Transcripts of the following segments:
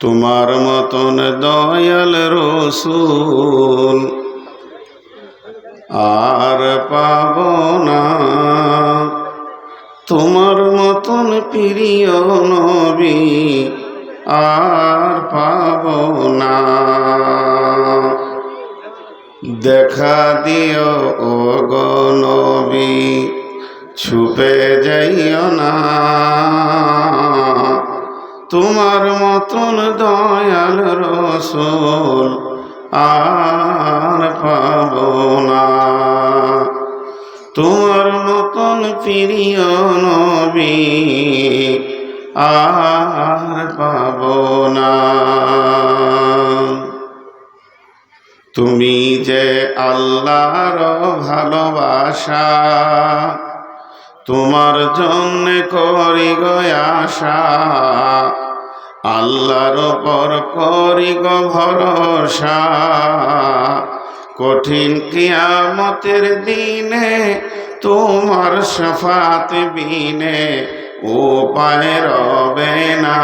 তোমার মতন দয়াল রসুল আর পাব না, তোমার মতন প্রিয় নবী আর পাব না। দেখা দিও ও গো নবী, ছুপে যাইও না, তোমার মতন দয়াল রসুল আর পাব না। তোমার মতন প্রিয় নবী আর পাব না। তুমি যে আল্লাহর ভালোবাসা, তোমার জন্য করি গো আশা, আল্লাহর উপর করি গো ভরসা। কঠিন কিয়ামতের দিনে তোমার শাফাত বিনে উপায় রবে না,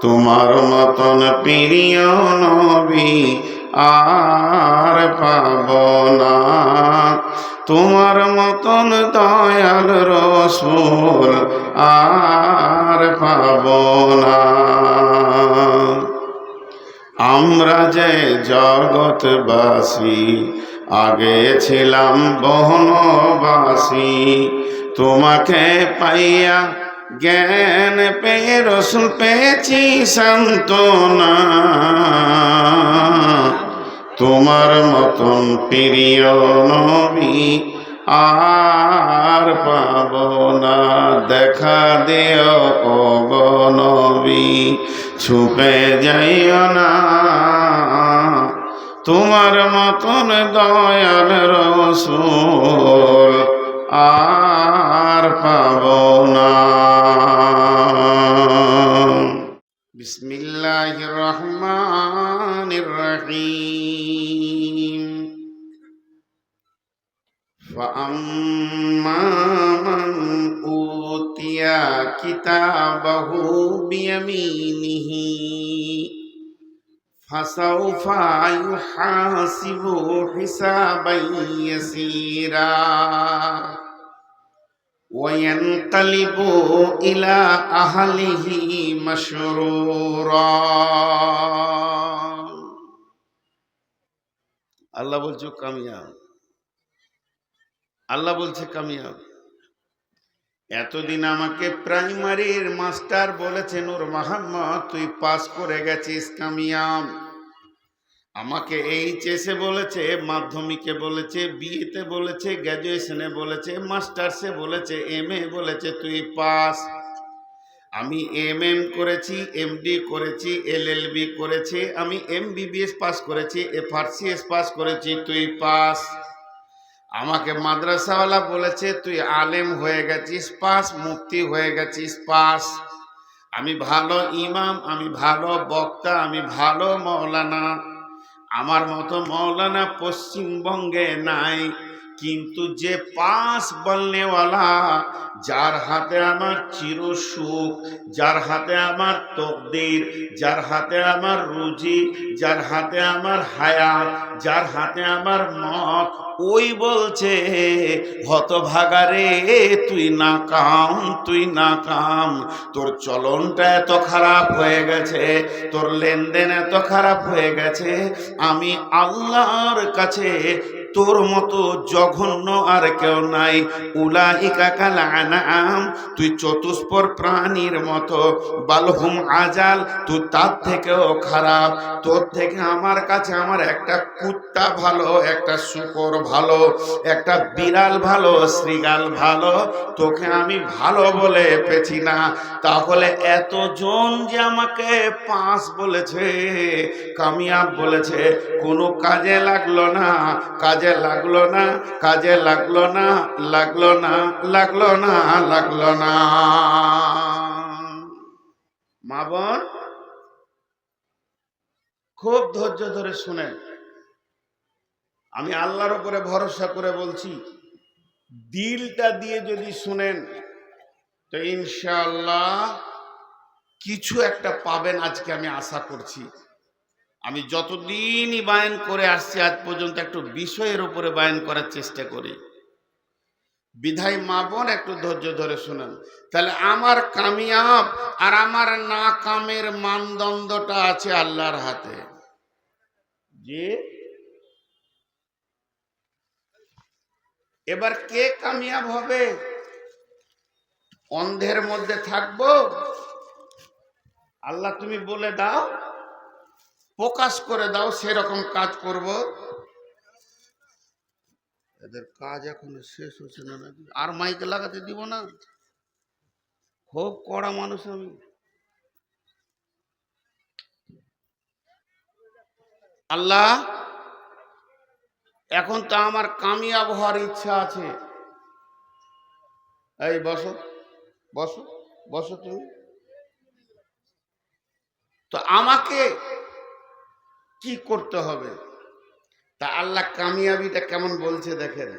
তোমার মতন প্রিয় নবী আর পাব না। তোমার মতন দয়াল রসুল আর পাব না। আমরা যে জগৎবাসী আগে ছিলাম বনবাসী, তোমাকে পাইয়া জ্ঞান পেয়ে রসুল পেয়েছি সান্ত্বনা। তোমার মতন প্রিয় নবী আর পাব না। দেখা দিও ও গো নবী, ছুপে যাইও না, তোমার মতন দয়াল রসুল আর পাব না। বিসমিল্লাহির রহমানির রহিম। ফাআম্মা মান উতিয়া কিতাবাহু বিয়ামিনিহি ফাসাউফা ইউহাসিবু হিসাবান ইয়াসীরা ওয়ায়ানকালিবু ইলা আহলিহি মাসরুরা। আল্লাহ বলছে কামিয়াব, আল্লাহ বলছে কামিয়াব। এতদিন আমাকে প্রাইমারির মাস্টার বলেছে নূর মোহাম্মদ তুই পাস করে গেছিস, কামিয়াব। আমাকে এইচএসে বলেছে, মাধ্যমিকে বলেছে, বিএতে বলেছে, গ্র্যাজুয়েশনে বলেছে, মাস্টার্সে বলেছে, এমএ বলেছে তুই পাস। আমি এমএম করেছি, এমডি করেছি, এলএলবি করেছি, আমি এমবিবিএস পাস করেছি, এফআরসিএস পাস করেছি, তুই পাস। আমাকে মাদ্রাসাওয়ালা বলেছে তুই আলেম হয়ে গেছিস পাস, মুফতি হয়ে গেছিস পাস। আমি ভালো ইমাম, আমি ভালো বক্তা, আমি ভালো মৌলানা। আমার মতো মৌলানা পশ্চিমবঙ্গে নাই। কিন্তু যে পাস বলনেওয়ালা, যার হাতে আমার চির সুখ, যার হাতে আমার তকদির, যার হাতে আমার রুজি, যার হাতে আমার হায়াত, যার হাতে আমার মত, ওই বলছে হতভাগারে তুই নাকাম, তুই নাকাম। তোর চলনটা এত খারাপ হয়ে গেছে, তোর লেনদেন এত খারাপ হয়ে গেছে। আমি আল্লাহর কাছে তোর মতো জঘন্য আর কেউ নাই। উলাইকা কাল আনআম, তুই চতুষ্পর প্রাণীর মতো। বালহুম আজাল, তুই তার থেকেও খারাপ। তোর থেকে আমার কাছে আমার একটা কুত্তা ভালো, একটা শূকর ভালো, একটা বিড়াল ভালো, শ্রীগাল ভালো। তোকে আমি ভালো বলে পেছি না। তাহলে এতজন যে আমাকে পাস বলেছে, কামিয়াব বলেছে, কোনো কাজে লাগলো না, কাজে লাগলো না, কাজে লাগলো না, লাগলো না, লাগলো না, লাগলো না। মা বোন খুব ধৈর্য ধরে শুনেন। আমি আল্লাহর উপরে ভরসা করে বলছি, দিলটা দিয়ে যদি শুনেন তো ইনশাআল্লাহ কিছু একটা পাবেন আজকে আমি আশা করছি। আমি যতদিনই বায়ান করে আসছি আজ পর্যন্ত একটু বিষয়ের উপরে বায়ান করার চেষ্টা করি। বিধায় মা বোন একটু ধৈর্য ধরে শুনেন। তাহলে আমার কামিয়াব আর আমার না কামের মানদণ্ডটা আছে আল্লাহর হাতে। যে এবার কে কামিয়াব হবে? অন্ধের মধ্যে থাকবো? আল্লাহ তুমি বলে দাও, প্রকাশ করে দাও, সেরকম কাজ করব। এদের কাজ এখনো শেষ হচ্ছে না, নাকি আর মাইকে লাগাতে দিব না? খুব কড়া মানুষ আমি। আল্লাহ, এখন তো আমার কামিয়াব হওয়ার ইচ্ছা আছে। এই বসো, বসো, বসো তুমি। তো আমাকে কি করতে হবে? তা আল্লাহ কামিয়াবিটা কেমন বলছে দেখেন।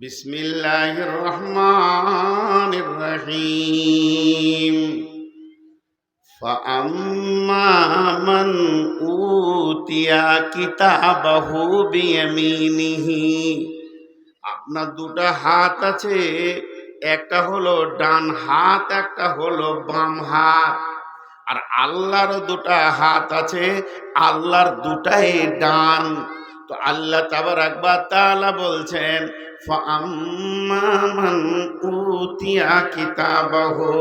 বিসমিল্লাহির রহমানির রহিম। فأما من أوتي كتابه بيمينه। আপনার দুটো হাত আছে, একটা হলো ডান হাত, একটা হলো বাম হাত। আর আল্লাহর দুটো হাত আছে, আল্লাহর দুটাই ডান। তো আল্লাহ তাবারাক ওয়া তাআলা বলছেন ফাআম্মা মান উতিয়া কিতাবাহু।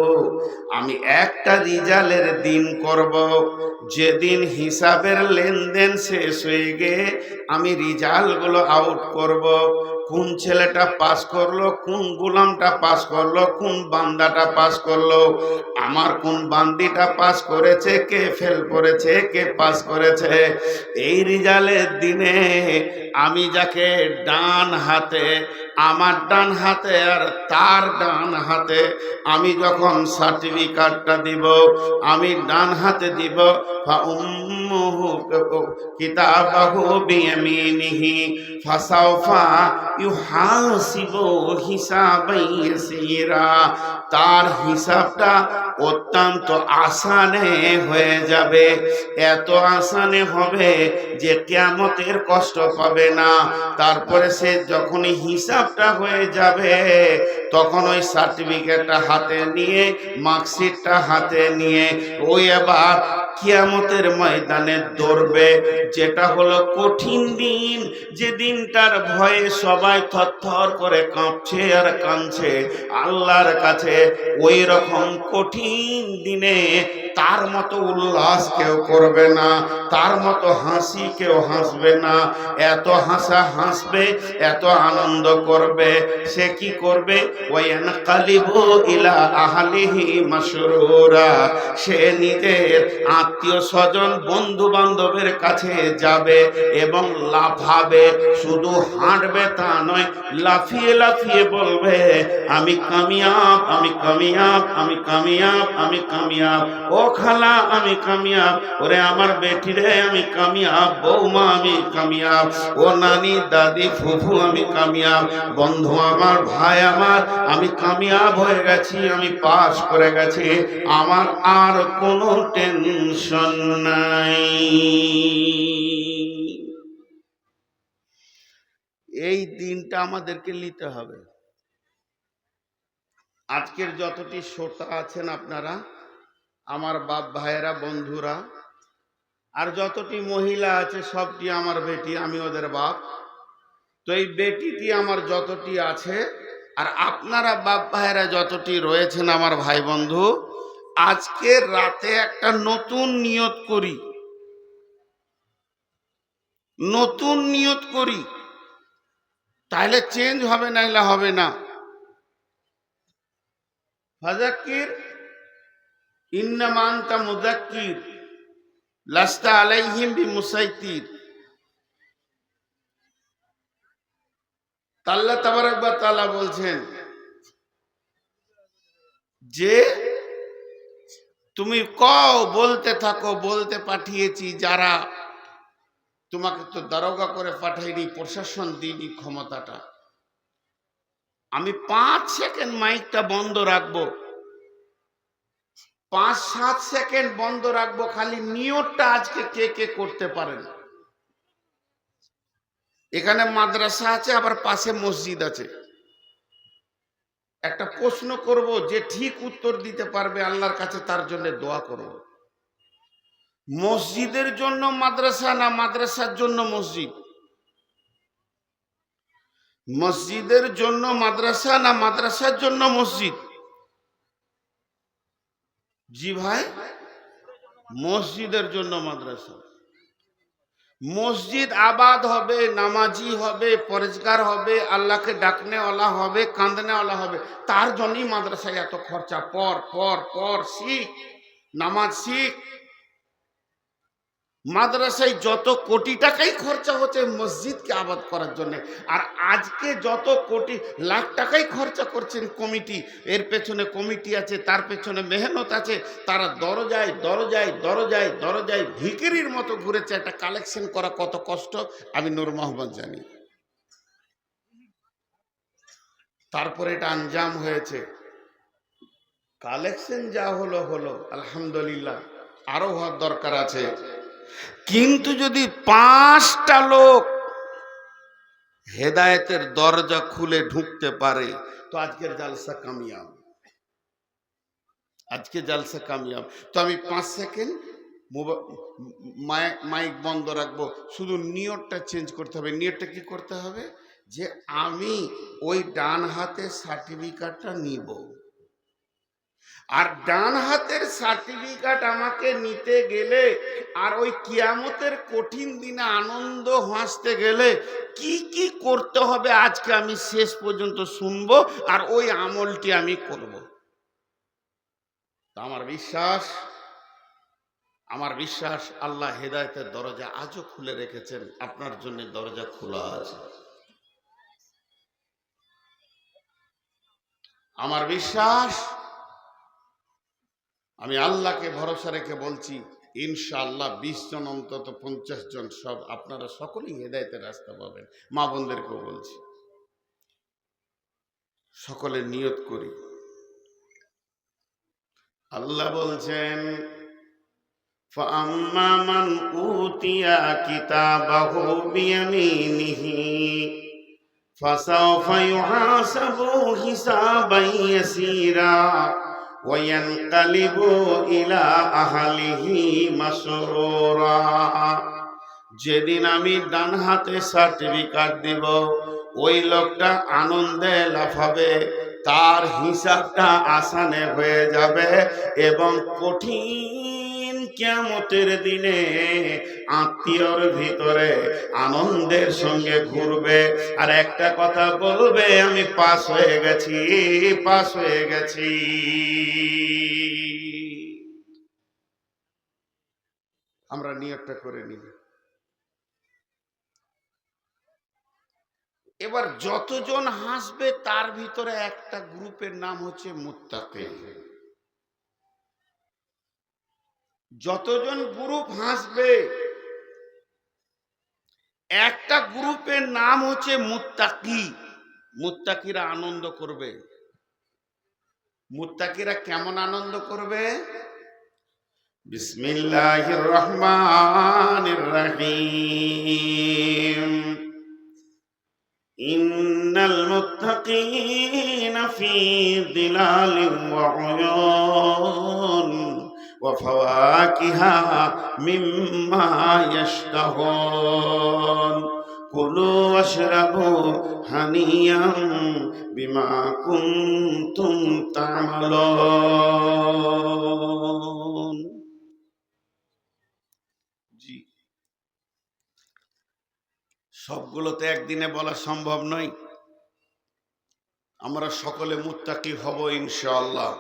আমি একটা রিজালের দিন করব, যেদিন হিসাবের লেনদেন শেষ হয়ে গিয়ে আমি রিজাল্টগুলো আউট করব। কোন ছেলেটা পাস করলো, কোন গোলামটা পাস করলো, কোন বান্দাটা পাস করলো, আমার কোন বান্দিটা পাস করেছে, কে ফেল করেছে, কে পাস করেছে। এই রিজালের দিনে আমি যাকে ডান হাতে, আমার ডান হাতে আর তার ডান হাতে আমি যখন সার্টিফিকেটটা দিব, আমি ডান হাতে দিব ফাউম্মুহু কিতাবাহু বিয়ামিনিহি ফাসাউফা ইউহাসিবু হিসাবান ইয়াসীরা। তার হিসাবটা অত্যন্ত আসানে হয়ে যাবে, এত আসানে হবে যে কিয়ামতের কষ্ট পাবে না। তারপরে সে যখনই হিসাবটা হয়ে যাবে তখন ওই সার্টিফিকেটটা হাতে নিয়ে, মার্কশিটটা হাতে নিয়ে ওই আবার কিয়ামতের ময়দানে দৌড়বে। যেটা হলো কঠিন দিন, যে দিনটার ভয়ে সবাই থরথর করে কাঁপছে আর কাঁদছে আল্লাহর কাছে। ওই রকম কঠিন দিনে তার মতো উল্লাস কেউ করবে না, তার মতো হাসি কেউ হাসবে না। এত হাসা হাসবে, এত আনন্দ করবে। সে কি করবে? ওয়ায়ানকালিবু ইলা আহলিহি মাসরুরা। সে নিজের আত্মীয় স্বজন, বন্ধু বান্ধবের কাছে যাবে এবং লাফাবে। শুধু হাঁটবে তা নয়, লাফিয়ে লাফিয়ে বলবে আমি কামিয়াব, আমি কামিয়াব, আমি কামিয়াব, আমি কামিয়াব। ও খালা আমি কামিয়াব, ওরে আমার বেটি রে আমি কামিয়াব, বৌমা আমি কামিয়াব, ও নানি দাদি ফুফু আমি কামিয়াব, বন্ধু আমার ভাই আমার আমি কামিয়াব হয়ে গেছি, আমি পাস করে গেছি, আমার আর কোনো টেনশন নাই। এই দিনটা আমাদেরকে নিতে হবে। আজকের যতটি শ্রোতা আছেন আপনারা, আমার বাপ ভাইয়েরা, বন্ধুরা, আর যতটি মহিলা আছে সবটি আমার বেটি, আমি ওদের বাপ। তো এই বেটিটি আমার যতটি আছে, আর আপনারা বাপ ভাইয়েরা যতটি রয়েছেন আমার ভাই বন্ধু, আজকের রাতে একটা নতুন নিয়ত করি, নতুন নিয়ত করি, তাহলে চেঞ্জ হবে, নাইলে হবে না। ফাযাক্কির ইন্নামা আনতা মুযাক্কির লাস্তা আলাইহিম বিমুসাইতির। আল্লাহ তাবারক ওয়া তাআলা বলছেন যে তুমি কও, বলতে থাকো, বলতে পাঠিয়েছি যারা, তোমাকে তো দারোগা করে পাঠাইনি, প্রশাসন দিইনি ক্ষমতাটা। আমি 5 সেকেন্ড মাইকটা বন্ধ রাখবো, 5-7 সেকেন্ড বন্ধ রাখবো, খালি নিয়তটা আজকে কে কে করতে পারেন। এখানে মাদ্রাসা আছে, আবার পাশে মসজিদ আছে। একটা প্রশ্ন করব, যে ঠিক উত্তর দিতে পারবে আল্লাহর কাছে তার জন্য দোয়া করব। মসজিদের জন্য মাদ্রাসা না মাদ্রাসার জন্য মসজিদ? মসজিদের জন্য মাদ্রাসা না মাদ্রাসার জন্য মসজিদ? জি ভাই, মসজিদের জন্য মাদ্রাসা। মসজিদ আবাদ হবে, নামাজি হবে, পরেজগার হবে, আল্লাহকে ডাকনেওয়ালা হবে, কাঁদনেওয়ালা হবে, তার জন্যই মাদ্রাসায় এত খরচা। পর পর পর শিখ, নামাজ শিখ। মাদ্রাসায় যত কোটি টাকাই খরচা হচ্ছে মসজিদকে আবাদ করার জন্য, আর আজকে যত কোটি লাখ টাকাই খরচা করছেন কমিটি, এর পেছনে কমিটি আছে, তার পেছনে মেহনত আছে, তারা দরজায় দরজায় দরজায় দরজায় ভিখিরির মতো ঘুরেছে। একটা কালেকশন করা কত কষ্ট আমি নূর মোহাম্মদ জানি। তারপরে এটা আঞ্জাম হয়েছে। কালেকশন যা হলো হলো, আলহামদুলিল্লাহ, আরো হওয়ার দরকার আছে। কিন্তু যদি 5টা লোক হেদায়েতের দরজা খুলে ঢুকতে পারে তো আজকের জালসা কামিয়াব। আজকে জালসা কামিয়াব। তো আমি 5 সেকেন্ড মাইক বন্ধ রাখবো, শুধু নিয়তটা চেঞ্জ করতে হবে। নিয়তটা কি করতে হবে? যে আমি ওই ডান হাতে সার্টিফিকেটটা নিব, আর ডান হাতের সার্টিফিকেট আমাকে নিতে গেলে, আর ওই কিয়ামতের কঠিন দিনে আনন্দ হাসতে গেলে কি কি করতে হবে আজকে আমি শেষ পর্যন্ত শুনবো, আর ওই আমলটি আমি করব। আমার বিশ্বাস আল্লাহ হেদায়েতের দরজা আজও খুলে রেখেছেন, আপনার জন্য দরজা খোলা আছে। আমার বিশ্বাস, আমি আল্লাহকে ভরসা রেখে বলছি, ইনশাআল্লাহ 20 জন অন্তত 50 জন, সব আপনারা সকলেই হেদায়েতের রাস্তা পাবেন। মা বোনদেরকেও বলছি, সকলে নিয়ত করি। আল্লাহ বলছেন, ফাআম্মা মান উতিয়া কিতাবাহু বিয়ামিনিহি ফাসাওফা ইউহাসাবু হিসাবান ইয়াসীরা ওয়ায়ানকালিবু ইলা আহলিহি মাসরুরা। যেদিন আমি ডান হাতে সার্টিফিকেট দিব, ওই লোকটা আনন্দে লাফাবে, তার হিসাবটা আসানে হয়ে যাবে, এবং কঠিন কিয়ামতের দিনে আত্মীয়র ভিতরে আনন্দের সঙ্গে ঘুরবে, আর একটা কথা বলবে, আমি পাস হয়ে গেছি, পাস হয়ে গেছি। আমরা নিয়তটা করে নিই। এবার যতজন হাসবে তার ভিতরে একটা গ্রুপের নাম হচ্ছে মুত্তাকি। যতজন গ্রুপ হাসবে একটা গ্রুপের নাম হচ্ছে মুত্তাকি। মুত্তাকিরা আনন্দ করবে। মুত্তাকিরা কেমন আনন্দ করবে? বিসমিল্লাহির রহমানির রহিম। ইন্নাল মুত্তাকিনা ফি যিলালিন ওয়া উয়ুন ওয়া ফাওয়াকিহা মিম্মা ইয়াশতাহুন কুলু ওয়াশরাবু হানিয়াম বিমা কুনতুম তা'মালুন। জি, সবগুলো তো একদিনে বলা সম্ভব নয়। আমরা সকলে মুত্তাকি হব ইনশাআল্লাহ।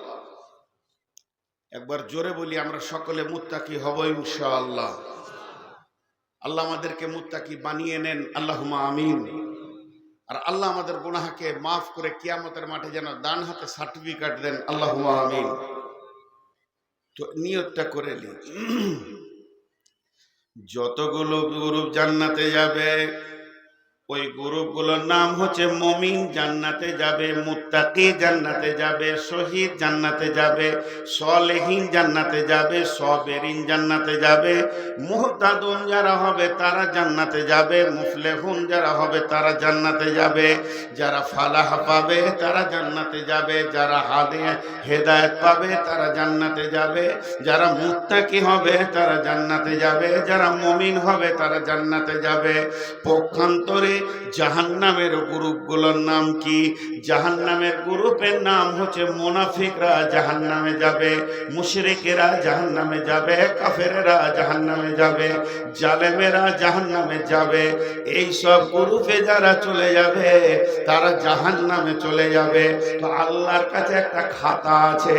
একবার জোরে বলি, আমরা সকলে মুত্তাকি হব ইনশাআল্লাহ। আল্লাহ আমাদেরকে মুত্তাকি বানিয়ে নেন, আল্লাহুম্মা আমিন। আর আল্লাহ আমাদের গুনাহকে মাফ করে কিয়ামতের মাঠে যেন ডান হাতে সার্টিফিকেট দেন, আল্লাহুম্মা আমিন। তো নিয়তটা করে নি। যতগুলো গ্রুপ জান্নাতে যাবে ওই গ্রুপগুলোর নাম হচ্ছে মুমিন জান্নাতে যাবে, মুত্তাকি জান্নাতে যাবে, শহীদ জান্নাতে যাবে, সলেহিন জান্নাতে যাবে, সবেরিন জান্নাতে যাবে, মুহতাদুন যারা হবে তারা জান্নাতে যাবে, মুফলেহুন যারা হবে তারা জান্নাতে যাবে, যারা ফালাহ পাবে তারা জান্নাতে যাবে, যারা হেদায়েত পাবে তারা জান্নাতে যাবে, যারা মুত্তাকি হবে তারা জান্নাতে যাবে, যারা মুমিন হবে তারা জান্নাতে যাবে। পক্ষান্তরে জাহান্নামের গ্রুপগুলোর নাম কি? জাহান্নামের গ্রুপের নাম হচ্ছে মুনাফিকরা জাহান্নামে যাবে, মুশরিকেরা জাহান্নামে যাবে, কাফেরেরা জাহান্নামে যাবে, জালেমেরা জাহান্নামে যাবে। এই সব গ্রুপে যারা চলে যাবে তারা জাহান্নামে চলে যাবে। তো আল্লাহর কাছে একটা খাতা আছে,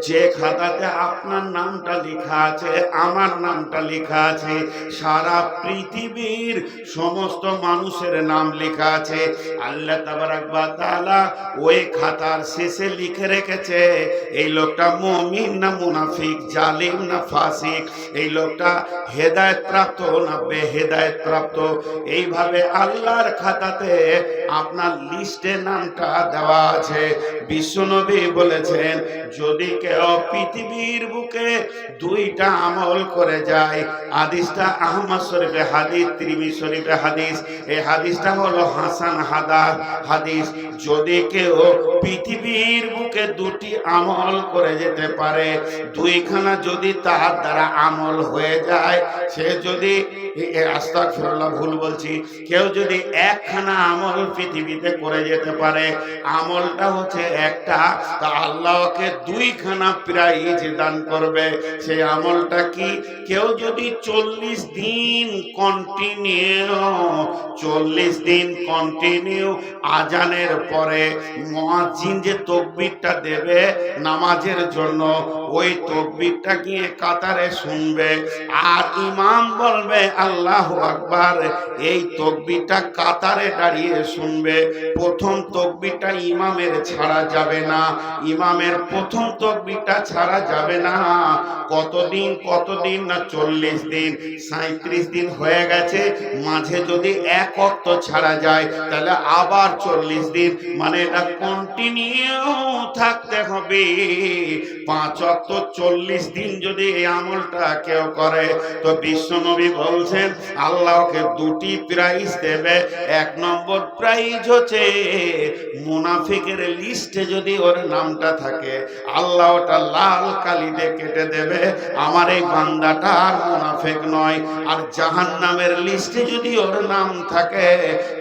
যে খাতাতে আপনার নামটা লেখা আছে, আমার নামটা লেখা আছে, সারা পৃথিবীর সমস্ত মানুষের নাম লেখা আছে। আল্লাহ তাবারাক ওয়া তাআলা ওই খাতার শেষে লিখে রেখেছে এই লোকটা মুমিন না মুনাফিক, জালিম না ফাসিক, এই লোকটা হেদায়েত প্রাপ্ত না বেহেদায়েত প্রাপ্ত। এইভাবে আল্লাহর খাতাতে আপনার লিস্টে নামটা দেওয়া আছে। বিশ্বনবী বলেছেন, যদি কেউ পৃথিবীর বুকে দুইটা আমল করে যায়, হাদিসটা আহমদ শরীফে হাদিস, তিরমিজি শরীফে হাদিস, এই হাদিসটা হলো হাসান হাদিস। যদি কেউ পৃথিবীর বুকে দুটি আমল করে যেতে পারে, দুইখানা যদি তার দ্বারা আমল হয়ে যায়, সে যদি আস্তাগফিরুল্লাহ ভুল বলছি, কেউ যদি একখানা আমল পৃথিবীতে করে যেতে পারে, আমলটা হচ্ছে একটা, তা আল্লাহকে দুইখানা প্রাইজ দান করবে। সেই আমলটা কি? কেউ যদি 40 দিন কন্টিনিউ আজানের পরে মুয়াজ্জিন যে তাকবীরটা দেবে নামাজের জন্য, ওই তাকবীরটা গিয়ে কাতারে শুনবে, আর ইমাম বলবে আল্লাহু আকবার, এই তাকবীরটা কাতারে দাঁড়িয়ে শুনবে। প্রথম তাকবীরটা ইমামের ছাড়া যাবে না, ইমামের প্রথম তাকবীরটা ছাড়া যাবে না। কতদিন না 40 দিন, 37 দিন হয়ে গেছে, মাঝে যদি এক ওয়াক্ত ছাড়া যায় তাহলে আবার 40 দিন, মানে এটা কন্টিনিউ থাকতে হবে 5 ওয়াক্ত 40 দিন যদি এই আমলটা কেউ করে, তো বিশ্বনবী বলছেন আল্লাহকে দুটি প্রাইজ দেবে। 1 নম্বর প্রাইজ হচ্ছে মুনাফিকের লিস্টে যদি ওর নামটা থাকে, আল্লাহ ওটা লাল কালি দিয়ে কেটে দেবে, আমার এই বান্দাটা আর মুনাফিক নয়। আর জাহান্নামের লিস্টে যদি ওর নাম থাকে,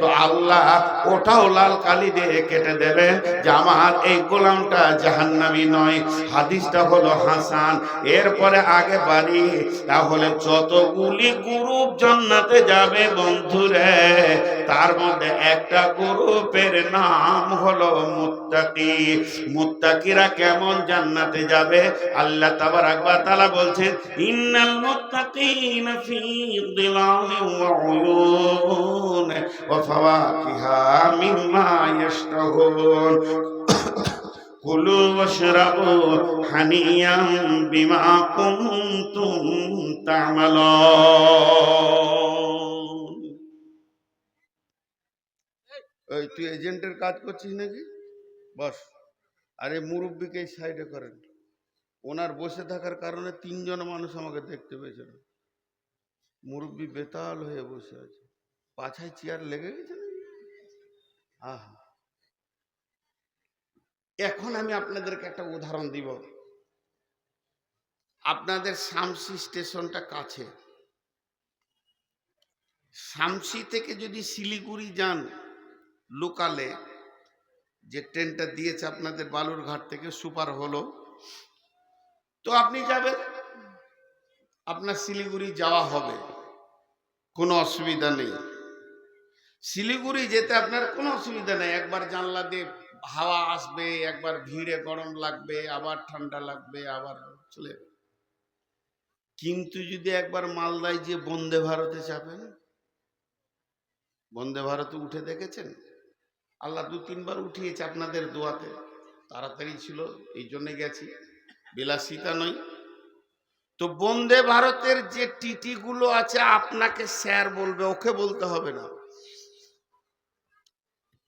তো আল্লাহ ওটাও লাল কালি দিয়ে কেটে দেবে যে আমার এই গোলামটা জাহান্নামী নয়। হাদিসটা হলো হাসান। এরপরে আগে বাড়ি, তাহলে যতগুলি গ্রুপ জান্নাতে যাবে বন্ধুরে, তার মধ্যে একটা গ্রুপের নাম হলো মুত্তাকি। মুত্তাকিরা কেমন জান্নাতে যাবে? আল্লাহ তাবারাক ওয়া তাআলা বলছেন, ইন্নাল মুত্তাকিনা ফি যিলালিন ওয়া উয়ুন ওয়া ফাওয়াকিহা মিম্মা ইয়াশতাহুন কুলু ওয়াশরাবু হানিয়াম বিমা কুনতুম তা'মালুন। এই তুই এজেন্টের কাজ করছিস নাকি? বস। আরে মুরব্বিকে সাইডে করেন। ওনার বসে থাকার কারণে 3 জন মানুষ আমাকে দেখতে পেয়েছে। মুরব্বি বেতাল হয়ে বসে আছে, পাছায় চেয়ার লেগে গেছে। আহা, এখন আমি আপনাদেরকে একটা উদাহরণ দিব। আপনাদের শামসি স্টেশনটা কাছে, শামসি থেকে যদি শিলিগুড়ি যান লোকালে, যে ট্রেনটা দিয়েছে আপনাদের বালুরঘাট থেকে সুপার হলো, তো আপনি যাবেন, আপনার শিলিগুড়ি যাওয়া হবে, কোনো অসুবিধা নেই। শিলিগুড়ি যেতে আপনার কোনো অসুবিধা নেই। একবার জানলা দিয়ে হাওয়া আসবে, একবার ভিড়ে গরম লাগবে, আবার ঠান্ডা লাগবে, আবার চলে। কিন্তু যদি একবার মালদায় যে বন্দে ভারতে চাপেন, বন্দে ভারতে উঠে দেখেছেন? আল্লাহ 2-3 বার উঠিয়েছে আপনাদের দোয়াতে, তাড়াতাড়ি ছিল এই জন্যে গেছি, বিলাসিতা নয়। তো বন্দে ভারতের যে টিটি গুলো আছে আপনাকে স্যার বলবে, ওকে বলতে হবে না।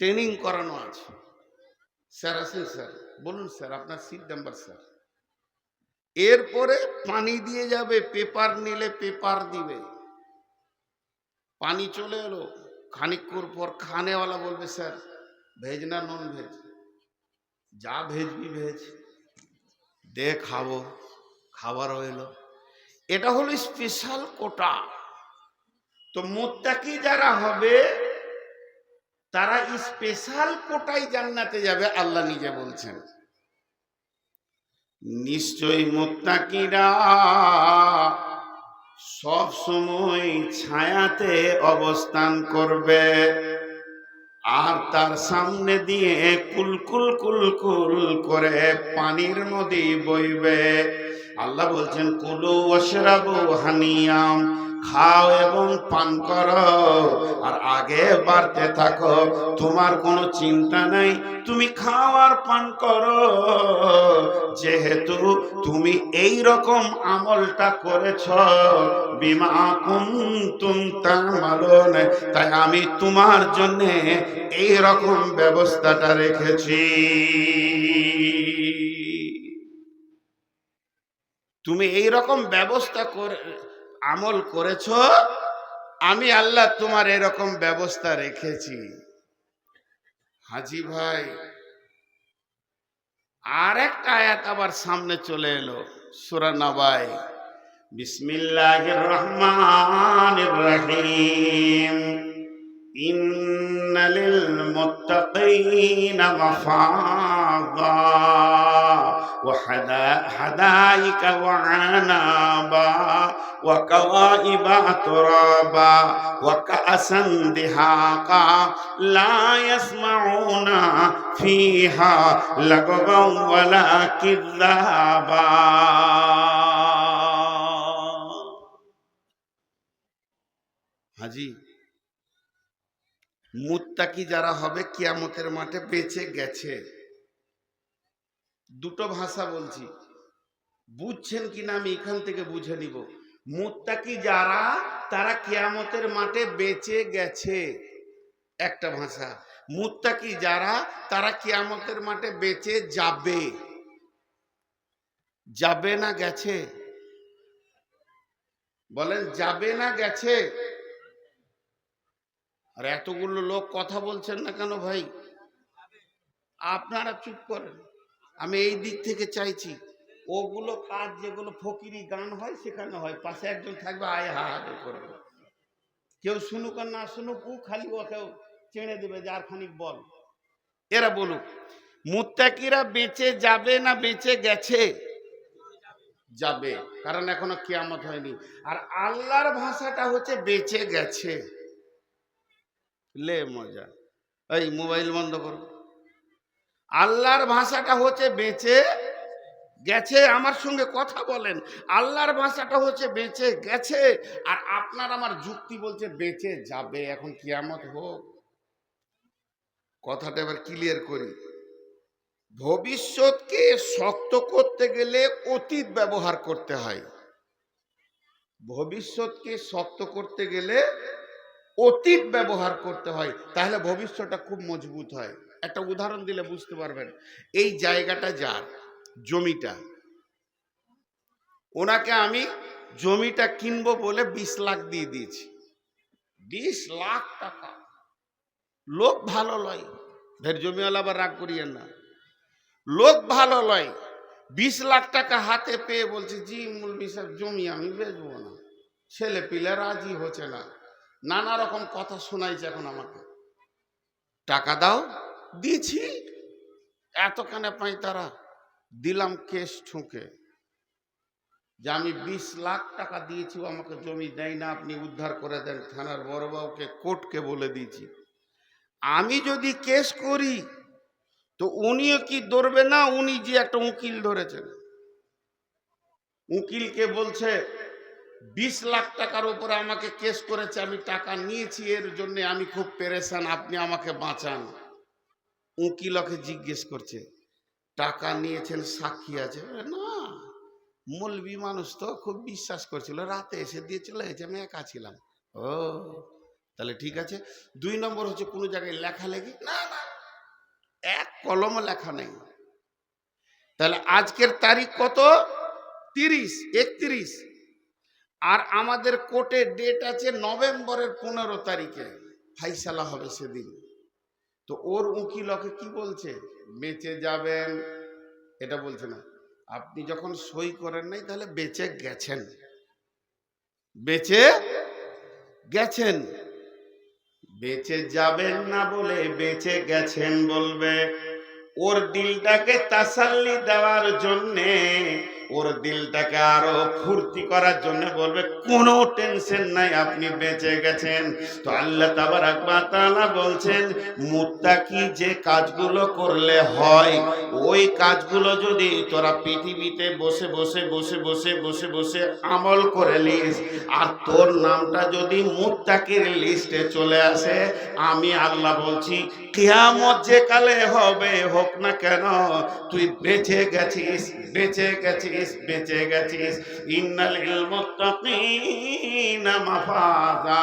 ট্রেনিং করানো আছে। স্যার আছেন? স্যার বলুন স্যার, আপনার সিট নাম্বার স্যার। এরপরে পানি দিয়ে যাবে, পেপার নিলে পেপার দিবে। পানি চলে এলো, খানিকক্ষণ পর খানেওয়ালা বলবে স্যার ভেজ না নন ভেজ? যা ভেজবি ভেজ দে, খাবো। খাবার এলো, এটা হলো স্পেশাল কোটা। তো মুত্তাকি যারা হবে তারা স্পেশাল কোটায় জান্নাতে যাবে, আল্লাহ নিজে বলছেন। নিশ্চয়ই মুত্তাকিরা সব সময় ছায়াতে অবস্থান করবে, আর তার সামনে দিয়ে কুলকুল কুলকুল করে পানির নদী বইবে। আল্লাহ বলছেন কুলু ওয়াশরাবু হানিয়াম, খাও এবং পান করো আর আগে বাড়তে থাকো। তোমার কোনো চিন্তা নাই, তুমি খাও আর পান করো, যেহেতু তুমি এই রকম আমলটা করেছ। বিমা কুনতুম তা'মালুন, তাই আমি তোমার জন্য এই রকম ব্যবস্থাটা রেখেছি। তুমি এই রকম ব্যবস্থা করে আমল করেছ, আমি আল্লাহ তোমার এরকম ব্যবস্থা রেখেছি। হাজি ভাই, আর একটা আয়াত আবার সামনে চলে এলো, সূরা নাবায়। বিসমিল্লাহির রহমানির রহিম। ইন্না লিল মুত্তাকিনা মাফাযা ওয়া হাদাইকা ওয়া আনাবা ওয়া কাওয়াইবা আতরাবা ওয়া কাআসান দিহাকা লা ইয়াসমাউনা ফিহা লাগওয়ান ওয়ালা কিযাবা। হাজি, মুত্তাকি যারা হবে কিয়ামতের মাঠে বেঁচে গেছে। দুটো ভাষা বলছি, বুঝছেন কিনা আমি এখান থেকে বুঝে নিব। মুত্তাকি যারা, তারা কিয়ামতের মাঠে বেঁচে গেছে, একটা ভাষা। মুত্তাকি যারা, তারা কিয়ামতের মাঠে বেঁচে যাবে। যাবে না গেছে? বলেন যাবে না গেছে? আর এতগুলো লোক কথা বলছেন না কেন ভাই? আপনারা চুপ করেন। আমি এই দিক থেকে চাইছি, ওগুলো কাজ যেগুলো ফকিরি গান হয় সেখানে হয়, পাশে একজন থাকবে আয় হা হা করবে। কেউ শুনুক আর না শুনুক, ও খালি ওকেও চেড়ে দেবে যে আর খানিক বল। এরা বলুক, মুত্তাকিরা বেঁচে যাবে না বেঁচে গেছে? যাবে, কারণ এখনো কিয়ামত হয়নি। আর আল্লাহর ভাষাটা হচ্ছে বেঁচে গেছে। লে মজা, এই মোবাইল বন্ধ করো। আল্লাহর ভাষাটা হচ্ছে বেঁচে গেছে। আমার সঙ্গে কথা বলেন, আল্লাহর ভাষাটা হচ্ছে বেঁচে গেছে, আর আপনার আমার যুক্তি বলছে বেঁচে যাবে। এখন কিয়ামত হোক। কথাটা এবার ক্লিয়ার করি। ভবিষ্যৎকে শক্ত করতে গেলে অতীত ব্যবহার করতে হয়। ভবিষ্যৎকে শক্ত করতে গেলে অতীত ব্যবহার করতে হয়, তাহলে ভবিষ্যৎটা খুব মজবুত হয়। একটা উদাহরণ দিলে বুঝতে পারবেন। এই জায়গাটা যার, জমিটা, ওনাকে আমি জমিটা কিনবো বলে 20 লাখ দিয়ে দিয়েছি। 20 লাখ টাকা। লোক ভালো লয়, ফের জমিওয়ালা আবার রাগ করিয়েন না। লোক ভালো লয়, 20 লাখ টাকা হাতে পেয়ে বলছে জি মৌলভী সাহেব জমি আমি বেচবো না। ছেলে পিলে রাজি হচ্ছে না, নানা রকম কথা শোনাইছে। এখন আমাকে টাকা দাও, দিয়েছি। এতখানে পাই তারা দিলাম কেস ঠুকে যে আমি 20 লাখ টাকা দিয়েছি, আমাকে জমি দেয় না, আপনি উদ্ধার করে দেন। থানার বড়বাবুকে, কোর্টকে বলে দিয়েছি। আমি যদি কেস করি তো উনিও কি ধরবে না? উনি যে একটা উকিল ধরেছেন, উকিলকে বলছে 20 লাখ টাকার উপরে আমাকে কেস করেছে, আমি টাকা নিয়েছি, এর জন্য আমি খুব পেরেশান, আপনি আমাকে বাঁচান। উকিল ওকে জিজ্ঞেস করছে টাকা নিয়েছেন, সাক্ষী আছে? না, মৌলবি মানুষ তো খুব বিশ্বাস করছিল, রাতে এসে দিয়ে চলে গেছে, আমি একা ছিলাম। ও তাহলে ঠিক আছে। 2 নম্বর হচ্ছে কোনো জায়গায় লেখালেখি, না না, এক কলম লেখা নেই। তাহলে আজকের তারিখ কত? 30, 31। আর আমাদের কোর্টে ডেট আছে নভেম্বরের 15 তারিখে, ফাইসালা হবে সেদিন। তো ওর উকিল ওকে কি বলছে? বেঁচে যাবেন, এটা বলছে না। আপনি যখন সই করেন নাই তাহলে বেঁচে গেছেন, বেঁচে গেছেন। বেঁচে যাবেন না বলে বেঁচে গেছেন বলবে। ওর দিলটাকে তাসাল্লি দেওয়ার জন্যে, ওর দিলটাকে আরো ফুর্তি করার জন্য বলবে কোনো টেনশন নাই, আপনি বেঁচে গেছেন। তো আল্লাহ তাবারাক ওয়া তাআলা বলছেন মুত্তাকি যে কাজগুলো করলে হয়, ওই কাজগুলো যদি তোরা পৃথিবীতে বসে বসে বসে বসে বসে বসে আমল করে নিস, আর তোর নামটা যদি মুত্তাকির লিস্টে চলে আসে, আমি আল্লাহ বলছি কিয়ামত যে কালে হবে হোক না কেন, তুই বেঁচে গেছিস, বেঁচে গেছিস, বেঁচে গেছিস। ইন্নাল মুত্তাকিনা মাফাজা,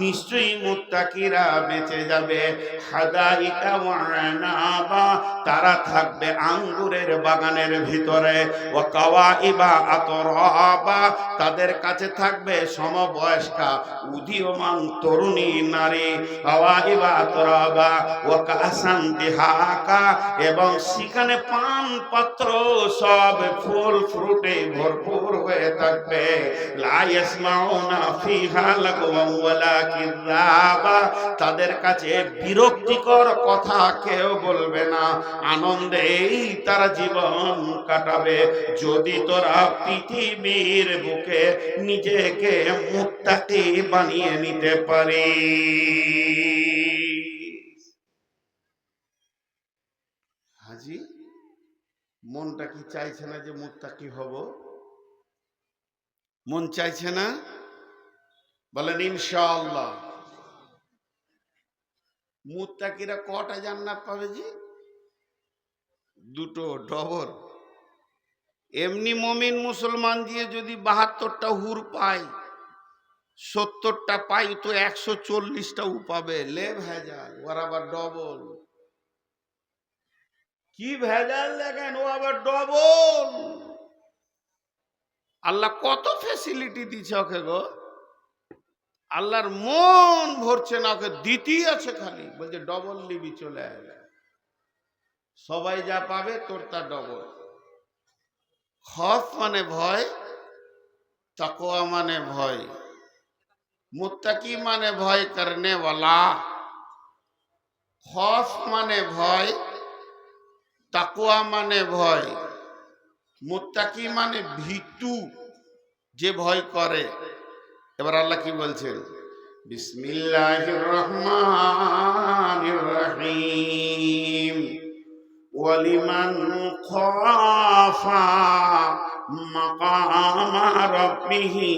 নিশ্চয়ই মুত্তাকিরা বেঁচে যাবে। হাদাইকা ওয়া আনাবা, তারা থাকবে আঙ্গুরের বাগানের ভিতরে। ওয়া কাওয়াইবা আতরাবা, তাদের কাছে থাকবে সমবয়স্কা উদীয়মান তরুণী নারী। কাওয়াইবা আতরাবা ওয়া কাসান দিহাকা, এবং সেখানে পান পাত্র সব ফুল ফ্রুটে ভরপুর হয়ে থাকবে। লা ইয়াসমাউনা ফিহা লাগওয়ান ওয়ালা কিযাবা, তাদের কাছে বিরক্তিকর কথা কেউ বলবে না, আনন্দেই তারা জীবন কাটাবে। যদি তোরা পৃথিবীর বুকে নিজেকে মুত্তাকি বানিয়ে নিতে পারিস। হাজি, মনটা কি চাইছে না যে মুত্তাকি হব? মন চাইছে না? বলেন ইনশাআল্লাহ। মুত্তাকিরা কটা জান্নাত পাবে জি? 2টো, ডবল। এমনি মুমিন মুসলমান দিয়ে যদি 72টা হুর পায়, 70টা পাই, তো 140টাও পাবে। লে ভেজাল, ওর আবার ডবল। কি ভেজাল দেখেন, ও আবার ডবল। আল্লাহ কত ফ্যাসিলিটি দিচ্ছে ওকে গো। আল্লাহর মন ভরছে না, ওকে দিতেই আছে খালি, বলছে ডবল লিবি, চলে আয়। সবাই যা পাবে তোর তা ডবল। খফ মানে ভয়, তাকওয়া মানে ভয়। মুত্তাকি মানে ভয় করনে ওয়ালা। খফ মানে ভয়, তাকওয়া মানে ভয়, মুত্তাকি মানে ভীতু, যে ভয় করে। এবার আল্লাহ কি বলছেন? বিসমিল্লাহির রহমানির রহিম। ওয়ালিমান খাফা মাকামা রাব্বিহি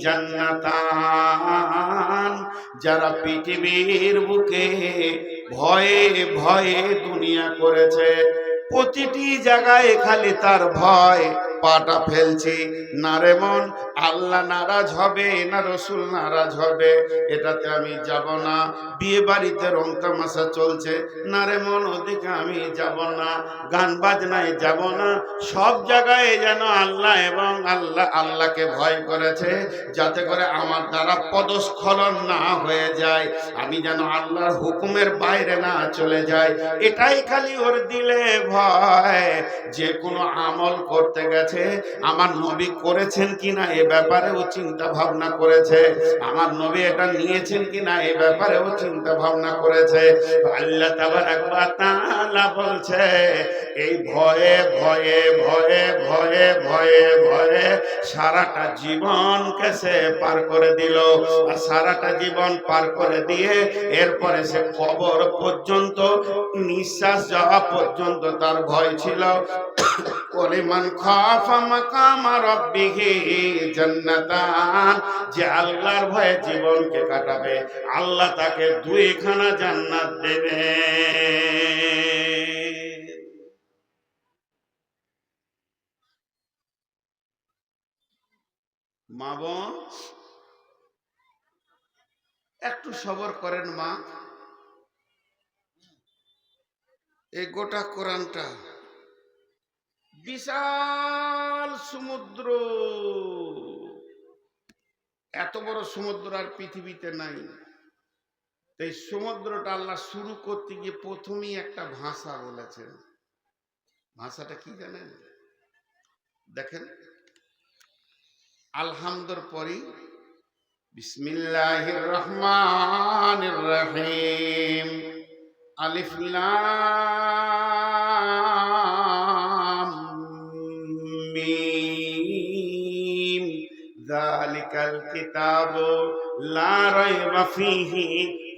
জান্নাতান, যারা পৃথিবীর বুকে ভয়ে ভয়ে দুনিয়া করেছে, প্রতিটি জায়গায় খালি তার ভয়, পাটা ফেলছি। না রে মন, আল্লাহ নারাজ হবে না রসুল নারাজ হবে, এটাতে আমি যাব না। বিয়ে বাড়িতে রং তামাশা চলছে, না রে মন ওদিকে আমি যাব না। গান বাজনায় যাব না। সব জায়গায় যেন আল্লাহ এবং আল্লাহকে ভয় করেছে, যাতে করে আমার দ্বারা পদস্খলন না হয়ে যায়, আমি যেন আল্লাহর হুকুমের বাইরে না চলে যাই। এটাই খালি ওর দিলে ভয়। যে কোনো আমল করতে গেছে, আমার নবী করেছেন কিনা এ ব্যাপারে ও চিন্তা ভাবনা করেছে, আমার নবী এটা নিয়েছেন কিনা এ ব্যাপারে ও চিন্তা ভাবনা করেছে। আল্লাহ তাবারাক ওয়া তাআলা বলছে এই ভয়ে ভয়ে ভয়ে ভয়ে ভয়ে ভয়ে সারাটা জীবনকে সে পার করে দিল। আর সারাটা জীবন পার করে দিয়ে এরপরে সে কবর পর্যন্ত, নিঃশ্বাস যাওয়া পর্যন্ত তার ভয় ছিল। ওয়ালিমান খাফা মাকামা রাব্বিহি জান্নাতান, যে আল্লাহর ভয়ে জীবনকে কাটাবে, আল্লাহ তাকে 2খানা জান্নাত দেবে। মা বোন, একটু সবর করেন মা। এই গোটা কোরআনটা বিশাল সমুদ্র, এত বড় সমুদ্র আর পৃথিবীতে নাই। এই সমুদ্রটা আল্লাহ শুরু করতে গিয়ে প্রথমেই একটা ভাষা বলেছেন। ভাষাটা কি জানেন? দেখেন, আলহামদুর পরই বিসমিল্লাহির রহমানির রহিম, আলিফ লাম মিম, যালিকাল কিতাবু লা রাইবা ফীহি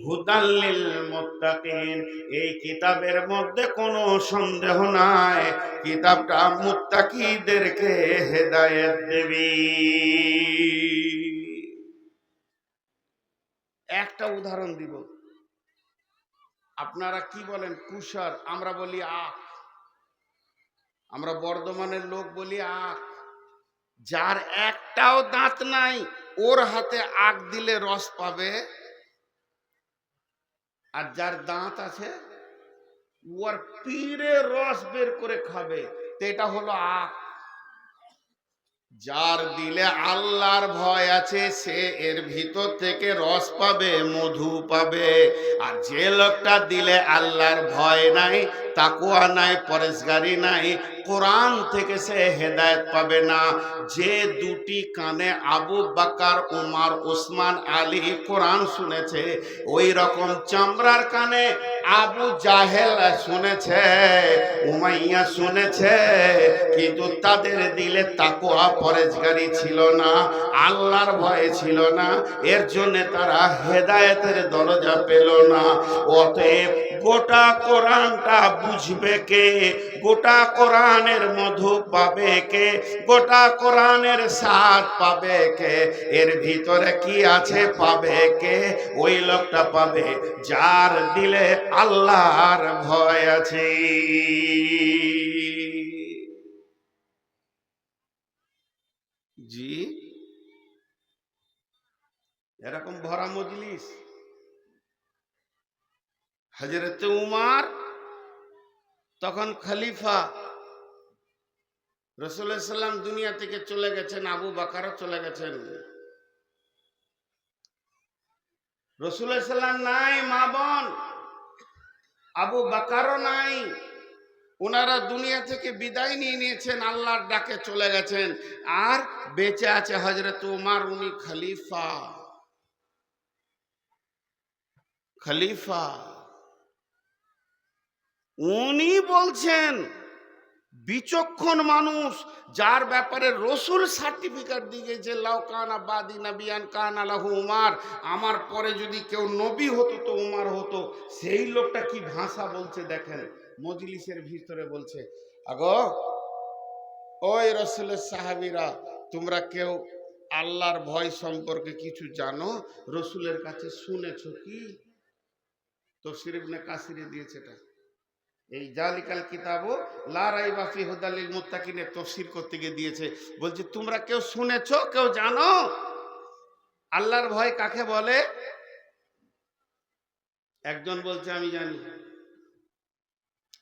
হুদাল লিল মুত্তাকিন। এই কিতাবের মধ্যে কোনো সন্দেহ নাই, কিতাবটা মুত্তাকিদেরকে হেদায়েত দেবে। একটা উদাহরণ দিব। আপনারা কি বলেন? কুশার, আমরা বলি আখ। আমরা বর্ধমানের লোক বলি আখ। যার একটাও দাঁত নাই ওর হাতে আখ দিলে রস পাবে, আর যার দাঁত আছে ওর পিড়ে রস বের করে খাবে। তো এটা হলো আখ। যার দিলে আল্লাহর ভয় আছে সে এর ভিতর থেকে রস পাবে, মধু পাবে। আর যে লোকটা দিলে আল্লাহর ভয় নাই, তাকওয়া নাই, পরেশগারি নাই, কোরআন থেকে সে হেদায়েত পাবে না। যে দুটি কানে আবু বকর, উমর, উসমান, আলী কোরআন শুনেছে, ওই রকম চামড়ার কানে আবু জাহেল শুনেছে, উমাইয়া শুনেছে, কিন্তু তাদের দিলে তাকওয়া পরেশগারি ছিল না, আল্লাহর ভয় ছিল না। এর জন্য তারা হেদায়েতের দরজা পেল না। অতএব গোটা কোরআনটা বুঝবে কে? গোটা কোরআনের মধু পাবে কে? গোটা কোরআনের স্বাদ পাবে কে? এর ভিতরে কি আছে পাবে কে? ওই লোকটা পাবে যার দিলে আল্লাহর ভয় আছে। জি, এরকম ভরা মজলিস। হযরত উমর তখন খলিফা, রাসূলুল্লাহ সাল্লাল্লাহু আলাইহি ওয়াসাল্লাম দুনিয়া থেকে চলে গেছেন, আবু বকরও চলে গেছেন। রাসূলুল্লাহ সাল্লাল্লাহু আলাইহি ওয়াসাল্লাম নাই, মা বোন, আবু বকরও নাই। ওনারা দুনিয়া থেকে বিদায় নিয়ে নিয়েছেন, আল্লাহর ডাকে চলে গেছেন। আর বেঁচে আছে হযরত উমর, উনি খলিফা। খলিফা উনি বলছেন, বিচক্ষণ মানুষ যার ব্যাপারে রসুল সার্টিফিকেট দিয়ে যে লাউ কানা বাদি নবিয়ান কানা লাহু উমর, আমার পরে যদি কেউ নবী হতো তো উমর হতো। সেই লোকটা কি ভাষা বলছে দেখেন, মজলিসের ভিতরে বলছে, আগো ওই রসুলের সাহাবীরা, তোমরা কেউ আল্লাহর ভয় সম্পর্কে কিছু জানো? রসুলের কাছে শুনেছো কি? তাফসীর ইবনে কাসিরে দিয়েছে এটা। এই জালিকাল কিতাবু লা রাইবা ফি হুদাল লিল মুত্তাকিনের তাফসীর করতে গিয়ে দিয়েছে। বলছে তোমরা কেউ শুনেছো, কেউ জানো আল্লাহর ভয় কাকে বলে? একজন বলছে আমি জানি,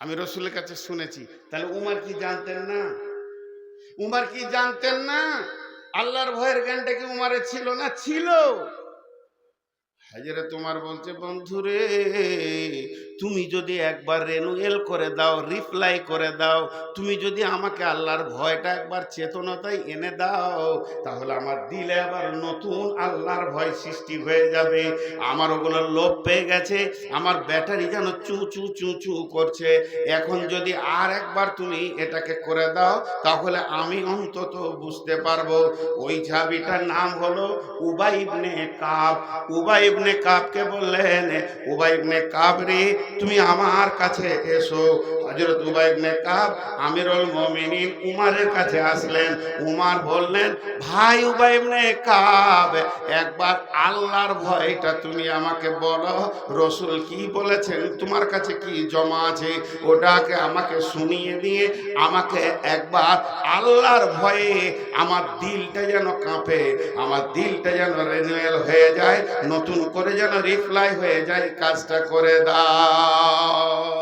আমি রসুলের কাছে শুনেছি। তাহলে উমর কি জানতেন না? উমর কি জানতেন না? আল্লাহর ভয়ের জ্ঞানটা কি উমরের ছিল না? ছিল। হযরত উমর বলছে, বন্ধুরে, তুমি যদি একবার রেনুয়েল করে দাও, রিপ্লাই করে দাও, তুমি যদি আমাকে আল্লাহর ভয়টা একবার চেতনতায় এনে দাও, তাহলে আমার দিলে আবার নতুন আল্লাহর ভয় সৃষ্টি হয়ে যাবে। আমার ওগুলো লোভ পেয়ে গেছে, আমার ব্যাটারি যেন চু চু চু চু করছে। এখন যদি আর একবার তুমি এটাকে করে দাও, তাহলে আমি অন্তত বুঝতে পারবো। ওই সাহাবীটার নাম হলো উবাই ইবনে কাব। উবাই ইবনে কাবকে বললেন, উবাই ইবনে কাব রে, তুমি আমার কাছে এসো। হযরত উবাই ইবনে কাব আমিরুল মুমিনিন উমরের কাছে আসলেন। উমর বললেন, ভাই উবাই ইবনে কাব, একবার আল্লাহর ভয়টা তুমি আমাকে বলো, রাসূল কি বলেছেন, তোমার কাছে কি জমা আছে, ওটাকে আমাকে শুনিয়ে দিয়ে আমাকে একবার আল্লাহর ভয়ে আমার দিলটা যেন কাঁপে, আমার দিলটা যেন রিনিউয়াল হয়ে যায়, নতুন করে যেন রিপ্লাই হয়ে যায়, কাজটা করে দাও।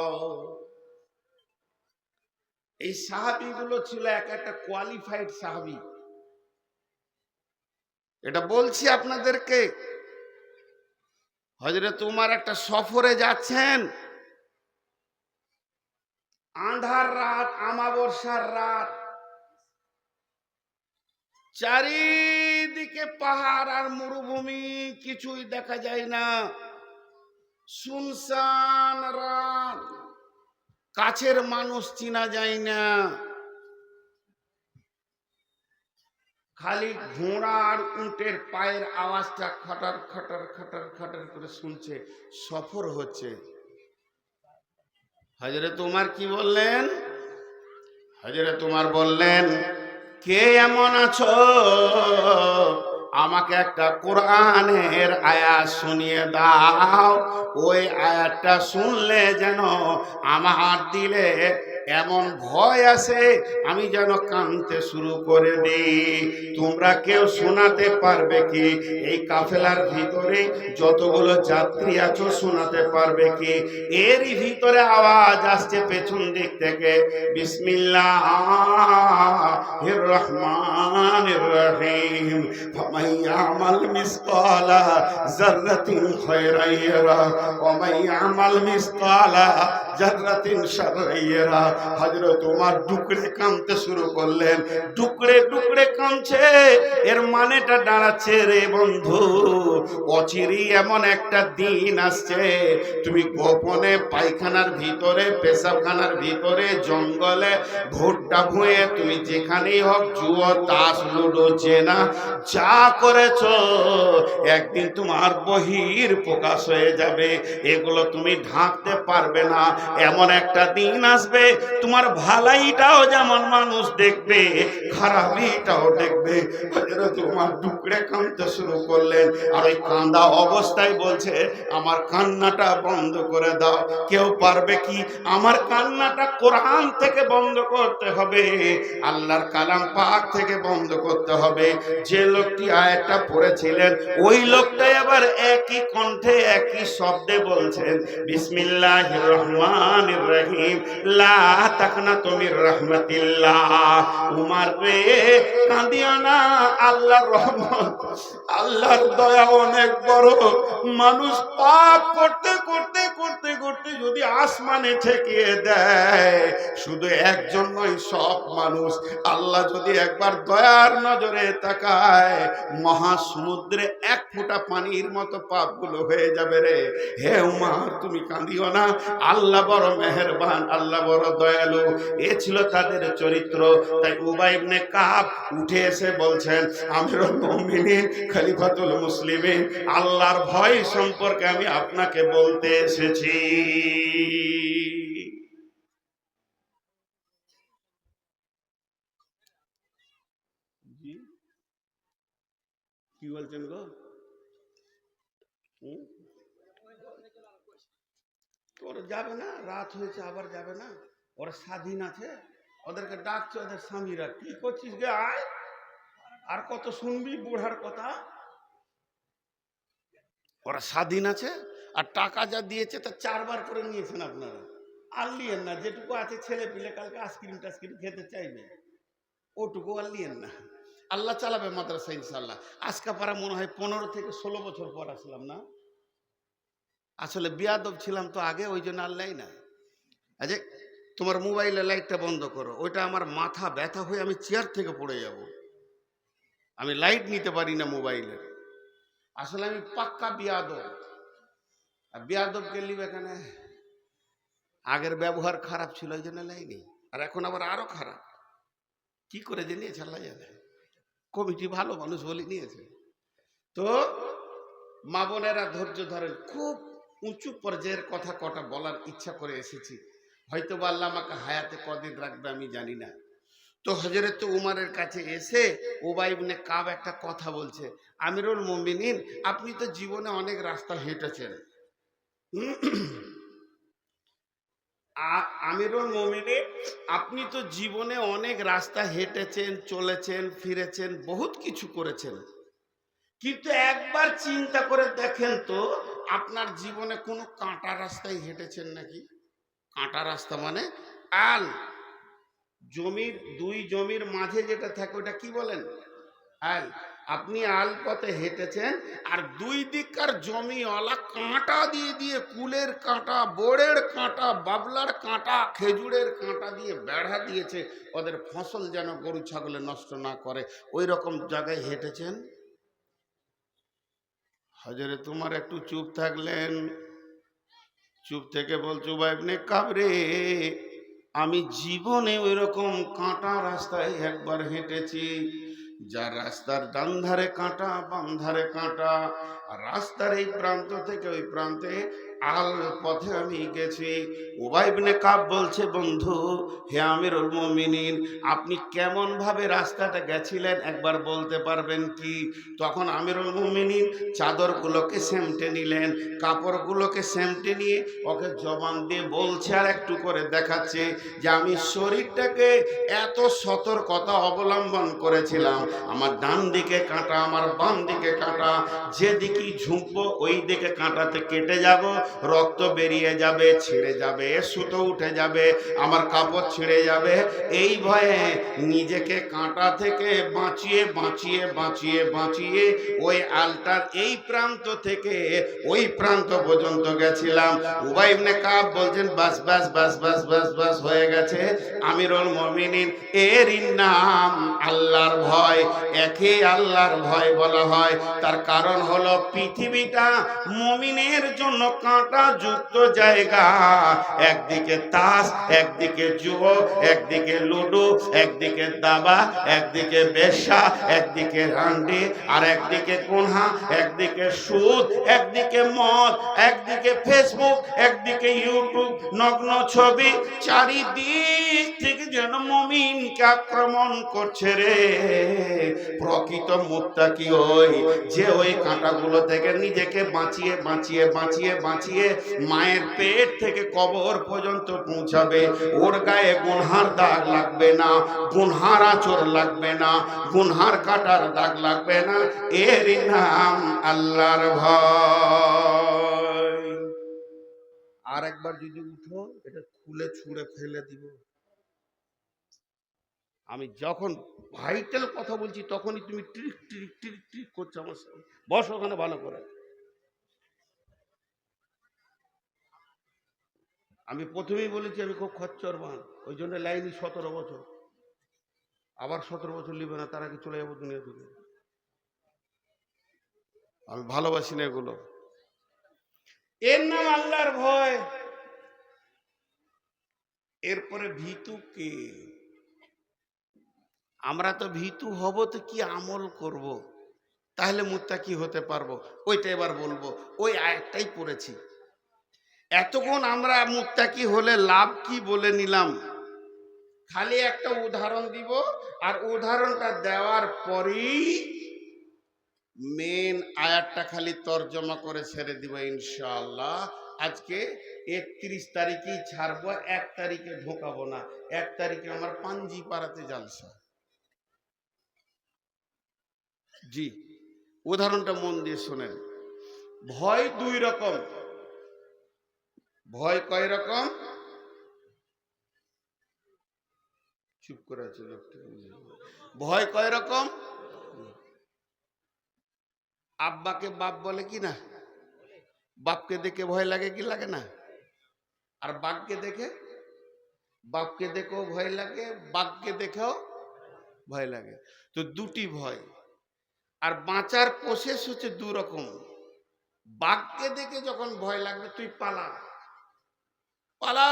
এই সাহাবীগুলো ছিল এক একটা কোয়ালিফাইড সাহাবী। এটা বলছি আপনাদেরকে। হযরত উমর একটা সফরে যাচ্ছেন, আঁধার রাত, আমাবস্যার রাত, চারিদিকে পাহাড় আর মরুভূমি, কিছুই দেখা যায় না, শুনশান রাত, কাছের মানুষ চিনা যায় না, খালি ঘোড়া আর উটের পায়ের আওয়াজটা খটার খটার খটার খটার করে শুনছে। সফর হচ্ছে। হযরত উমর কি বললেন? হযরত উমর বললেন, কে এমন আছো, আমাকে একটা কোরআনের আয়াত শুনিয়ে দাও। ওই আয়াতটা শুনলে যেন আমার দিলে এমন ভয় আছে, আমি যেন কাঁদতে শুরু করে দিই। তোমরা কেউ শোনাতে পারবে কি? এই কাফেলার ভিতরে যতগুলো যাত্রী আছো শোনাতে পারবে কি? এরই ভিতরে আওয়াজ আসছে পেছন দিক থেকে, বিসমিল্লাহির রহমানির রহিম, ফামান ইয়ামাল মিসকালা যাররাতিন খায়রান ইয়ারা ওয়া মান ইয়ামাল মিসকালা যাররাতিন শাররান ইয়ারা। হযরত ওমর ডুকরে কাঁদতে শুরু করলেন। ডুকরে ডুকরে কাঁদছে, এর মানেটা দাঁড়াচ্ছে, রে বন্ধু, অচিরেই এমন একটা দিন আসছে, তুমি গোপনে পায়খানার ভিতরে, পেশাবখানার ভিতরে, জঙ্গলে, ভুট্টা ভুঁয়ে, তুমি যেখানেই হোক, জুয়ো, তাস, লুডো, জেনা যা করেছো, একদিন তোমার বহির প্রকাশ হয়ে যাবে। এগুলো তুমি ঢাকতে পারবে না। এমন একটা দিন আসবে, তোমার ভালাইটাও যেমন মানুষ দেখবে, খারাপিটাও দেখবে। তোমার টুকরে কাঁদতে শুরু করলেন, আর ওই কান্দা অবস্থায় বলছে, আমার কান্নাটা বন্ধ করে দাও। কেউ পারবে কি? আমার কান্নাটা কোরআন থেকে বন্ধ করতে হবে, আল্লাহর কালাম পাক থেকে বন্ধ করতে হবে। যে লোকটি আয়াতটা পড়েছিলেন, ওই লোকটাই আবার একই কণ্ঠে একই শব্দে বলছেন, বিসমিল্লাহির রহমানির রহিম, লা তাকনাতু মির রাহমাতিল্লাহ। উমর রে, কাঁদিও না, আল্লাহর রহমত, আল্লাহর দয়া অনেক বড়। মানুষ পাপ করতে করতে করতে করতে যদি আসমানে ঠেকিয়ে দেয়, শুধু একজন নয়, সব মানুষ, আল্লাহ যদি একবার দয়ার নজরে তাকায়, মহাসমুদ্রে এক ফোঁটা পানির মতো পাপগুলো হয়ে যাবে রে। হে উমর, তুমি কাঁদিও না, আল্লাহ বড় মেহেরবান, আল্লাহ বড় দয়ালু। এ ছিল তাদের চরিত্র। তাই উবাই ইবনে কাব উঠে এসে বলছেন, আমিরুল মুমিনিন, খলিফাতুল মুসলিমিন, আল্লাহর ভয় সম্পর্কে আমি আপনাকে বলতে এসেছি। কি বলছেন গো? ওরা যাবে না, রাত হয়েছে, আবার যাবে না? ওরা স্বাধীন আছে, ওদেরকে ডাকছে, ওদের স্বামীরা, কি করছিস গে, আয়। আর কত শুনবি বুড়ার কথা? ওরা স্বাধীন আছে, আর টাকা যা দিয়েছে তা 4 বার করে নিয়েছেন আপনারা। আর লিয়েন না, যেটুকু আছে ছেলে পিলে কালকে আইসক্রিম টাইসক্রিম খেতে চাইবে, ওটুকু আর লিয়েন না। আল্লাহ চালাবে মাদ্রাসা ইনশাল্লাহ। আজকাপাড়া মনে হয় 15 থেকে 16 বছর পর আসলাম না। আসলে বিয়াদব ছিলাম তো আগে, ওই জন্য আল্লাহ না। আচ্ছা, তোমার মোবাইলের লাইটটা বন্ধ করো, ওইটা আমার মাথা ব্যথা হয়ে আমি চেয়ার থেকে পড়ে যাব। আমি লাইট নিতে পারি না মোবাইলের। আসলে আমি পাক্কা বিয়াদব। আর বিয়াদবকে লিবে এখানে, আগের ব্যবহার খারাপ ছিল, ওই জন্য লাইনি, আর এখন আবার আরো খারাপ। কি করে যে নিয়েছে আল্লাহ জানে। কমিটি ভালো মানুষ বলে নিয়েছে। তো মা বোনেরা ধৈর্য ধরেন, খুব উঁচু পর্যায়ের কথা কটা বলার ইচ্ছা করে এসেছি। হয়তো বা আল্লাহ আমাকে হায়াতে কদিন রাখবে আমি জানি না। তো হযরত উমরের কাছে এসে উবাই ইবনে কাব একটা কথা বলছে, আমিরুল মুমিনিন, আপনি তো জীবনে অনেক রাস্তা হেঁটেছেন। আমিরুল মুমিনিন, আপনি তো জীবনে অনেক রাস্তা হেঁটেছেন, চলেছেন, ফিরেছেন, বহুত কিছু করেছেন, কিন্তু একবার চিন্তা করে দেখেন তো, আপনার জীবনে কোনো কাঁটা রাস্তায় হেঁটেছেন নাকি? কাঁটা রাস্তা মানে আল, জমির দুই জমির মাঝে যেটা থাকে ওটা কি বলেন? আল। আপনি আল পথে হেঁটেছেন, আর দুই দিককার জমিওয়ালা কাঁটা দিয়ে দিয়ে, কুলের কাঁটা, বোড়ের কাঁটা, বাবলার কাঁটা, খেজুরের কাঁটা দিয়ে বেড়া দিয়েছে, ওদের ফসল যেন গরু ছাগলে নষ্ট না করে। ওই রকম জায়গায় হেঁটেছেন। হজরে তোমার একটু চুপ থাকলেন, চুপ থেকে বলছো ভাইবনে কাবরে, আমি জীবনে ওই রকম কাঁটা রাস্তায় একবার হেঁটেছি, যার রাস্তার ডান ধারে কাঁটা, বাম ধারে কাঁটা, আর রাস্তার এই প্রান্ত থেকে ওই প্রান্তে আল পথে আমি গেছি। উবাই ইবনে কাব বলছে, বন্ধু হে আমিরুল মুমিনিন, আপনি কেমন ভাবে রাস্তাটা গেছিলেন একবার বলতে পারবেন কি? তখন আমিরুল মুমিনিন চাদরগুলোকে সেমটে নিলেন, কাপড়গুলোকে সেমটে নিয়ে ওকে জবান দিয়ে বলছে আর একটু করে দেখাচ্ছে যে আমি শরীরটাকে এত সতর্কতা অবলম্বন করেছিলাম, আমার ডান দিকে কাঁটা, আমার বাম দিকে কাঁটা, যেদিকেই ঝুঁকবো ওই দিকে কাঁটাতে কেটে যাব, রক্ত বেরিয়ে যাবে, ছিঁড়ে যাবে, সুতো উঠে যাবে, আমার কাপড় ছিঁড়ে যাবে। এই ভয়ে নিজেকে কাঁটা থেকে বাঁচিয়ে বাঁচিয়ে বাঁচিয়ে বাঁচিয়ে ওই আলটার এই প্রান্ত থেকে ওই প্রান্ত পর্যন্ত গেছিলাম। উবাই ইবনে কাব বলছেন, বাস বাস বাস বাস বাস বাস হয়ে গেছে। আমিরুল মুমিনিন, এর নাম আল্লাহর ভয়। একে আল্লাহর ভয় বলা হয়, তার কারণ হলো পৃথিবীটা মুমিনের জন্য কাঁটা যুক্ত জায়গা। একদিকে তাস, একদিকে জুয়ো, একদিকে লুডো, একদিকে দাবা, একদিকে বেশ্যা, একদিকে রান্ডি, আর একদিকে কোনহা, একদিকে সুদ, একদিকে মদ, একদিকে ফেসবুক, একদিকে ইউটিউব, নগ্ন ছবি, চারিদিক থেকে যেন মুমিনকে আক্রমণ করছে রে। প্রকৃত মুত্তাকি ওই যে ওই কাঁটাগুলো থেকে নিজেকে বাঁচিয়ে বাঁচিয়ে বাঁচিয়ে বাঁচিয়ে মায়ের পেট থেকে কবর পর্যন্ত পৌঁছাবে। ওর গায়ে গুনহার দাগ লাগবে না, গুনহার আঁচড় লাগবে না, গুনহার কাটার দাগ লাগবে না। এর নাম আল্লাহর ভয়। আর একবার যদি উঠো, এটা খুলে ছুঁড়ে ফেলে দিব। আমি যখন ভাইটাল কথা বলছি তখনই তুমি ট্রিক ট্রিক ট্রিক ট্রিক করছো আমার সাথে। বস ওখানে ভালো করে। আমি প্রথমেই বলেছি আমি খুব খচ্চর মান, ওই জন্য লাইনি 17 বছর, আবার 17 বছর নিবে না, তার আগে চলে যাবো দুনিয়া থেকে। আমি ভালোবাসি না এগুলো। এর নাম আল্লাহর ভয়। এরপরে ভীতু কে? আমরা তো ভীতু হব তো কি আমল করব, তাহলে মুত্তাকি হতে পারবো, ওইটা এবার বলবো। ওই আয়াতটাই পড়েছি। এতক্ষণ আমরা মুত্তাকি হলে লাভ কি বলে নিলাম, খালি একটা উদাহরণ দিব, আর উদাহরণটা দেওয়ার পরেই মেন আয়াতটা খালি তর্জমা করে ছেড়ে দিব ইনশাআল্লাহ। আজকে 31 তারিখেই ছাড়বো, 1 তারিখে ঢোকাবো না। 1 তারিখে আমার পাঞ্জি পাড়াতে জালসা। জি, উদাহরণটা মন দিয়ে শোনেন। ভয় দুই রকম। ভয় কয় রকম? চুপ করে আছে লোকটা। ভয় কয় রকম? আব্বাকে বাপ বলে কি না? বাপকে দেখে ভয় লাগে কি লাগে না? আর বাঘকে দেখে? বাপকে দেখেও ভয় লাগে, বাঘকে দেখেও ভয় লাগে। তো দুটি ভয়। আর বাঁচার প্রসেস হচ্ছে দু রকম। বাঘকে দেখে যখন ভয় লাগবে তুই পালা, পালা,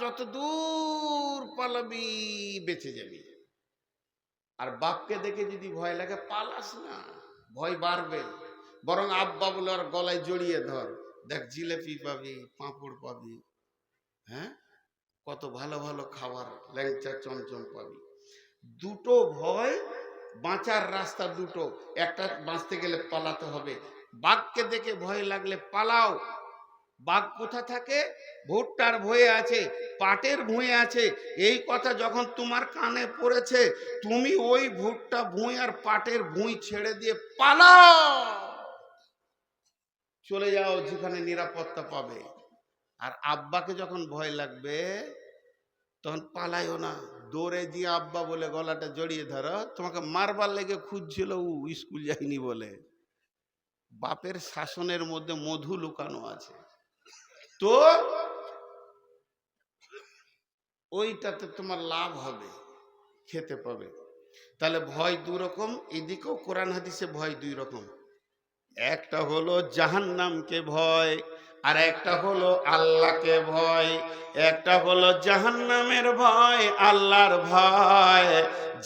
যত দূর পালাবি বেঁচে যাবি। আর বাপকে দেখে যদি ভয় লাগে পালাস না, ভয় বাড়বে। বরং আব্বা বলে আর গলায় জড়িয়ে ধর, দেখ জিলেপি পাবি, পাঁপড় পাবি, হ্যাঁ কত ভালো ভালো খাবার, ল্যাংচা চমচম পাবি। দুটো ভয়, বাঁচার রাস্তা দুটো। একটা বাঁচতে গেলে পালাতে হবে। বাঘকে দেখে ভয় লাগলে পালাও, বাঘ কোথা থাকে? ভুট্টার ভুঁয়ে আছে, পাটের ভুঁয়ে আছে। এই কথা যখন তোমার কানে পড়েছে, তুমি ওই ভুট্টা ভুঁই আর পাটের ভুঁই ছেড়ে দিয়ে পালাও, চলে যাও যেখানে নিরাপত্তা পাবে। আর আব্বাকে যখন ভয় লাগবে তখন পালাইও না, দৌড়ে দিয়ে আব্বা বলে গলাটা জড়িয়ে ধরো। তোমাকে মারবার লেগে খুঁজছিল ও, স্কুল যায়নি বলে। বাপের শাসনের মধ্যে মধু লুকানো আছে, তো ওইটাতে তোমার লাভ হবে, খেতে পাবে। তাহলে ভয় দুই রকম, এদিকেও কোরআন হাদিসে ভয় দুই রকম। একটা হলো জাহান্নামকে ভয়, আর একটা হলো আল্লাহকে ভয়। একটা হলো জাহান্নামের ভয়, আল্লাহর ভয়।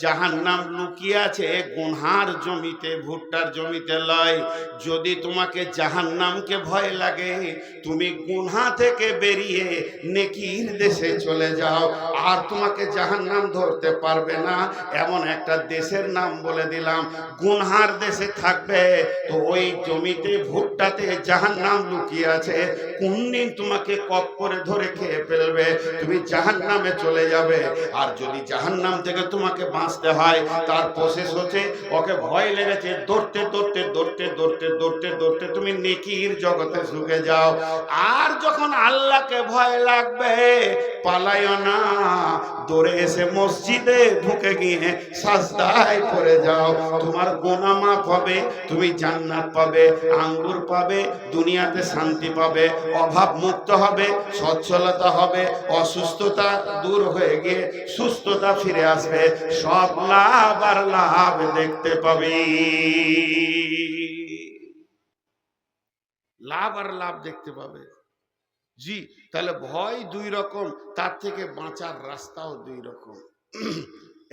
জাহান্নাম লুকিয়ে আছে গুনহার জমিতে, ভুট্টার জমিতে লয়। যদি তোমাকে জাহান্নামকে ভয় লাগে, তুমি গুনহা থেকে বেরিয়ে নেকির দেশে চলে যাও, আর তোমাকে জাহান্নাম ধরতে পারবে না। এমন একটা দেশের নাম বলে দিলাম, গুনহার দেশে থাকবে তো ওই জমিতে ভুট্টাতে জাহান্নাম লুকিয়ে আছে। কোন দিন তোমাকে কক করে ধরে খেয়ে ফেলবে, তুমি জাহান্নামে চলে যাবে। আর যদি জাহান্নাম থেকে তোমাকে বাঁচতে হয়, তার প্রসেস হচ্ছে, ওকে ভয় লেগেছে, দৌড়তে দৌড়তে দৌড়তে দৌড়তে দৌড়তে দৌড়তে তুমি নেকির জগতে ঝুঁকে যাও। আর যখন আল্লাহকে ভয় লাগবে, পালাইও না, দৌড়ে এসে মসজিদে ঢুকে গিয়ে সাজদায় পড়ে যাও। তোমার গুনাহ মাফ হবে, তুমি জান্নাত পাবে, আঙ্গুর পাবে, দুনিয়াতে শান্তি পাবে, অভাব মুক্ত হবে, সচ্ছলতা হবে, অসুস্থতা দূর হয়ে গিয়ে সুস্থতা ফিরে আসবে, সব লাভ আর লাভ দেখতে পাবি। লাভ আর লাভ দেখতে পাবে। জি, তাহলে ভয় দুই রকম, তার থেকে বাঁচার রাস্তাও দুই রকম।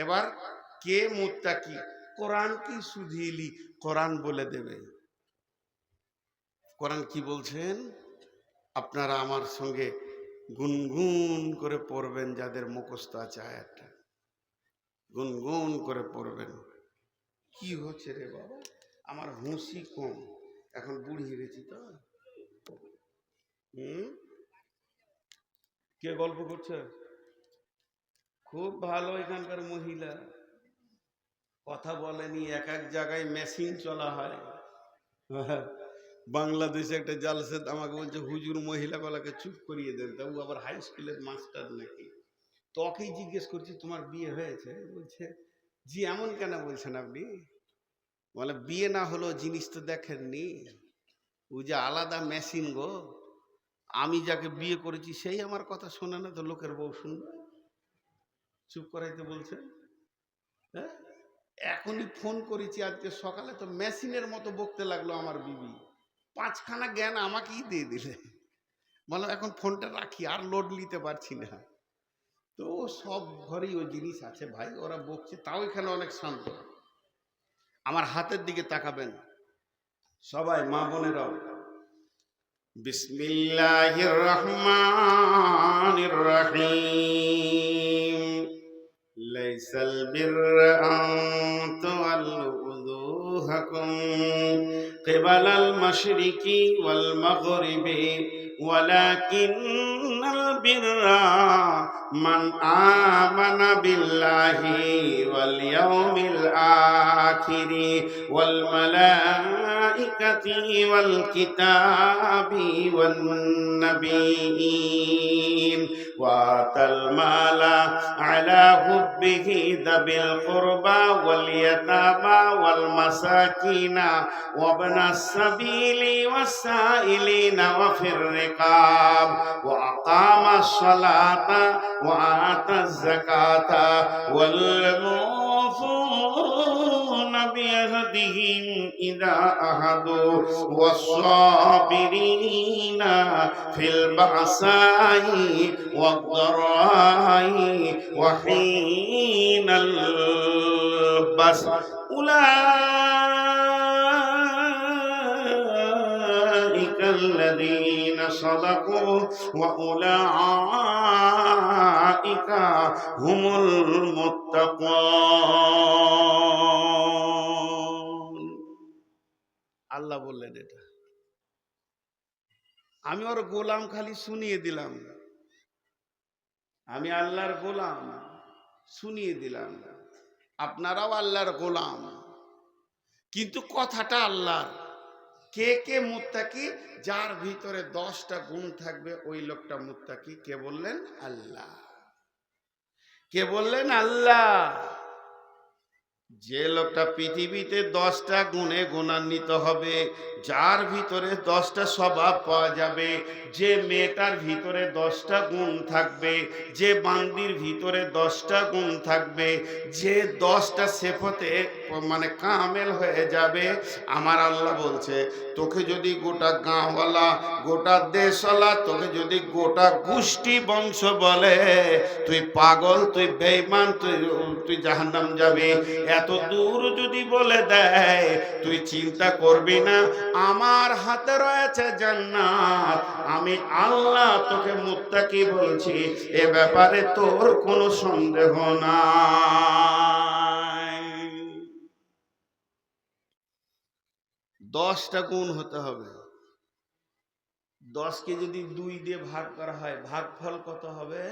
এবার কে মুত্তাকি? কোরআন কি শুধিলি, কোরআন বলে দেবে। কোরআন কি বলছেন আপনারা আমার সঙ্গে গুনগুন করে পড়বেন, যাদের মুখস্থ আছে আয়াতটা গুনগুন করে পড়বেন। কি হচ্ছে রে বাবা, আমার হুঁশি কম, এখন বুড়ি গেছি তো। কে গল্প করছে? খুব ভালো এখানকার মহিলা, কথা বলেনি, এক এক জায়গায় মেশিন চলা হয়। বাংলাদেশে একটা জালসে আমাকে বলছে, হুজুর মহিলা গলাকে চুপ করিয়ে দেন। তা ও আবার হাই স্কুলের মাস্টার নাকি। তোকেই জিজ্ঞেস করছি তোমার বিয়ে হয়েছে? বলছে জি। এমন কেন বলছেন আপনি? বলে বিয়ে না হলো জিনিস তো দেখেননি, ও যে আলাদা মেশিন গো। আমি যাকে বিয়ে করেছি সেই আমার কথা শোনে না, তো লোকের বউ শুনবে? চুপ করাইতে বলছে। হ্যাঁ, এখনই ফোন করেছি আজকে সকালে, তো মেশিনের মতো বকতে লাগলো আমার বিবি। 5খানা জ্ঞান আমাকেই দিয়ে দিলে। বললাম এখন ফোনটা রাখি, আর লোড নিতে পারছি না। তো সব ঘরেই ওই জিনিস আছে ভাই, ওরা বকছে, তাও এখানে অনেক শান্ত। আমার হাতের দিকে তাকাবেন সবাই, মা বোনেরাও। বিসমিল্লাহির রহমানির রহিম। লাইসাল বিররা আন তুওয়াল্লু উযুহাকুম কিবালাল মাশরিকি ওয়াল মাগরিবি ওয়ালাকিন্নাল বিররা মান আমানা বিল্লাহি ওয়াল ইয়াউমিল আখিরি ওয়াল মালাইকাতি ওয়াল কিতাবি ওয়ান নাবিয়্যিন وآتى المال على حبه ذوي القربى واليتامى والمساكين وابن السبيل والسائلين وفي الرقاب وأقام الصلاة وآتى الزكاة والموفون بعهدهم إذا عهدوا والصابرين في البأساء والضراء وحين البأس أولئك الذين صدقوا وأولئك هم المتقون। আল্লাহ বললেন এটা আমি ওর গোলাম, খালি শুনিয়ে দিলাম, আমি আল্লাহর গোলাম, শুনিয়ে দিলাম। আপনারাও আল্লাহর গোলাম, কিন্তু কথাটা আল্লাহর। কে কে মুত্তাকি? যার ভিতরে 10টা গুণ থাকবে ওই লোকটা মুত্তাকি। কে বললেন? আল্লাহ। কে বললেন? আল্লাহ। যে লোকটা পৃথিবীতে 10টা গুণে গুণান্বিত হবে, যার ভিতরে 10টা স্বভাব পাওয়া যাবে, যে মেয়েটার ভিতরে 10টা গুণ থাকবে, যে বান্দির ভিতরে 10টা গুণ থাকবে, যে 10টা সেফতে মানে কামেল হয়ে যাবে, আমার আল্লাহ বলছে তোকে যদি গোটা গাঁওয়ালা, গোটা দেশওয়ালা, তোকে যদি গোটা গোষ্ঠী বংশ বলে তুই পাগল, তুই বেঈমান, তুই জাহান্নাম যাবি, এত দূর যদি বলে দেয়, তুই চিন্তা করবি না, আমার হাতে রয়েছে জান্নাত, আমি আল্লাহ তোকে মুত্তাকি বলছি, এ ব্যাপারে তোর কোনো সন্দেহ নাই। 10টা গুণ হতে হবে। 10কে যদি 2 দিয়ে ভাগ করা হয়, ভাগফল কত হবে?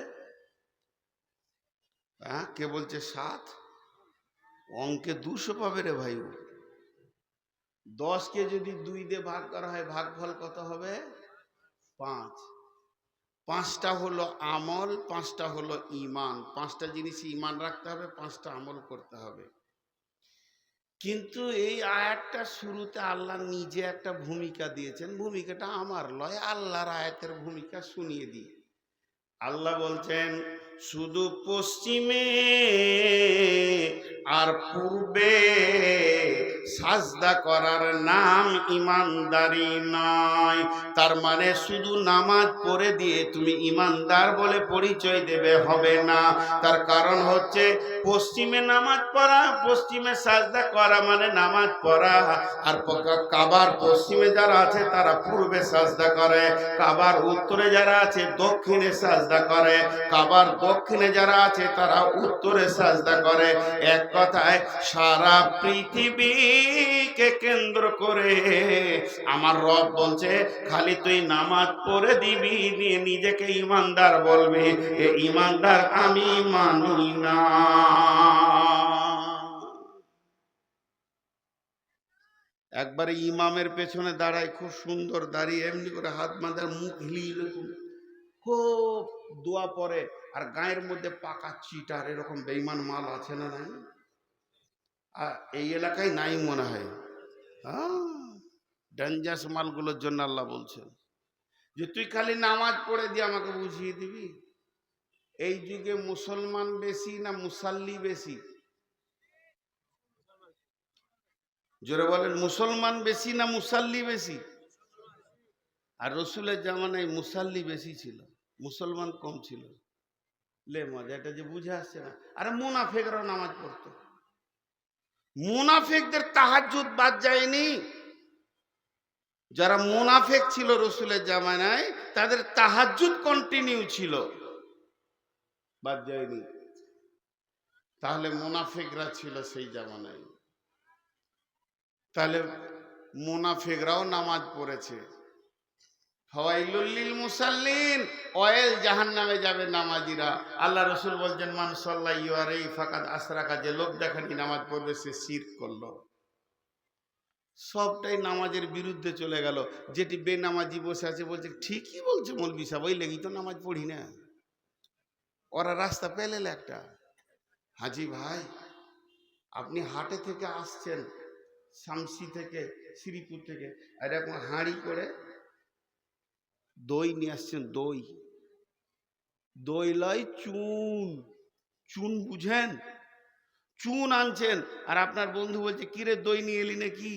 হ্যাঁ, কে বলছে 7? অঙ্কে 200 পাবে রে ভাই। 10কে যদি 2 দিয়ে ভাগ করা হয়, ভাগফল কত হবে? 5। 5টা হলো আমল, 5টা হলো ঈমান। 5টা জিনিস ঈমান রাখতে হবে, 5টা আমল করতে হবে। কিন্তু এই আয়াতটা শুরুতে আল্লাহ নিজে একটা ভূমিকা দিয়েছেন, ভূমিকাটা আমার লয়, আল্লাহর আয়াতের ভূমিকা শুনিয়ে দিই। আল্লাহ বলছেন শুধু পশ্চিমে আর পূর্বে সাজদা করার নাম ইমানদারি নয়। তার মানে শুধু নামাজ পড়ে দিয়ে তুমি ইমানদার বলে পরিচয় দেবে হবে না। তার কারণ হচ্ছে পশ্চিমে নামাজ পড়া, পশ্চিমে সাজদা করা মানে নামাজ পড়া। আর কাবার পশ্চিমে যারা আছে তারা পূর্বে সাজদা করে, কাবার উত্তরে যারা আছে দক্ষিণে সাজদা করে, কাবার দক্ষিণে যারা আছে তারা উত্তরে সাজদা করে। এক কথায় সারা পৃথিবীকে কেন্দ্র করে আমার রব বলছে খালি তুই নামাজ পড়ে দিবি, নিয়ে নিজেকে ইমানদার বলবি, এ ইমানদার আমি মানি না। একবারে ইমামের পেছনে দাঁড়ায়, খুব সুন্দর দাঁড়িয়ে, এমনি করে হাত বাঁধার, মুখ হিলিয়ে খুব দোয়া পড়ে, আর গায়ের মধ্যে পাকা চিটার, এরকম বেঈমান মাল আছে না নাই? এই এলাকায় নাই মনে হয়। ডেঞ্জারাস মালগুলোর জন্য আল্লাহ বলছেন যে তুই খালি নামাজ পড়ে দিয়ে আমাকে বুঝিয়ে দিবি। এই যুগে মুসলমান বেশি না মুসাল্লি বেশি? জোরে বলেন, মুসলমান বেশি না মুসাল্লি বেশি? আর রসুলের জামানায় মুসাল্লি বেশি ছিল, মুসলমান কম ছিল। লে মজা, এটা যে বুঝে আসছে না। আরে মুনাফিকরাও নামাজ পড়তো, মুনাফিকদের তাহাজ্জুদ বাদ যায়নি। যারা মুনাফিক ছিল রসুলের জামানায় তাদের তাহাজ্জুদ কন্টিনিউ ছিল, বাদ যায়নি। তাহলে মুনাফিকরা ছিল সেই জামানায়, তাহলে মুনাফিকরাও নামাজ পড়েছে। ফাওয়াইলুল লিল মুসাল্লিন, ওয়াইল জাহান্নামে যাবে নামাজিরা। আল্লাহ রসুল বলছেন মান সাল্লাল্লাহু আলাইহি ফাকাদ আশরাকা, যে লোক দেখানি নামাজ পড়বে সে শিরক করলো। সবটাই নামাজের বিরুদ্ধে চলে গেল। যেটি বেনামাজি বসে আছে বলছে ঠিকই বলছে মৌলবি সাহেব, ওই লেগেই তো নামাজ পড়ি না। ওরা রাস্তা পেলে একটা, হাজি ভাই আপনি হাটে থেকে আসছেন, শামসি থেকে, শ্রীপুর থেকে, আর এখন হাঁড়ি করে দই নিয়ে আসছেন। দই, দই লয় চুন, চুন বুঝেন, চুন আনছেন। আর আপনার বন্ধু বলছে কিরে দই নিয়ে এলি নাকি?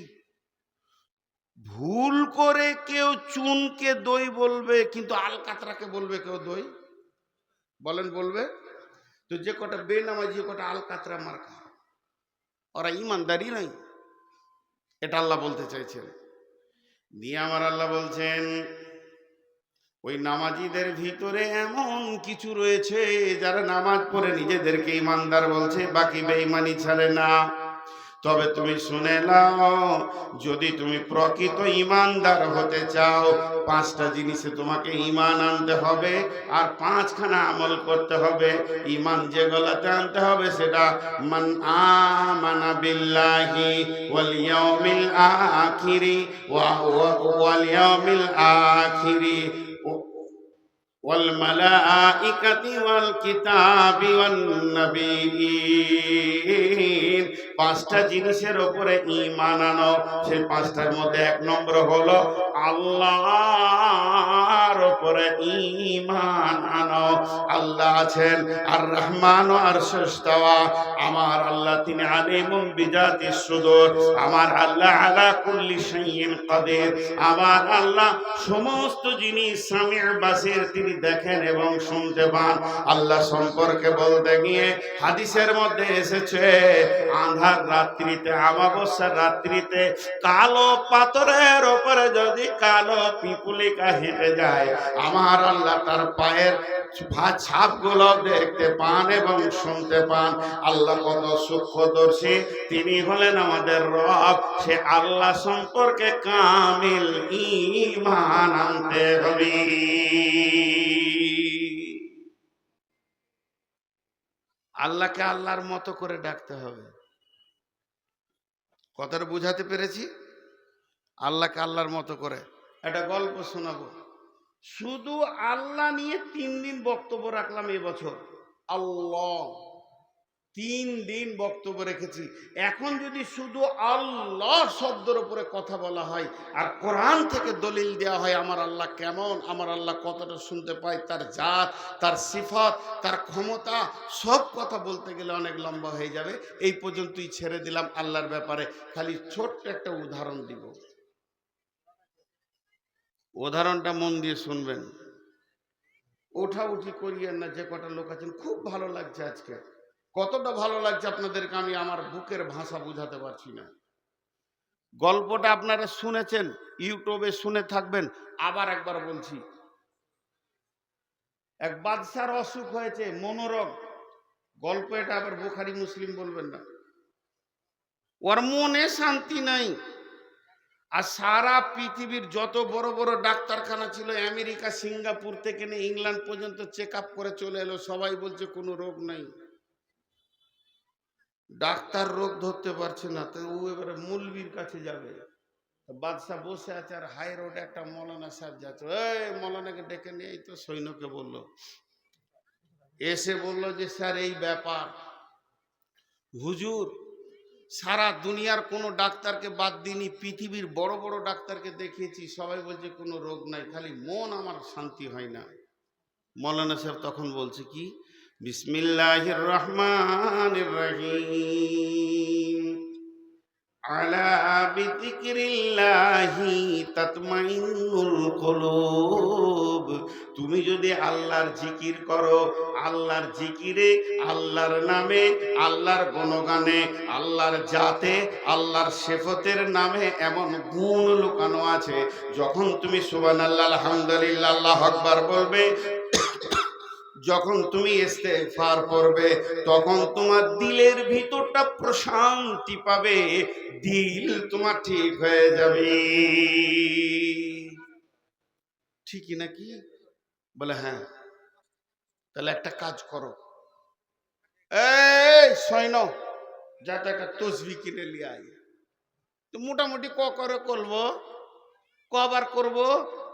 ভুল করে কেউ চুনকে দই বলবে, কিন্তু আলকাতরাকে বলবে কেউ দই? বলেন বলবে? তো যে কটা বেনামাজি কটা আলকাতরা মার্কা, ওরা ইমানদারি নাই, এটা আল্লাহ বলতে চাইছেন। নিয়ে আমার আল্লাহ বলছেন ওই নামাজিদের ভিতরে এমন কিছু রয়েছে যারা নামাজ পড়ে নিজেদেরকে ইমানদার বলছে, বাকি বেঈমানি ছাড়ে না। তবে তুমি শুনে নাও, যদি তুমি প্রকৃত ঈমানদার হতে চাও, পাঁচটা জিনিসে তোমাকে ঈমান আনতে হবে আর পাঁচখানা আমল করতে হবে। ঈমান যেগুলোতে আনতে হবে সেটা মান আমানা বিল্লাহি ওয়াল ইয়াউমিল আখিরি ওয়াল ইয়াউমিল আখিরি ওয়াল মালাইকাতি ওয়াল কিতাবি ওয়ান নাবিয়্যিন। পাঁচটা জিনিসের উপরে ঈমান আনো। সেই পাঁচটার মধ্যে এক নম্বর হলো আল্লাহর উপরে ঈমান আনো। আল্লাহ আছেন, আর রহমান ও আরশুস ইস্তাওয়া। আমার আল্লাহ তিনি আলিমুম বিজাতিস সুদূর। আমার আল্লাহ আলা কুল্লি শাইইন কাদির। আমার আল্লাহ সমস্ত জিনিস সামিউ বাসির, তিনি দেখেন এবং শুনতে পান। আল্লাহ সম্পর্কে বলতে গিয়ে হাদিসের মধ্যে এসেছে, আঁধার রাত্রিতে, অমাবস্যার রাত্রিতে কালো পাথরের উপরে যদি কালো পিপুলিকা হেঁটে যায়, আমার আল্লাহ তার পায়ের ছাপগুলো দেখতে পান এবং শুনতে পান। আল্লাহ কত সূক্ষ্মদর্শী, তিনি হলেন আমাদের রব। সে আল্লাহ সম্পর্কে কামিল ঈমান আনতে হবে। আল্লাহকে আল্লাহর মতো করে ডাকতে হবে। কথাটা বুঝাতে পেরেছি? আল্লাহকে আল্লাহর মতো করে। একটা গল্প শোনাবো। শুধু আল্লাহ নিয়ে 3 দিন বক্তব্য রাখলাম এবছর। আল্লাহ 3 দিন বক্তব্য রেখেছি। এখন যদি শুধু আল্লাহ শব্দের উপরে কথা বলা হয় আর কোরআন থেকে দলিল দেওয়া হয় আমার আল্লাহ কেমন, আমার আল্লাহ কতটা শুনতে পায়, তার জাত, তার সিফাত, তার ক্ষমতা, সব কথা বলতে গেলে অনেক লম্বা হয়ে যাবে। এই পর্যন্তই ছেড়ে দিলাম আল্লাহর ব্যাপারে। খালি ছোট্ট একটা উদাহরণ দিব। উদাহরণটা মন দিয়ে শুনবেন। ওঠাউঠি করিয়েন না। যে কটা লোক আছেন, খুব ভালো লাগছে আজকে। কতটা ভালো লাগছে আপনাদেরকে আমি আমার বুকের ভাষা বুঝাতে পারছি না। গল্পটা আপনারা শুনেছেন, ইউটিউবে শুনে থাকবেন। আবার একবার বলছি, এক বাদশার অসুখ হয়েছে, মনোরোগ। গল্প এটা, আবার বুখারী মুসলিম বলবেন না। ওর মনে শান্তি নাই। আর সারা পৃথিবীর যত বড় বড় ডাক্তারখানা ছিল, আমেরিকা, সিঙ্গাপুর থেকে নিয়ে ইংল্যান্ড পর্যন্ত চেক আপ করে চলে এলো, সবাই বলছে কোনো রোগ নাই। ডাক্তার রোগ ধরতে পারছে না, তো ও এবারে মৌলবীর কাছে যাবে। বাদশাহ বসে আছে, আর হাই রোডে একটা মৌলানা সাহেব যাচ্ছে। এই মৌলানাকে ডেকে নিয়ে, এই তো সৈন্যকে বললো, এসে বলল যে স্যার এই ব্যাপার, হুজুর সারা দুনিয়ার কোনো ডাক্তারকে বাদ দিইনি, পৃথিবীর বড় বড় ডাক্তারকে দেখিয়েছি, সবাই বলছে কোনো রোগ নাই, খালি মন আমার শান্তি হয় না। মৌলানা সাহেব তখন বলছে কি, বিসমিল্লাহির রহমানির রহিম, আলা বিযিকরিল্লাহি তাতমাইন্নুল কুলুব। তুমি যদি আল্লাহর জিকির করো, আল্লাহর জিকিরে, আল্লাহর নামে, আল্লাহর গুণগানে, আল্লাহর জাতে, আল্লাহর সিফাতের নামে এমন গুণ লুকানো আছে, যখন তুমি সুবহানাল্লাহ, আলহামদুলিল্লাহ, আল্লাহু আকবার বলবে, যখন তুমি ইস্তেগফার করবে, তখন তোমার দিলের ভিতরটা প্রশান্তি পাবে, দিল তোমার ঠিক হয়ে যাবে। ঠিকই নাকি? বলে হ্যাঁ। তাহলে একটা কাজ করো, এই সৈন্য, যাতে একটা তসবি কিনে নিয়ে আয়। তো মোটামুটি করে করবো, কবার করব?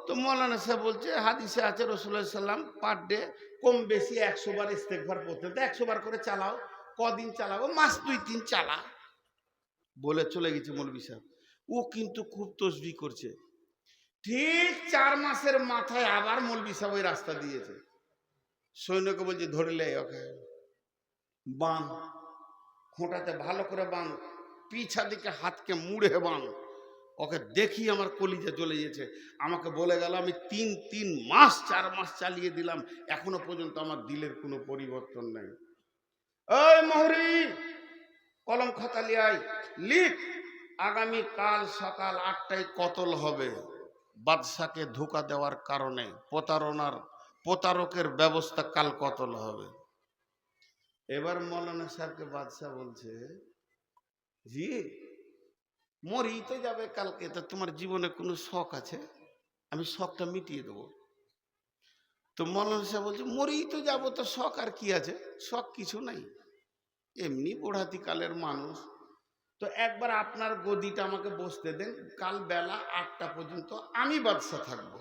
তো মৌলানা সাহেব বলছে, হাদিসে আছে রাসূলুল্লাহ সাল্লাম পার ডে কম বেশি 100 বার ইস্তেগফার করতেন। তো 100 বার করে চালাও। কদিন চালাবো? মাস 2-3 চালা। বলে চলে গেছে মৌলভী সাহেব। ও কিন্তু খুব তসবি করছে। ঠিক 4 মাসের মাথায় আবার মৌলভী সাহেব ওই রাস্তা দিয়েছে। সৈন্যকে বলছে, ধরলে ওকে বাঁধ, খোঁটাতে ভালো করে বাঁধ, পিছা দিকে হাতকে মুড়ে বাঁধ। ওকে দেখি আমার কলিজা জ্বলে গেছে। আমাকে বলে গেল, আমি 3 মাস 4 মাস চালিয়ে দিলাম, এখনো পর্যন্ত আমার দিলের কোনো পরিবর্তন নাই। এই মোহরি, কলম খাতা নিয়ে আয়, লিখ, আগামী কাল সকাল 8টায় কতল হবে। বাদশাকে ধোঁকা দেওয়ার কারণে, প্রতারকের ব্যবস্থা, কাল কতল হবে। এবার মৌলানা সাহেবকে বাদশা বলছে, জি মরি তো যাবে কালকে, তা তোমার জীবনে কোনো শখ আছে? আমি শখটা মিটিয়ে দেবো। তো মৌলানা সাহেব বলছে মরেই তো যাবো, তো শখ আর কি আছে? শখ কিছু নাই, এমনি বুড়াতি কালের মানুষ। তো একবার আপনার গদিটা আমাকে বসতে দেন, কাল বেলা 8টা পর্যন্ত আমি বাদশা থাকবো,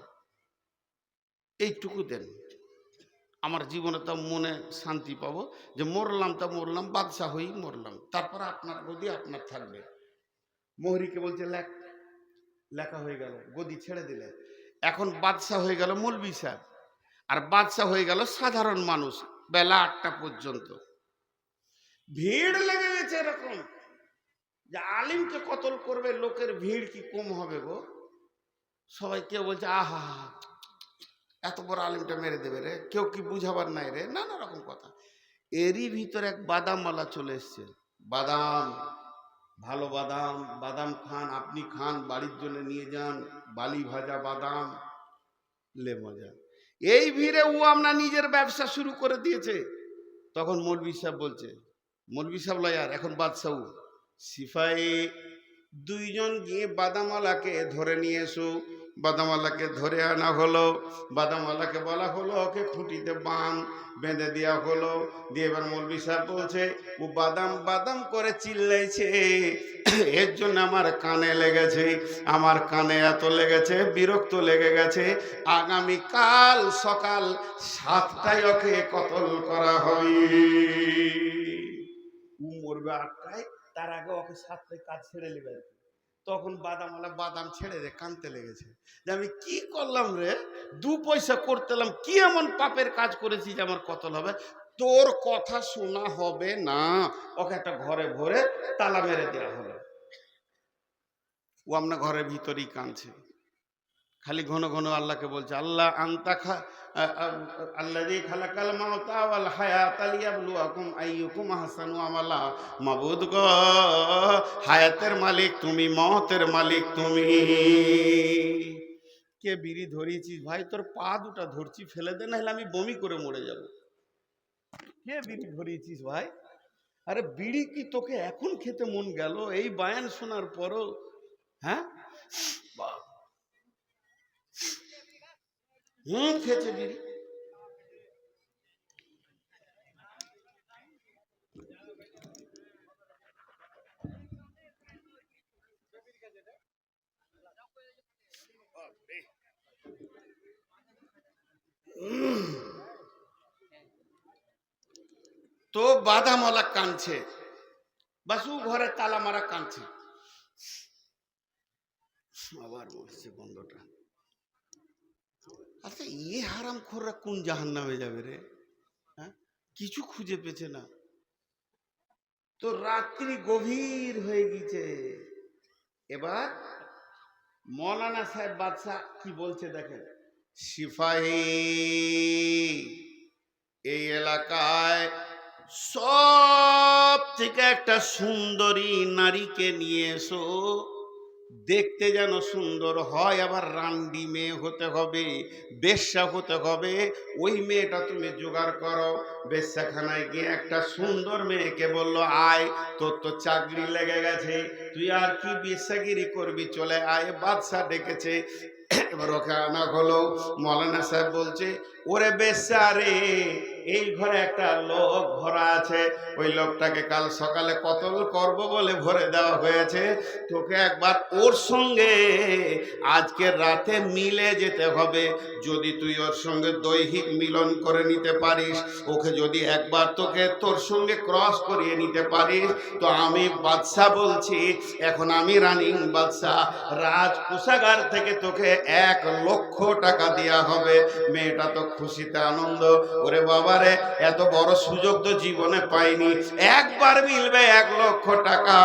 এইটুকু দেন। আমার জীবনে তো মনে শান্তি পাবো যে মরলাম তা মরলাম, বাদশা হয়েই মরলাম, তারপর আপনার গদি আপনার থাকবে। মোহরিকে বলছে লেখ, লেখা হয়ে গেল, গদি ছেড়ে দিলে। এখন বাদশা হয়ে গেল মৌলভী সাহেব, আর বাদশা হয়ে গেল সাধারণ মানুষ। বেলা 8টা পর্যন্ত ভিড় লেগে গেছে এরকম যে আলিমকে কতল করবে, লোকের ভিড় কি কম হবে গো? সবাই কেউ বলছে আহা এত বড় আলিমটা মেরে দেবে রে, কেউ কি বুঝাবার নাই রে, নানা রকম কথা। এরই ভিতরে এক বাদামওয়ালা চলে এসছে। বাদাম, ভালো বাদাম, বাদাম খান, আপনি খান, বাড়ির জন্য নিয়ে যান, বালি ভাজা বাদাম, লে মজা। এই ভিড়ে ও আমরা নিজের ব্যবসা শুরু করে দিয়েছে। তখন মৌলভী সাহেব বলছে, মৌলভী সাহেব লয়ার, এখন বাদশাহ, সিপাই 2জন গিয়ে বাদামওয়ালাকে ধরে নিয়ে এসো। বাদামওয়ালাকে ধরে আনা হলো, বাদামওয়ালাকে বলা হলো ওকে খুঁটিতে বেঁধে দেওয়া হলো। দিয়ে এবার মৌলভী সাহেব বলছে ও বাদাম বাদাম করে চিল্লাইছে, এর জন্য আমার কানে লেগেছে, আমার কানে এত লেগেছে, বিরক্ত লেগে গেছে, আগামীকাল সকাল 7টায় ওকে কতল করা হয়। ও মরবে 8টায়, তার আগে ওকে 7টায় কাজ ছেড়ে নেবে। তখন বাদামওয়ালা বাদাম ছেড়ে রে কানতে লেগেছে যে আমি কি করলাম রে, 2 পয়সা করতেলাম, কি এমন পাপের কাজ করেছি যে আমার কতল হবে? তোর কথা শোনা হবে না। ওকে একটা ঘরে ভরে তালা মেরে দেওয়া হলো। ও আপনার ঘরের ভিতরেই কাঁদছে, খালি ঘন ঘন আল্লাহকে বলছে আল্লাহ আনতা আল্লাযী খালাকাল মাউতা ওয়াল হায়াতা লিয়াবলুয়াকুম আইয়ুকুম আহসানু আমালা। মাবুদ গো, হায়াতের মালিক তুমি, মওতের মালিক তুমি। কে বিড়ি ধরিয়েছিস ভাই? তোর পা দুটা ধরছি, ফেলে দে, না হলে আমি বমি করে মরে যাব। কে বিড়ি ধরিয়েছিস ভাই? আরে বিড়ি কি তোকে এখন খেতে মন গেল এই বায়ান শোনার পরও? হ্যাঁ, খেয়েছে বিড়ি। তো বাদামওয়ালা কাঁদছে, বাসু ঘরে তালা মারা কাঁদছে। আবার বলছে বন্ধটা, আচ্ছা হারাম খোররা কোন জাহান্নামে যাবে রে? হ্যাঁ, কিছু খুঁজে পেছে না। তো রাত্রি গভীর হয়ে গেছে। এবার মৌলানা সাহেব বাদশা কি বলছে দেখেন, সিপাহী এই এলাকায় সব থেকে একটা সুন্দরী নারীকে নিয়ে এসো, দেখতে যেন সুন্দর হয়, আবার রান্ডি মেয়ে হতে হবে, বেশ্যা হতে হবে। ওই মেয়েটা তুমি জোগাড় করো। বেশ্যাখানায় গিয়ে একটা সুন্দর মেয়েকে বললো আয়, তোর তো চাকরি লেগে গেছে, তুই আর কি বেশ্যাগিরি করবি, চলে আয়, বাদশা ডেকেছে। এবার ওকে আনা হলো। মৌলানা সাহেব বলছে ওরে বেশ্যা রে, এই ঘরে একটা লোক ভরা আছে, ওই লোকটাকে কাল সকালে কতল করব বলে ভরে দেওয়া হয়েছে, তোকে একবার ওর সঙ্গে আজকে রাতে মিলে যেতে হবে। যদি তুই ওর সঙ্গে দৈহিক মিলন করে নিতে পারিস, ওকে যদি একবার তোকে তোর সঙ্গে ক্রস করিয়ে নিতে পারিস, তো আমি বাদশা বলছি, এখন আমি রানিং বাদশা, রাজ কোষাগার থেকে তোকে 1 লক্ষ টাকা দেওয়া হবে। মেয়েটা তো খুশিতে আনন্দ, ওরে বাবারে এত বড় সুযোগ তো জীবনে পাইনি, একবার মিলবে 1 লক্ষ টাকা।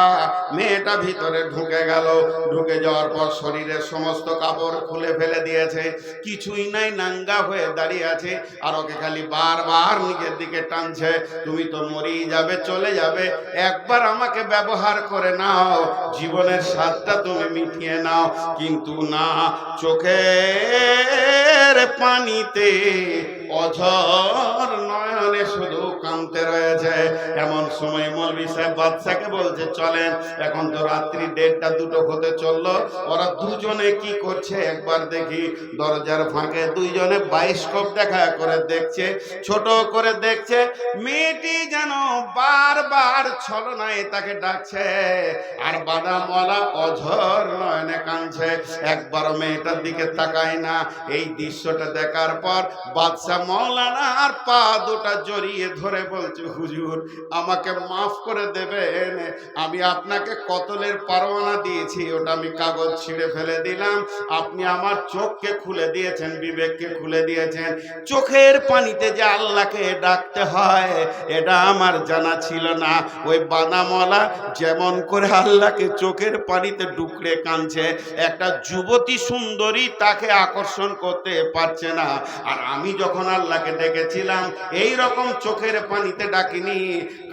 মেয়েটা ভিতরে ঢুকে গেল, ঢুকে যাওয়ার পর শরীরের সমস্ত কাপড় খুলে ফেলে দিয়েছে, কিছুই নাই, নাঙ্গা হয়ে দাঁড়িয়ে আছে, আর ওকে খালি বারবার নিজের দিকে টানছে, তুমি তো মরেই যাবে, চলে যাবে, একবার আমাকে ব্যবহার করে নাও, জীবনের স্বাদটা তুমি মিটিয়ে নাও। কিন্তু না, চোখের পানিতে অঝর নয় কানে শুধু কানতে রয়েছে। এমন সময় মৌলভী সাহেব বাদশাকে বলছে, চলেন, এখন তো রাত্রি 1:30-2 হতে চললো, ওরা দুজনে কি করছে একবার দেখি। দরজার ফাঁকে দুইজনে বায়োস্কোপ দেখা করে দেখছে, ছোট করে দেখছে। মেয়েটি যেন বারবার ছলনায় তাকে ডাকছে, আর বাদামওয়ালা অঝর নয়নে কাঁদছে, একবারও মেয়েটার দিকে তাকায় না। এই দৃশ্যটা দেখার পর বাদশাহ মৌলানার পা দুটা জড়িয়ে ধরে বলছে, হুজুর আমাকে মাফ করে দেবেন, আমি আপনাকে কতলের পরোয়ানা দিয়েছি, ওটা আমি কাগজ ছিঁড়ে ফেলে দিলাম। আপনি আমার চোখকে খুলে দিয়েছেন, বিবেককে খুলে দিয়েছেন। চোখের পানিতে যে আল্লাহকে ডাকতে হয় এটা আমার জানা ছিল না। ওই বাদামওয়ালা যেমন করে আল্লাহকে চোখের পানিতে ডুকরে কাঁদছে, একটা যুবতী সুন্দরী তাকে আকর্ষণ করতে পারছে না। আর আমি যখন আল্লাহকে ডেকেছিলাম এই রকম চোখের পানিতে ডাকিনি,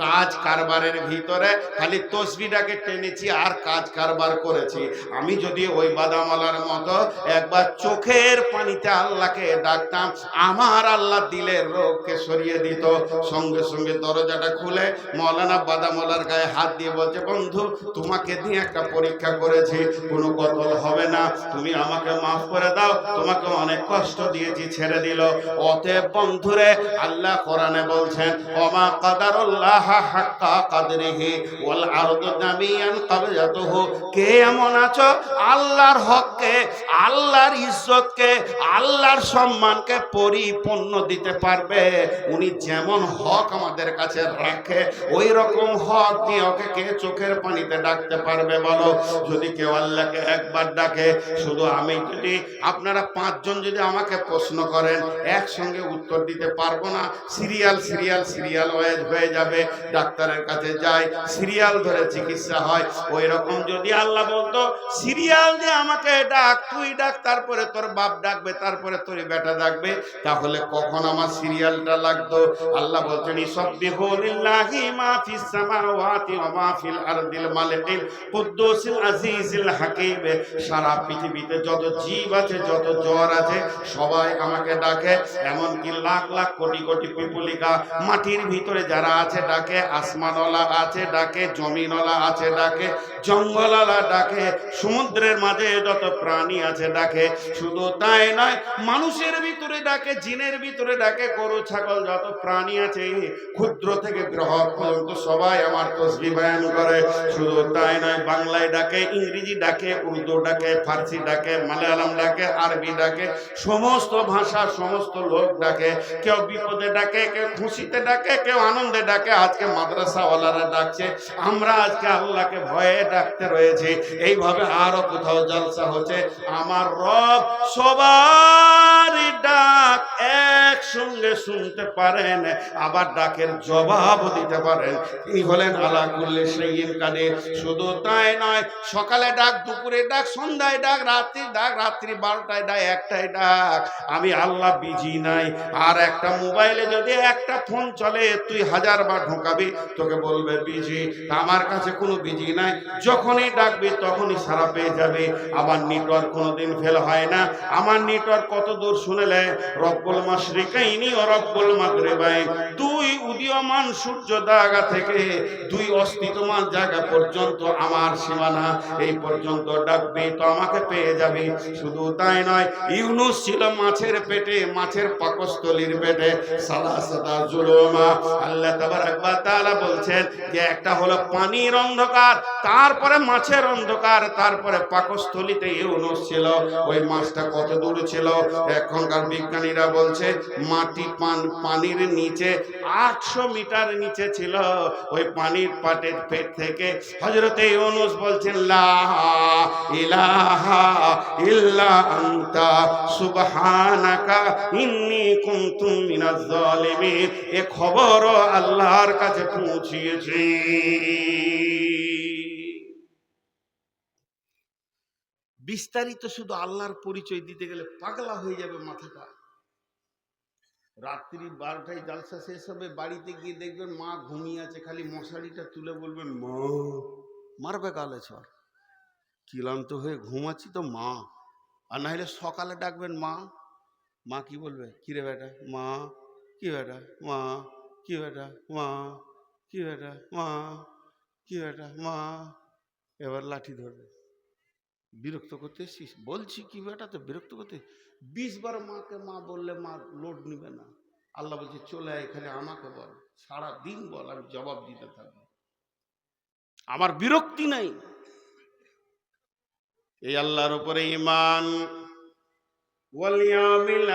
কাজ কারবারের ভিতরে খালি তসবিটাকে টেনেছি আর কাজ কারবার করেছি। আমি যদি ওই বাদামওয়ালার মতো একবার চোখের পানিতে আল্লাহকে ডাকতাম, আমার আল্লাহ দিলের রোগকে সরিয়ে দিত। সঙ্গে সঙ্গে দরজাটা খুলে মৌলানা বাদামওয়ালার গায়ে হাত দিয়ে বলছে, বন্ধু তোমাকে দিয়ে একটা পরীক্ষা করেছি, কোনো কতল হবে না, তুমি আমাকে মাফ করে দাও, তোমাকে অনেক কষ্ট দিয়েছি, ছেড়ে দিল। অতএব বন্ধুরে, আল্লাহ কোরআনে বলছেন, ওমা কাদারুল্লাহ হাক্কা কাদরিহি ওয়াল আরদু জামিআন কাবজাতুহু। কে এমন আছো আল্লাহর হককে, আল্লাহর ইজ্জতকে, আল্লাহর সম্মানকে পরিপূর্ণ দিতে পারবে? উনি যেমন হক আমাদের কাছে রাখে ওই রকম হক দিয়ে ওকে কে চোখের পানিতে ডাকতে পারবে বলো? যদি কেউ আল্লাহকে একবার ডাকে, শুধু আমি যদি, আপনারা 5 জন যদি আমাকে প্রশ্ন করেন একসঙ্গে উত্তর দিতে পারবো না। সিরিয়াল সিরিয়াল সিরিয়াল ওয়াইজ হয়ে যাবে, ডাক্তারের কাছে যায়, সিরিয়াল ধরে চিকিৎসা হয়। ওই রকম যদি আল্লাহ বলতো সিরিয়াল দিয়ে আমাকে ডাক, তুই ডাক, তারপরে তোর বাপ ডাকবে, তারপরে তোর বেটা ডাকবে, তাহলে কখন আমার সিরিয়ালটা লাগতো? আল্লাহ বলছেন, ইসাব্বিহু লিল্লাহি মা ফিস সামাওয়াতি ওয়া মা ফিল আরদিল মালিকিল কুদ্দুসিল আজিজিল হাকিম। সারা পৃথিবীতে যত জীব আছে, যত জ্বর আছে, সবাই আমাকে ডাকে। এমনকি লাখ লাখ কোটি কোটি পিপুলিকা মাটির ভিতরে যারা আছে ডাকে, আসমানওয়ালা আছে ডাকে, জমিনওয়ালা আছে ডাকে, জঙ্গলওয়ালা ডাকে, সমুদ্রের মাঝে যত প্রাণী আছে ডাকে। শুধু তাই নয়, মানুষের ভিতরে ডাকে, জিনের ভিতরে ডাকে, গরু ছাগল যত প্রাণী আছে ক্ষুদ্র থেকে বৃহৎ পর্যন্ত সবাই আমার তসবিহ বয়ান করে। শুধু তাই নয়, বাংলায় ডাকে, ইংরেজি ডাকে, উর্দু ডাকে, ফার্সি ডাকে, মালায়ালাম ডাকে, আরবি ডাকে, সমস্ত ভাষা সমস্ত লোক ডাকে। কেউ বিপদে ডাকে, কেউ খুশিতে ডাকে, কেউ আনন্দে ডাকে। আজকে মাদ্রাসাওয়ালারা ডাকছে, আমরা আজকে আল্লাহকে ভয়ে ডাকতে রয়েছে। এইভাবে আরো কোথাও জলসা হচ্ছে। আমার রব সবারই ডাক একসঙ্গে শুনতে পারেন, আবার ডাকের জবাবও দিতে পারেন। তিনি হলেন আলা কুল্লি শাইইন কাদির। শুধু তাই নয়, সকালে ডাক, দুপুরে ডাক, সন্ধ্যায় ডাক, রাত্রি ডাক, রাত্রি 12টায় ডাক, 1টায় ডাক। আমি আল্লাহ বিজি নাই। আর একটা মোবাইলে যদি একটা ফোন চলে, তুই 1000 বার ঢোকাবি, তোকে বলবে বিজি। আমার কাছে কোনো বিজি নাই, যখনই ডাকবি তখনই সারা পেয়ে যাবে। আমার নেটওয়ার্ক কোনোদিন ফেল হয় না। আমার নেটওয়ার্ক কত দূর শুনেলে, রব্বুল মাশরিকাইনি ও রব্বুল মাগরিবাইন, দুই উদীয়মান সূর্য জায়গা থেকে দুই অস্তিত্বমান জায়গা পর্যন্ত আমার সীমানা। এই পর্যন্ত ডাকবি তো আমাকে পেয়ে যাবে। শুধু তাই নয়, ইউনুস ছিল মাছের পেটে, মাছের পাকস্থলীর পেটে, সালাসাতা জুলুমা। আল্লাহ তাবারাক ওয়া তাআলা বলছেন যে একটা হলো পানির অন্ধকার, তারপরে মাছের অন্ধকার, তারপরে পাকস্থলীতে ইউনুস ছিল। ওই মাছটা কত দূর ছিল? এখনকার বিজ্ঞানীরা বলছে পানির নিচে 800 মিটার নিচে ছিল। ওই পানির পাটের পেট থেকে হযরতে ইউনুস বলছেন, লা ইলাহা ইল্লা আনতা সুবহানাকা ইন্নী কুনতু মিনাজ জালিমিন। এ খবর আল্লাহর কাছে পৌঁছিয়েছে। বিস্তারিত শুধু আল্লাহর পরিচয় দিতে গেলে পাগলা হয়ে যাবে মাথাটা। রাত্রি 12টায় জালসা শেষ হবে, বাড়িতে গিয়ে দেখবেন মা ঘুমিয়ে আছে, খালি মশারিটা তুলে বলবেন, মা, মারবে কালে ছর, ক্লান্ত হয়ে ঘুমাচ্ছি তো মা। আর না হলে সকালে ডাকবেন মা, মা কি বলবে, কিরে বেটা, মা কি বেটা, মা কি বেটা মা, কি বেটা মা, কি বেটা মা, এবার লাঠি ধরবে। বিরক্ত করতে এসছিস, বলছি কি বেটা, তো বিরক্ত করতে 20 বার মাকে মা বললে মা লোড নিবে না। আল্লাহ বলছে চলে আয় এখানে আমাকে বল, সারা দিন বল, আমি জবাব দিতে থাকবো, আমার বিরক্তি নাই। এই আল্লাহর উপরে ঈমান, ওয়াল ইয়াউমিল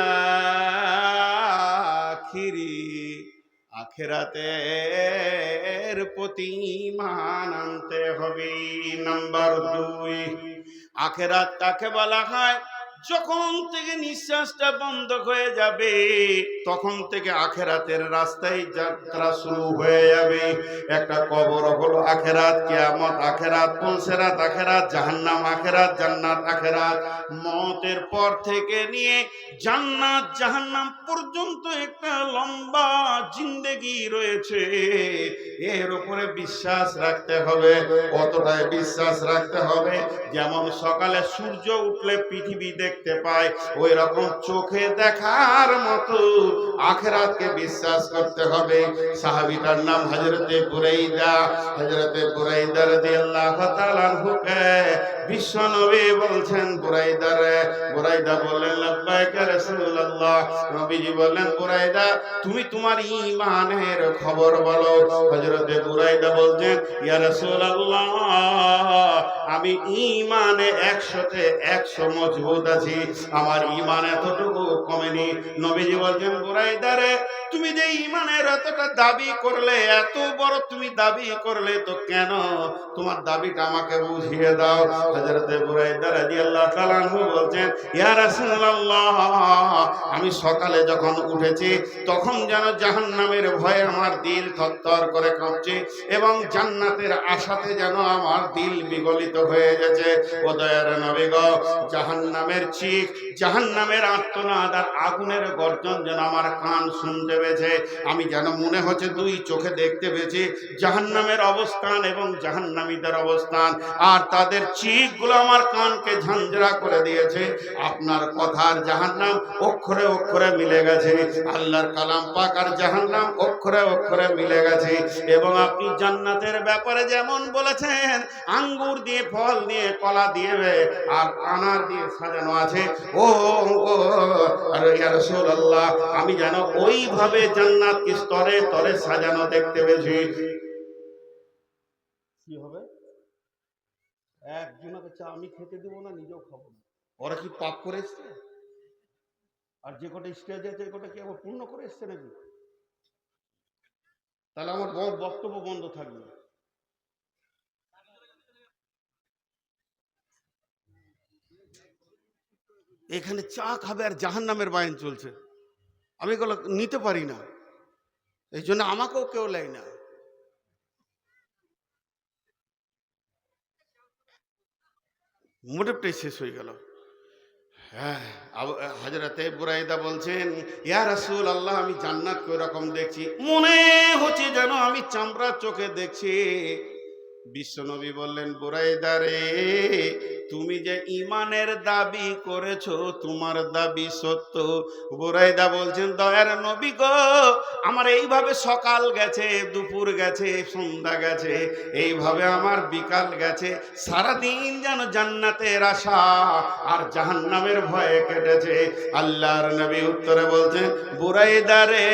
আখিরি, আখিরাতের প্রতি ঈমান আনতে হবে। নাম্বার 2, আখিরাত কাকে বলা হয়? যখন থেকে নিঃশ্বাসটা বন্ধ হয়ে যাবে তখন থেকে আখিরাতের রাস্তায় যাত্রা শুরু হয়ে যাবে। একটা কবর হলো আখিরাত, কিয়ামত আখিরাত, পুলসিরাত আখিরাত, জাহান্নাম আখিরাত, জান্নাত আখিরাত। মওতের পর থেকে নিয়ে জান্নাত জাহান্নাম পর্যন্ত একটা লম্বা জিন্দেগি রয়েছে। এর উপরে বিশ্বাস রাখতে হবে, কতটাই বিশ্বাস রাখতে হবে, যেমন সকালে সূর্য উঠলে পৃথিবী দেখতে পায়, ওই রকম চোখে দেখার মতো আখিরাতকে বিশ্বাস করতে হবে। সাহাবীটার নাম হযরতে বুরাইদা। হযরতে বুরাইদা রাদিয়াল্লাহু তাআলা আনহুকে বিশ্ব নবী বলছেন, বুরাইদা রে, বুরাইদা বললেন লাব্বাইক ইয়া রাসূলুল্লাহ। নবীজি বললেন, বুরাইদা তুমি তোমার ঈমানের খবর বলো। হযরতে বুরাইদা বলছেন, ইয়া রাসূলুল্লাহ আমি ঈমানে 100তে 100 মজবুত আছি, আমার ঈমান এতটুকু কমেনি। নবীজি বলছেন, বুরাইদা রে তুমি যে ঈমানের এতটা দাবি করলে, এত বড় তুমি দাবি করলে, তো কেন তোমার দাবিটা আমাকে বুঝিয়ে দাও। হযরতে বুরাইদা রাদিয়াল্লাহু তাআলা আনহু বলছেন, ইয়া রাসূলুল্লাহ আমি সকালে যখন উঠেছি তখন যেন জাহান্নামের ভয়ে আমার দিল থরথর করে কাঁপছে এবং জান্নাতের আশাতে যেন আমার দিল বিগলিত হয়ে গেছে। ও দয়ার নবী গো, জাহান্নামের চিৎ, জাহান্নামের আর্তনাদ আর আগুনের গর্জন যেন আমার কান শুনতে পেয়েছে। আমি যেন মনে হচ্ছে 2 চোখে দেখতে পেয়েছি জাহান্নামের অবস্থান এবং জাহান্নামীদের অবস্থান, আর তাদের চিৎগুলো আমার কানকে ঝাঁঝরা করে দিয়েছে। আপনার কথার জাহান্নাম অক্ষরে অক্ষরে মিলে গেছে, আল্লাহর কালাম পাক আর জাহান্নাম অক্ষরে অক্ষরে মিলে গেছে। এবং আপনি জান্নাতের ব্যাপারে যেমন বলেছেন আঙ্গুর দিয়ে, ফল দিয়ে, কলা দিয়ে আর আনার দিয়ে সাজানো আছে, ও আর ইয়া রাসূলুল্লাহ আমি যেন ওইভাবে জান্নাতকে স্তরে স্তরে সাজানো দেখতে পেয়েছি। কি হবে? একজনকে চা আমি খেতে দেবো না, নিজেও খাবো না। ওরা কি পাপ করে এসছে? আর যে কটা স্টেজ আছে এই কটা কি আবার পূর্ণ করে এসছে নাকি? তাহলে আমার বক্তব্য বন্ধ থাকবে। এখানে চা খাবে আর জাহান্নামের বায়ন চলছে, আমি এগুলো নিতে পারি না, এই জন্য আমাকেও কেউ নেয় না। মোটিভটাই শেষ হয়ে গেল। হ্যাঁ, হযরতে বুরাইদা বলছেন, ইয়া রাসূলুল্লাহ আমি জান্নাতকে ওরকম দেখছি, মনে হচ্ছে যেন আমি চামড়ার চোখে দেখছি। বিশ্বনবী বললেন, বুরাইদা রে তুমি যে ঈমানের দাবি করেছো তোমার দাবি সত্য। বুরাইদা বলছেন, দয়ার নবী গো আমার এইভাবে সকাল গেছে, দুপুর গেছে, সন্ধ্যা গেছে, এইভাবে আমার বিকাল গেছে, সারাদিন যেন জান্নাতের আশা আর জাহান্নামের ভয়ে কেটেছে। আল্লাহর নবী উত্তরে বলছেন, বুরাইদা রে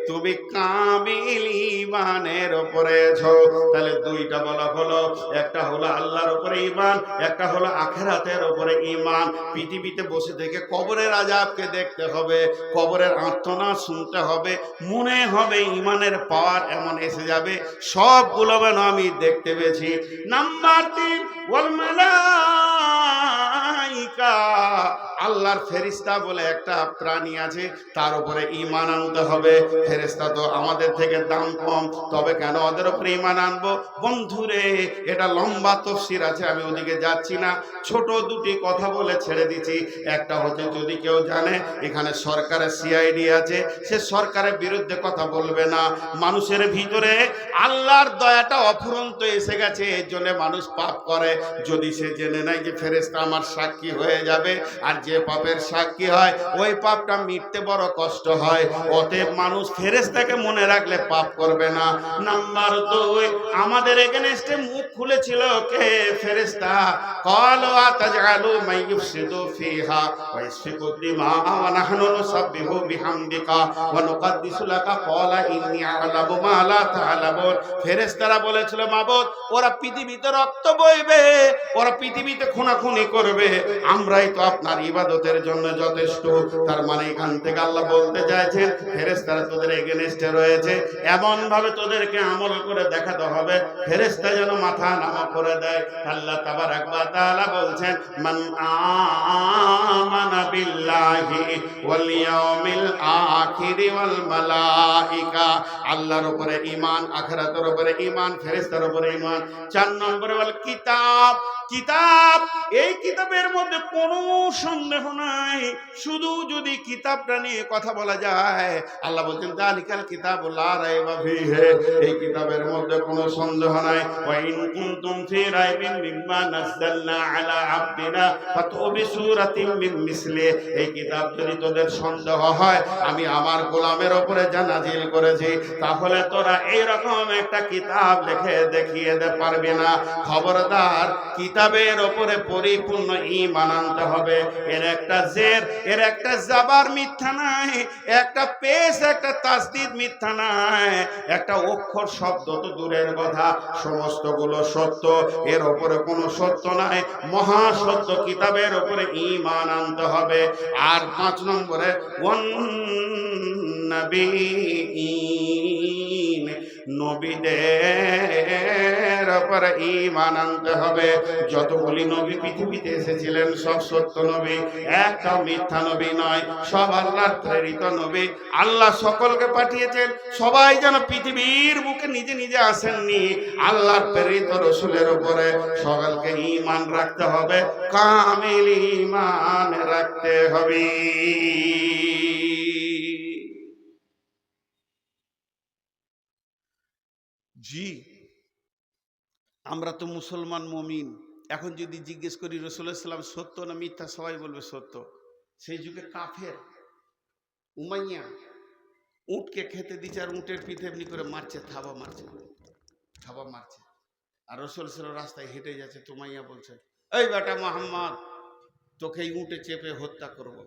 তুমি কামিল ঈমানের উপরে আছো। তাহলে 2টা বলা হলো, একটা হলো আল্লাহর উপরে ঈমান, একটা হলো আখিরাতের উপরে ঈমান। পৃথিবীতে বসে থেকে কবরের আযাবকে দেখতে হবে, কবরের আর্তনাদ শুনতে হবে, মনে হবে ঈমানের পাওয়ার এমন এসে যাবে সবগুলো যেন আমি দেখতে পেয়েছি। নাম্বার 3 ওয়াল মালাইকা, আল্লাহর ফেরেশতা বলে একটা প্রাণী আছে, তার উপরে ঈমান আনতে হবে। ফেরেশতা তো আমাদের থেকে দাম কম, তবে কেন ওদের উপরে ঈমান আনবো? বন্ধুরে এটা লম্বা তাফসীর আছে, আমি ওদিকে যাচ্ছি না, ছোট 2টি কথা বলে ছেড়ে দিচ্ছি। একটা হচ্ছে, যদি কেউ জানে এখানে সরকারের সিআইডি আছে, সে সরকারের বিরুদ্ধে কথা বলবে না। মানুষের ভিতরে আল্লাহর দয়াটা অফুরন্ত এসে গেছে, এর জন্য মানুষ পাপ করে। যদি সে জেনে নেয় যে ফেরেশতা আমার সাক্ষী হয়ে যাবে, আর যে পাপের সাক্ষী হয় ওই পাপটা মিটতে বড় কষ্ট হয়। অতএব মানুষ ফেরেশতাকে মনে রাখলে পাপ করবে না। নাম্বার 2, আমাদের এগেনস্টে মুখ খুলেছিল কে? ফেরেশতা। ক্বালু আতাজআলু মান ইফসিদু ফিহা ওয়া ইয়াসফিকু দিমা ওয়া নাহনু নুসাব্বিহু বিহামদিকা ওয়া নুকদ্দিসু লাকা ক্বালা ইন্নী আ'লামু মা লা তা'লামুন। ফেরেশতারা বলেছিল, মাবুদ, ওরা পৃথিবীতে রক্ত বইবে, ওরা পৃথিবীতে খুনাখুনি করবে, আমরাই তো আপনার ইবাদতের জন্য যথেষ্ট। তার মানে এখান থেকে আল্লাহ বলতে চাইছেন, ফেরেশতারা তোদের এগেনস্টে রয়েছে, এমন ভাবে তোদেরকে আমল করে দেখাতে হবে ফেরেশতা যেন মাথা নামা করে দেয়। আল্লাহ তাবারাক ওয়া তাআলা বলছেন, মান আমানা বিল্লাহি ওয়াল ইয়াউমিল আখির ওয়াল মালাইকা। আল্লাহর উপরে ঈমান, আখিরাতের উপরে ঈমান, ফেরেশতার উপরে ঈমান। 4 নম্বরে ওয়াল কিতাব। কিতাব, এই কিতাবের মধ্যে কোনো সন্দেহ নাই। শুধু যদি কিতাবটা নিয়ে কথা বলা যায়, আল্লাহ বলছেন যালিকাল কিতাবু লা রাইবা ফীহি, এই কিতাবের মধ্যে কোনো সন্দেহ নাই। ওয়া ইন কুনতুম ফী রাইবিন মিম্মা নাযালনা আলা আবদিনা ফাতু বিসূরাতিন মিন মিসলি, এই কিতাব যদি তোদের সন্দেহ হয় আমি আমার গোলামের উপরে যা নাজিল করেছি, তাহলে তোরা এইরকম একটা কিতাব লিখে দেখিয়ে দে পারবি না। খবরদার, কিতাবের উপরে পরিপূর্ণ ঈমান আনতে হবে। এর একটা জের, এর একটা জাবার মিথ্যা নাই, একটা পেশ, একটা তাসদীদ মিথ্যা নাই, একটা অক্ষর শব্দ তো দূরের কথা, সমস্তগুলো সত্য। এর উপরে কোনো সত্য নাই, মহা সত্য কিতাবের উপরে ঈমান আনতে হবে। আর 5 নম্বরে ওয়ান নবীন, নবীদের উপরে ঈমান আনতে হবে। যতগুলি নবী পৃথিবীতে এসেছিলেন সব সত্য নবী, একটা মিথ্যা নবী নয়, সব আল্লাহর প্রেরিত নবী। আল্লাহ সকলকে পাঠিয়েছেন, সবাই যেন পৃথিবীর বুকে নিজে নিজে আসেননি। আল্লাহর প্রেরিত রাসূলের উপরে সকলকে ঈমান রাখতে হবে, কামিল ঈমান রাখতে হবে। জি, আমরা তো মুসলমান মুমিন। এখন যদি জিজ্ঞেস করি রাসূলুল্লাহ সাল্লাল্লাহু আলাইহি ওয়াসাল্লাম সত্য না মিথ্যা, সবাই বলবে সত্য। সেই যুগে কাফের উমাইয়া উটকে খেতে দিচ্ছে, আর উটের পিঠে এমনি করে মারছে, থাবা মারছে, থাবা মারছে। আর রাসূল সাল্লাল্লাহু রাস্তায় হেঁটে যাচ্ছে, তো উমাইয়া বলছে, এই বেটা মুহাম্মদ, তোকে এই উটে চেপে হত্যা করব।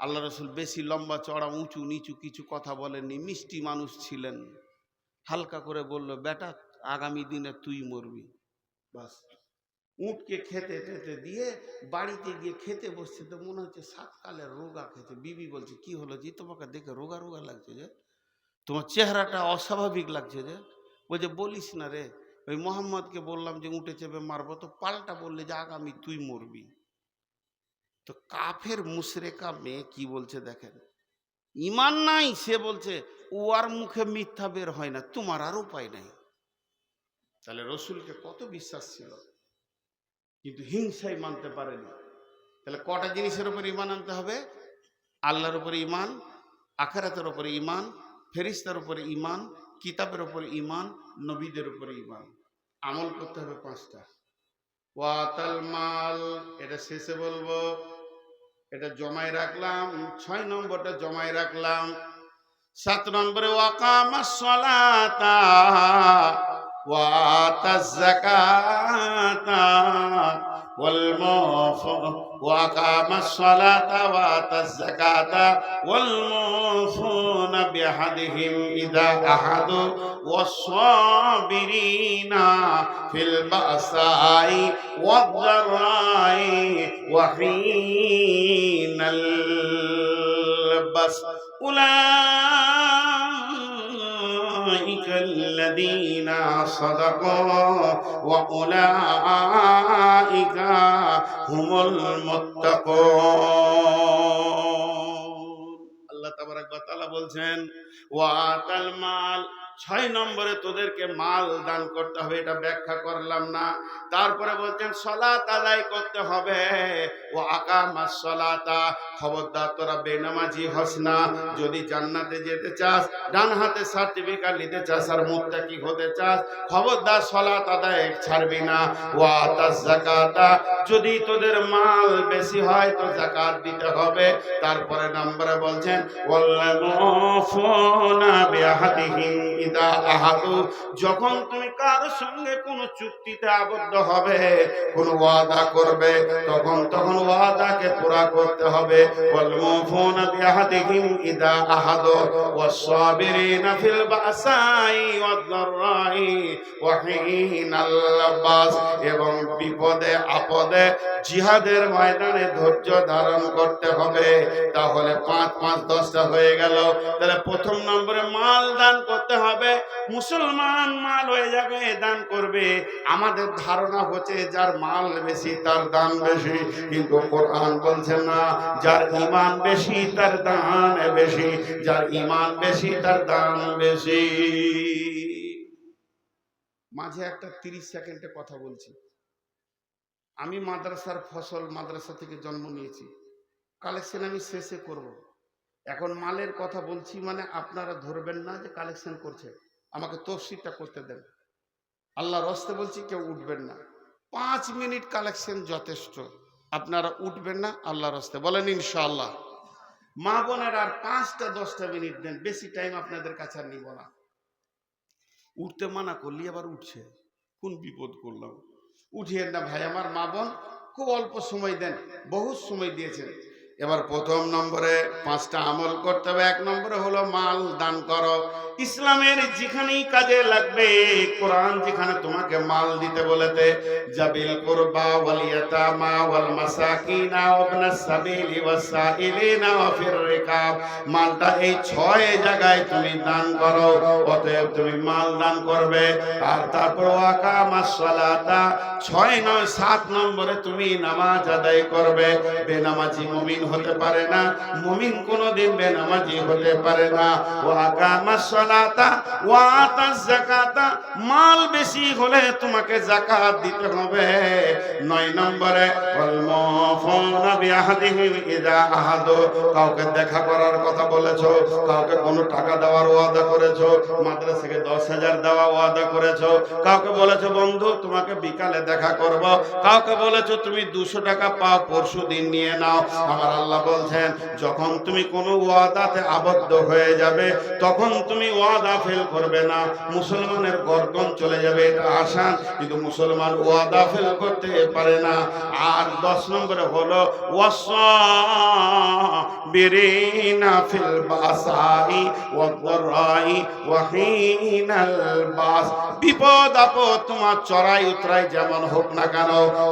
আল্লাহ রাসূল বেশি লম্বা চড়া উঁচু নিচু কিছু কথা বলেননি, মিষ্টি মানুষ ছিলেন। হালকা করে বলল, বেটা আগামী দিনে তুই মরবি। বাস। উটকে খেতে টেতে দিয়ে বাড়িতে গিয়ে খেতে বসছে, তো মনে হচ্ছে 7 কালের রোগা খেতে। বিবি বলছে, কি হলো জি, তোমাকে দেখে রোগা রোগা লাগছে যে, তোমার চেহারাটা অস্বাভাবিক লাগছে যে। বলছে, বলিস না রে, ওই মোহাম্মদকে বললাম যে উঠে চেপে মারবো, তো পাল্টা বললে যে আগামী তুই মরবি। তো কাফের মুশরিকা মেয়ে কি বলছে দেখেন, ঈমান নাই, সে বলছে ওর মুখে মিথ্যা বের হয় না, তোমার আর উপায় নাই। তাহলে রসুলকে কত বিশ্বাস ছিল, কিন্তু হিংসাই মানতে পারেনি। তাহলে কটা জিনিসের উপর ঈমান আনতে হবে? আল্লাহর উপরে ঈমান, আখিরাতের উপরে ঈমান, ফেরেশতার উপরে ঈমান, কিতাবের উপরে ঈমান, নবীদের উপরে ঈমান। আমল করতে হবে 5টা। ওয়াতাল মাল, এটা শেষে বলবো, এটা জমায় রাখলাম। 6 নম্বরটা জমায় রাখলাম। 7 নম্বরে ওয়াকামাস সালাতা ওয়া আতাজ যাকাতা ওয়াকামাস সালাতা ওয়া আতাজ যাকাতা ওয়াল মুফুনা বিআহদিহিম ইযা আহাদু ওয়াস-সাবিরিনা ফিল বাসাই ওয়াদ-দারাই ওয়া হিনাল বাস। أولئك الذين صدقوا وأولئك هم المتقون। আল্লাহ তাবারাক ওয়া তাআলা বলছেন, ওয়াতাল মাল, 6 নম্বরে তোদেরকে মাল দান করতে হবে, এটা ব্যাখ্যা করলাম না। তারপরে বলছেন সালাত আদায় করতে হবে, ও আকামাস সালাতা, খবরদার তোরা বেনামাজি হস না। যদি জান্নাতে যেতে চাস, ডান হাতে সার্টিফিকেট নিতে চাস আর মুত্তাকি হতে চাস, খবরদার সালাত আদায় ছাড়বি না। ওয়া আতাজ যাকাতা, যদি তোদের মাল বেশি হয় তো যাকাত দিতে হবে। তারপরে নম্বরে বলছেন ওয়াল্লামুফুনা বিআহদিহিম ইদা আহাদু, যখন তুমি কার সঙ্গে কোনো চুক্তিতে আবদ্ধ হবে, কোন ওয়াদা করবে, তখন ওয়াদাকে পুরা করতে হবে। ওয়াল্লামুফুনা বিআহদিহিম ইদা আহাদু ওয়াস-সাবিরিনা ফিল বাসাই ওয়াদ-দাররাই ওয়া হিনাল বাস, এবং বিপদে আপদে জিহাদের ময়দানে ধৈর্য ধারণ করতে হবে। তাহলে 5 5 10টা হয়ে গেল। তাহলে প্রথম নম্বরে মাল দান করতে হবে। মুসলমান মাল ওই জায়গায় দান করবে। আমাদের ধারণা হচ্ছে যার মাল বেশি তার দান বেশি, কিন্তু কোরআন বলছে না, যার ঈমান বেশি তার দান বেশি, যার ঈমান বেশি তার দান বেশি। মাঝে একটা 30 সেকেন্ডে কথা বলছি। আমি মাদ্রাসার ফসল, মাদ্রাসা থেকে জন্ম নিয়েছি, কালেকশন আমি শেষে করব। এখন মালের কথা বলছি মানে আপনারা ধরবেন না যে কালেকশন করছে, আমাকে তফসিরটা করতে দেন। আল্লাহর রাস্তে বলছি, কেউ উঠবেন না। 5 মিনিট কালেকশন যথেষ্ট, আপনারা উঠবেন না আল্লাহর রাস্তে, বলেন ইনশাআল্লাহ। মা বোনের আর 5টা 10টা মিনিট দেন, বেশি টাইম আপনাদের কাছে আর নিব না। উঠতে মানা করলি আবার উঠছে, কোন বিপদ করলাম। উঠিয়েন না ভাই আমার, মা বোন খুব অল্প সময় দেন, বহুত সময় দিয়েছেন। এবার প্রথম নম্বরে 5টা আমল করতে হবে। 1 নম্বরে হলো মাল দান করো। ইসলামের যেখানেই কাজে লাগবে, কোরআন যেখানে তোমাকে মাল দিতে বলেছে, জাবিল কুরবা ওয়াল ইয়াতামা ওয়াল মাসাকিনা ওয়া ইবনাস সাবিলি ওয়াস সাইলিনা ওয়া ফির রিকাব, মালটা এই 6 জায়গায় তুমি দান করো। অতএব তুমি মাল দান করবে। আর তারপর ওয়াকামাস সালাতা, 6 নয় 7 নম্বরে তুমি নামাজ আদায় করবে। বেনামাজি মুমিন হতে পারে না, মুমিন কোনদিন বেনামাজি হতে পারে না। ওয়াকামাস সালাতা ওয়া আতাজ যাকাতা, মাল বেশি হলে তোমাকে যাকাত দিতে হবে। 9 নম্বরে ওয়াল মুফুনা বিআহদিহিম ইযা আহাদু, কাউকে দেখা করার কথা বলেছো, কাউকে কোনো টাকা দেওয়ার ওয়াদা করেছো, মাদ্রাসাকে 10,000 দেওয়া ওয়াদা করেছো, কাউকে বলেছো বন্ধু তোমাকে বিকালে দেখা করব, কাউকে বলেছো তুমি 200 টাকা পাও পরশু দিন নিয়ে নাও। আমার আল্লাহ বলছেন, যখন তুমি কোনো ওয়াদাতে আবদ্ধ হয়ে যাবে তখন তুমি ওয়াদা ফেল করবে না। মুসলমানের গর্দন চলে যাবে এটা আসান, কিন্তু মুসলমান ওয়াদা ফেল করতে পারে না। আর 10 নম্বরে হলো ওয়াসাবিরিনা ফিল বাসাই ওয়াদ-দাররাই ওয়া হিনাল বাস, বিপদ আপদ তোমার চড়াই উতরাই যেমন হোক না কেন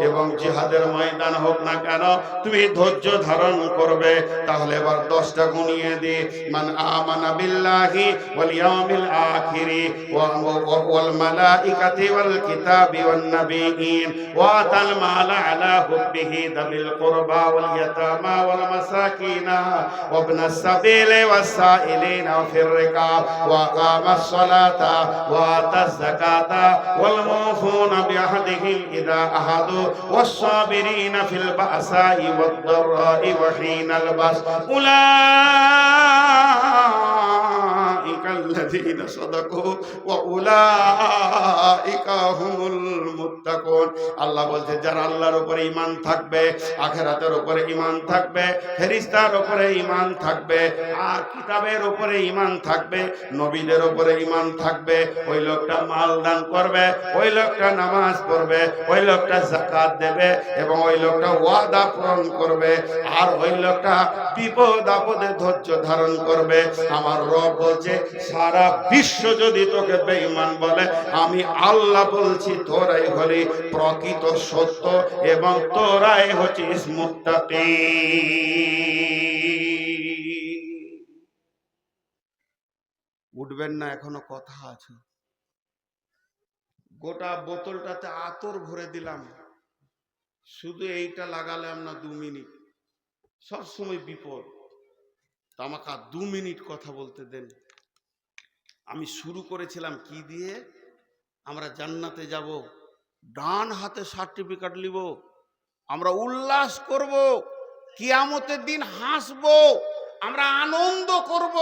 এবং জিহাদের ময়দান হোক না কেন, তুমি ধৈর্য ধারণ করবে। তাহলে এবার 10টা গুনিয়ে দি। মান আমানা বিল্লাহি ওয়াল ইয়াউমিল আখিরি ওয়াল মালাইকাতি ওয়াল কিতাবি ওয়ান নাবিয়িন ওয়া আতাল মালা আলা হুব্বিহি দাবিল কুরবা ওয়াল ইয়াতামা ওয়াল মাসাকিনা ওয়া ইবনাস সাবিলি ওয়াস সাইলিনা ফির রিকাব ওয়া আকামাস সালাতা ওয়া আতাজ যাকাতা ওয়াল মুফুনা বিআহদিহিম ইযা আহাদু ওয়াস সাবিরিনা ফিল বাসাই ওয়াদ দাররাই ওয়া হিনাল বাস, উলাইকাল্লাযীনা সাদাকু ওয়া উলাইকা হুমুল মুত্তাকুন। আল্লাহ বলছে যারা আল্লাহর উপরে ঈমান থাকবে, আখিরাতের উপরে ঈমান থাকবে, ফেরেশতার উপরে ঈমান থাকবে, আর কিতাবের উপরে ঈমান থাকবে, নবীদের উপরে ঈমান থাকবে, ওই লোকটা মাল দান করবে, ওই লোকটা নামাজ পড়বে, ওই লোকটা যাকাত দেবে এবং ওই লোকটা ওয়াদা পূরণ করবে, আর ওই লোকটা বিপদ আপদে ধৈর্য ধারণ করবে। আমার রব বলছে সারা বিশ্ব যদি তোকে বেঈমান বলে, আমি আল্লাহ বলছি তোরাই হলি প্রকৃত সত্য এবং তোরাই হচ্ছিস মুত্তাকি। উঠবেন না, এখনো কথা আছে। গোটা বোতলটাতে আতর ভরে দিলাম, শুধু এইটা লাগালাম না 2 মিনিট, সব সময় বিপদ। তো আমাকে 2 মিনিট কথা বলতে দেন। আমি শুরু করেছিলাম কি দিয়ে? আমরা জান্নাতে যাব, ডান হাতে সার্টিফিকেট নিব, আমরা উল্লাস করব, কিয়ামতের দিন হাসবো, আমরা আনন্দ করব।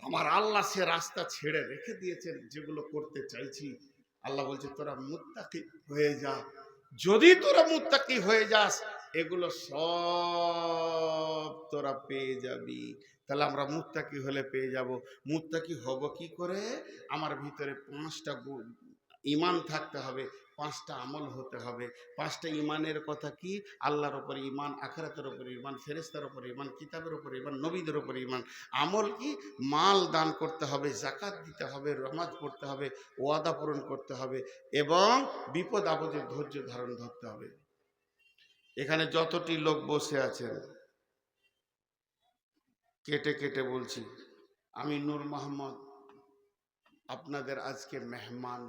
আমার আল্লাহ সে রাস্তা ছেড়ে রেখে দিয়েছেন যেগুলো করতে চাইছি। আল্লাহ বলছে তোরা মুত্তাকি হয়ে যা। যদি তোরা মুত্তাকি হয়ে যাস এগুলো সব তোরা পেয়ে যাবি। তাহলে আমরা মুত্তাকি হলে পেয়ে যাব। মুত্তাকি হব কি করে? আমার ভিতরে 5টা ঈমান থাকতে হবে, 5টা আমল হতে হবে। 5টা ঈমানের কথা কি? আল্লাহর উপরে ঈমান, আখিরাতের উপরে ঈমান, ফেরেশতার উপরে ঈমান, কিতাবের উপরে ঈমান, নবীদের উপরে ঈমান। আমল কি? মাল দান করতে হবে, যাকাত দিতে হবে, নামাজ পড়তে হবে, ওয়াদা পূরণ করতে হবে এবং বিপদ আপদে ধৈর্য ধারণ ধরতে হবে। এখানে যতটি লোক বসে আছেন, কেটে কেটে বলছি, আমি নূর মোহাম্মদ আপনাদের আজকে মেহমান।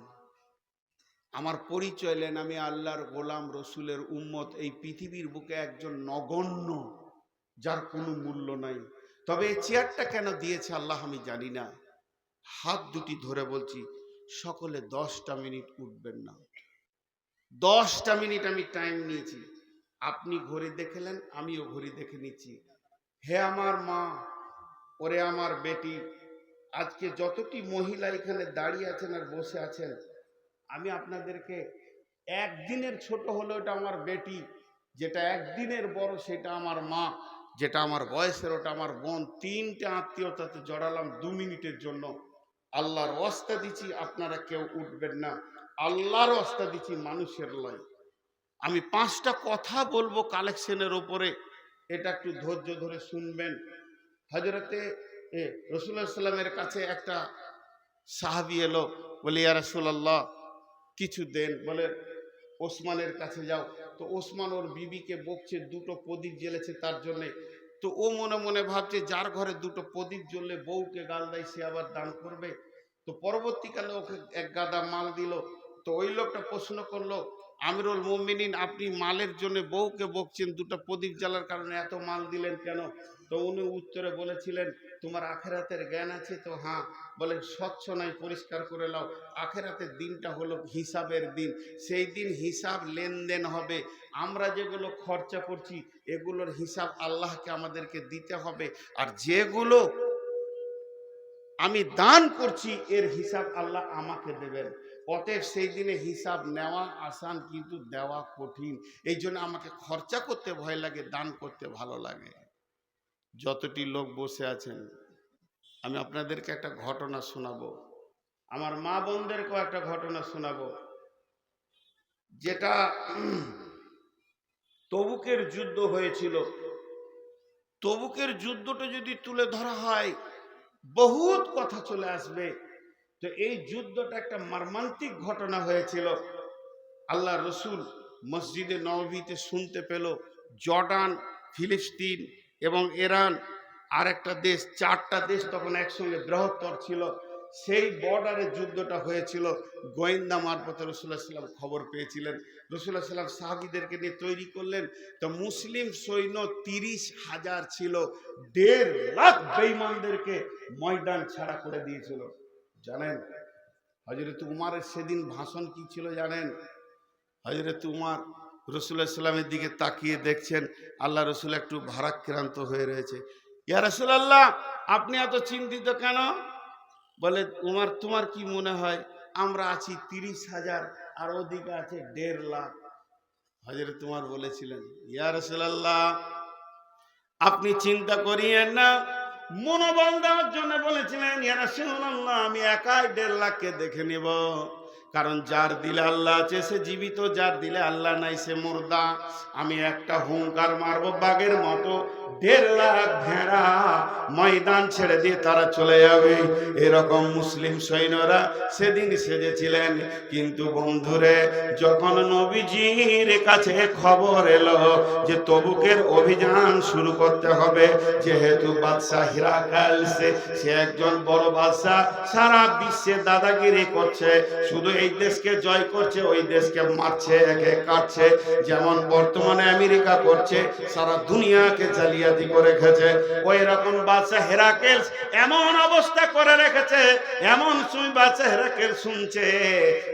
আমার পরিচয় নেন, আমি আল্লাহর গোলাম, রসুলের উম্মত, এই পৃথিবীর বুকে একজন নগণ্য যার কোনো মূল্য নাই। তবে এই চেয়ারটা কেন দিয়েছে আল্লাহ আমি জানি না। হাত দুটি ধরে বলছি, সকলে 10টা মিনিট উঠবেন না। 10টা মিনিট আমি টাইম নিয়েছি। আপনি ঘড়ি দেখলেন, আমিও ঘড়ি দেখে নিচ্ছি। হে আমার মা, ওরে আমার বেটি, আজকে যতটি মহিলা এখানে দাঁড়িয়ে আছেন আর বসে আছেন, আমি আপনাদেরকে একদিনের ছোট হলো এটা আমার বেটি, যেটা একদিনের বড় সেটা আমার মা, যেটা আমার বয়সের ওটা আমার বোন। 3টে আত্মীয়তাতে জড়ালাম 2 মিনিটের জন্য। আল্লাহর ওয়াস্তা দিচ্ছি আপনারা কেউ উঠবেন না। আল্লাহর ওয়াস্তা দিচ্ছি, মানুষের লয়। আমি 5টা কথা বলবো কালেকশনের ওপরে, এটা একটু ধৈর্য ধরে শুনবেন। হযরতে রাসূলুল্লাহ সাল্লাল্লাহু আলাইহি ওয়াসাল্লামের কাছে একটা সাহাবী এলো, বলে ইয়া রাসূলুল্লাহ কিছু দেন। বলে ওসমানের কাছে যাও। তো ওসমান ওর বিবিকে বকছে, 2টো প্রদীপ জ্বেলেছে তার জন্যে। তো ও মনে মনে ভাবছে যার ঘরে 2টো প্রদীপ জ্বললে বউকে গাল দেয় সে আবার দান করবে। তো পরবর্তীকালে ওকে এক গাদা মাল দিল। তো ওই লোকটা প্রশ্ন করলো, আমিরুল মুমিনিন আপনি মালের জন্য বউকে বকছেন, 2টা প্রদীপ জ্বালার কারণে এত মাল দিলেন কেন? তো উনি উত্তরে বলেছিলেন, তোমার আখেরাতের জ্ঞান আছে তো? হ্যাঁ। বলে স্বচ্ছ নাই, পরিষ্কার করে নাও। আখেরাতের দিনটা হলো হিসাবের দিন। সেই দিন হিসাব লেনদেন হবে। আমরা যেগুলো খরচা করছি এগুলোর হিসাব আল্লাহকে আমাদেরকে দিতে হবে। আর যেগুলো আমি দান করছি এর হিসাব আল্লাহ আমাকে দেবেন। অতএব সেই দিনে হিসাব নেওয়া আসান কিন্তু দেওয়া কঠিন। এই জন্য আমাকে খরচা করতে ভয় লাগে, দান করতে ভালো লাগে। যতটি লোক বসে আছেন আমি আপনাদেরকে একটা ঘটনা শোনাবো, আমার মা বোনদেরকেও একটা ঘটনা শোনাবো, যেটা তবুকের যুদ্ধ হয়েছিল। তবুকের যুদ্ধটা যদি তুলে ধরা হয় বহুত কথা চলে আসবে। তো এই যুদ্ধটা একটা মর্মান্তিক ঘটনা হয়েছিল। আল্লাহ রসুল মসজিদে নববীতে শুনতে পেল জর্ডান, ফিলিস্তিন এবং ইরান আর একটা দেশ, 4টা দেশ তখন একসঙ্গে বৃহত্তর ছিল। সেই বর্ডারে যুদ্ধটা হয়েছিল। গোয়েন্দা মারফতে রাসূলুল্লাহ সাল্লাল্লাহু আলাইহি ওয়াসাল্লাম খবর পেয়েছিলেন। রাসূলুল্লাহ সাল্লাল্লাহু আলাইহি ওয়াসাল্লাম সাহাবীদেরকে নিয়ে তৈরি করলেন। তো মুসলিম সৈন্য 30,000 ছিল, 1.5 লাখ বেঈমানদেরকে ময়দান ছাড়া করে দিয়েছিল। জানেন হযরত উমারের সেদিন ভাষণ কি ছিল জানেন? হযরত উমার রাসূলুল্লাহ সাল্লামের দিকে তাকিয়ে দেখছেন আল্লাহ রসুল একটু ভারাক্রান্ত হয়ে রয়েছে। ইয়া রাসূলুল্লাহ আপনি এত চিন্তিত কেন? বলে উমার তোমার কি মনে হয় আমরা আছি 30,000 আর ওদিকে আছে 1.5 লাখ। হযরত উমার বলেছিলেন, ইয়া রাসূলুল্লাহ আপনি চিন্তা করিয়েন না। মনোবল দেওয়ার জন্য বলেছিলেন, ইয়া রাসূলুল্লাহ আমি একাই 1.5 লাখকে দেখে নেব। কারণ যার দিলে আল্লাহ আছে সে জীবিত, যার দিলে আল্লাহ নাই সে মুর্দা। আমি একটা হুঙ্কার মারবো বাঘের মতো, 1.5 লাখ ভেড়া ময়দান ছেড়ে দিয়ে তারা চলে যাবে। এরকম মুসলিম সৈন্যরা সেদিন সেজেছিলেন। কিন্তু বন্ধুরে যখন নবীজির কাছে খবর এলো যে তবুকের অভিযান শুরু করতে হবে, যেহেতু বাদশাহ হিরাকাল সে একজন বড় বাদশাহ, সারা বিশ্বে দাদাগিরি করছে, শুধু এই দেশকে জয় করছে, ওই দেশকে মারছে, একে কাটছে, যেমন বর্তমানে আমেরিকা করছে, সারা দুনিয়াকে জালিয়াতি করে রেখেছে। ওই রকম বাদশা হেরাকেল এমন অবস্থা করে রেখেছে, এমন বাদশা হেরাকেল শুনছে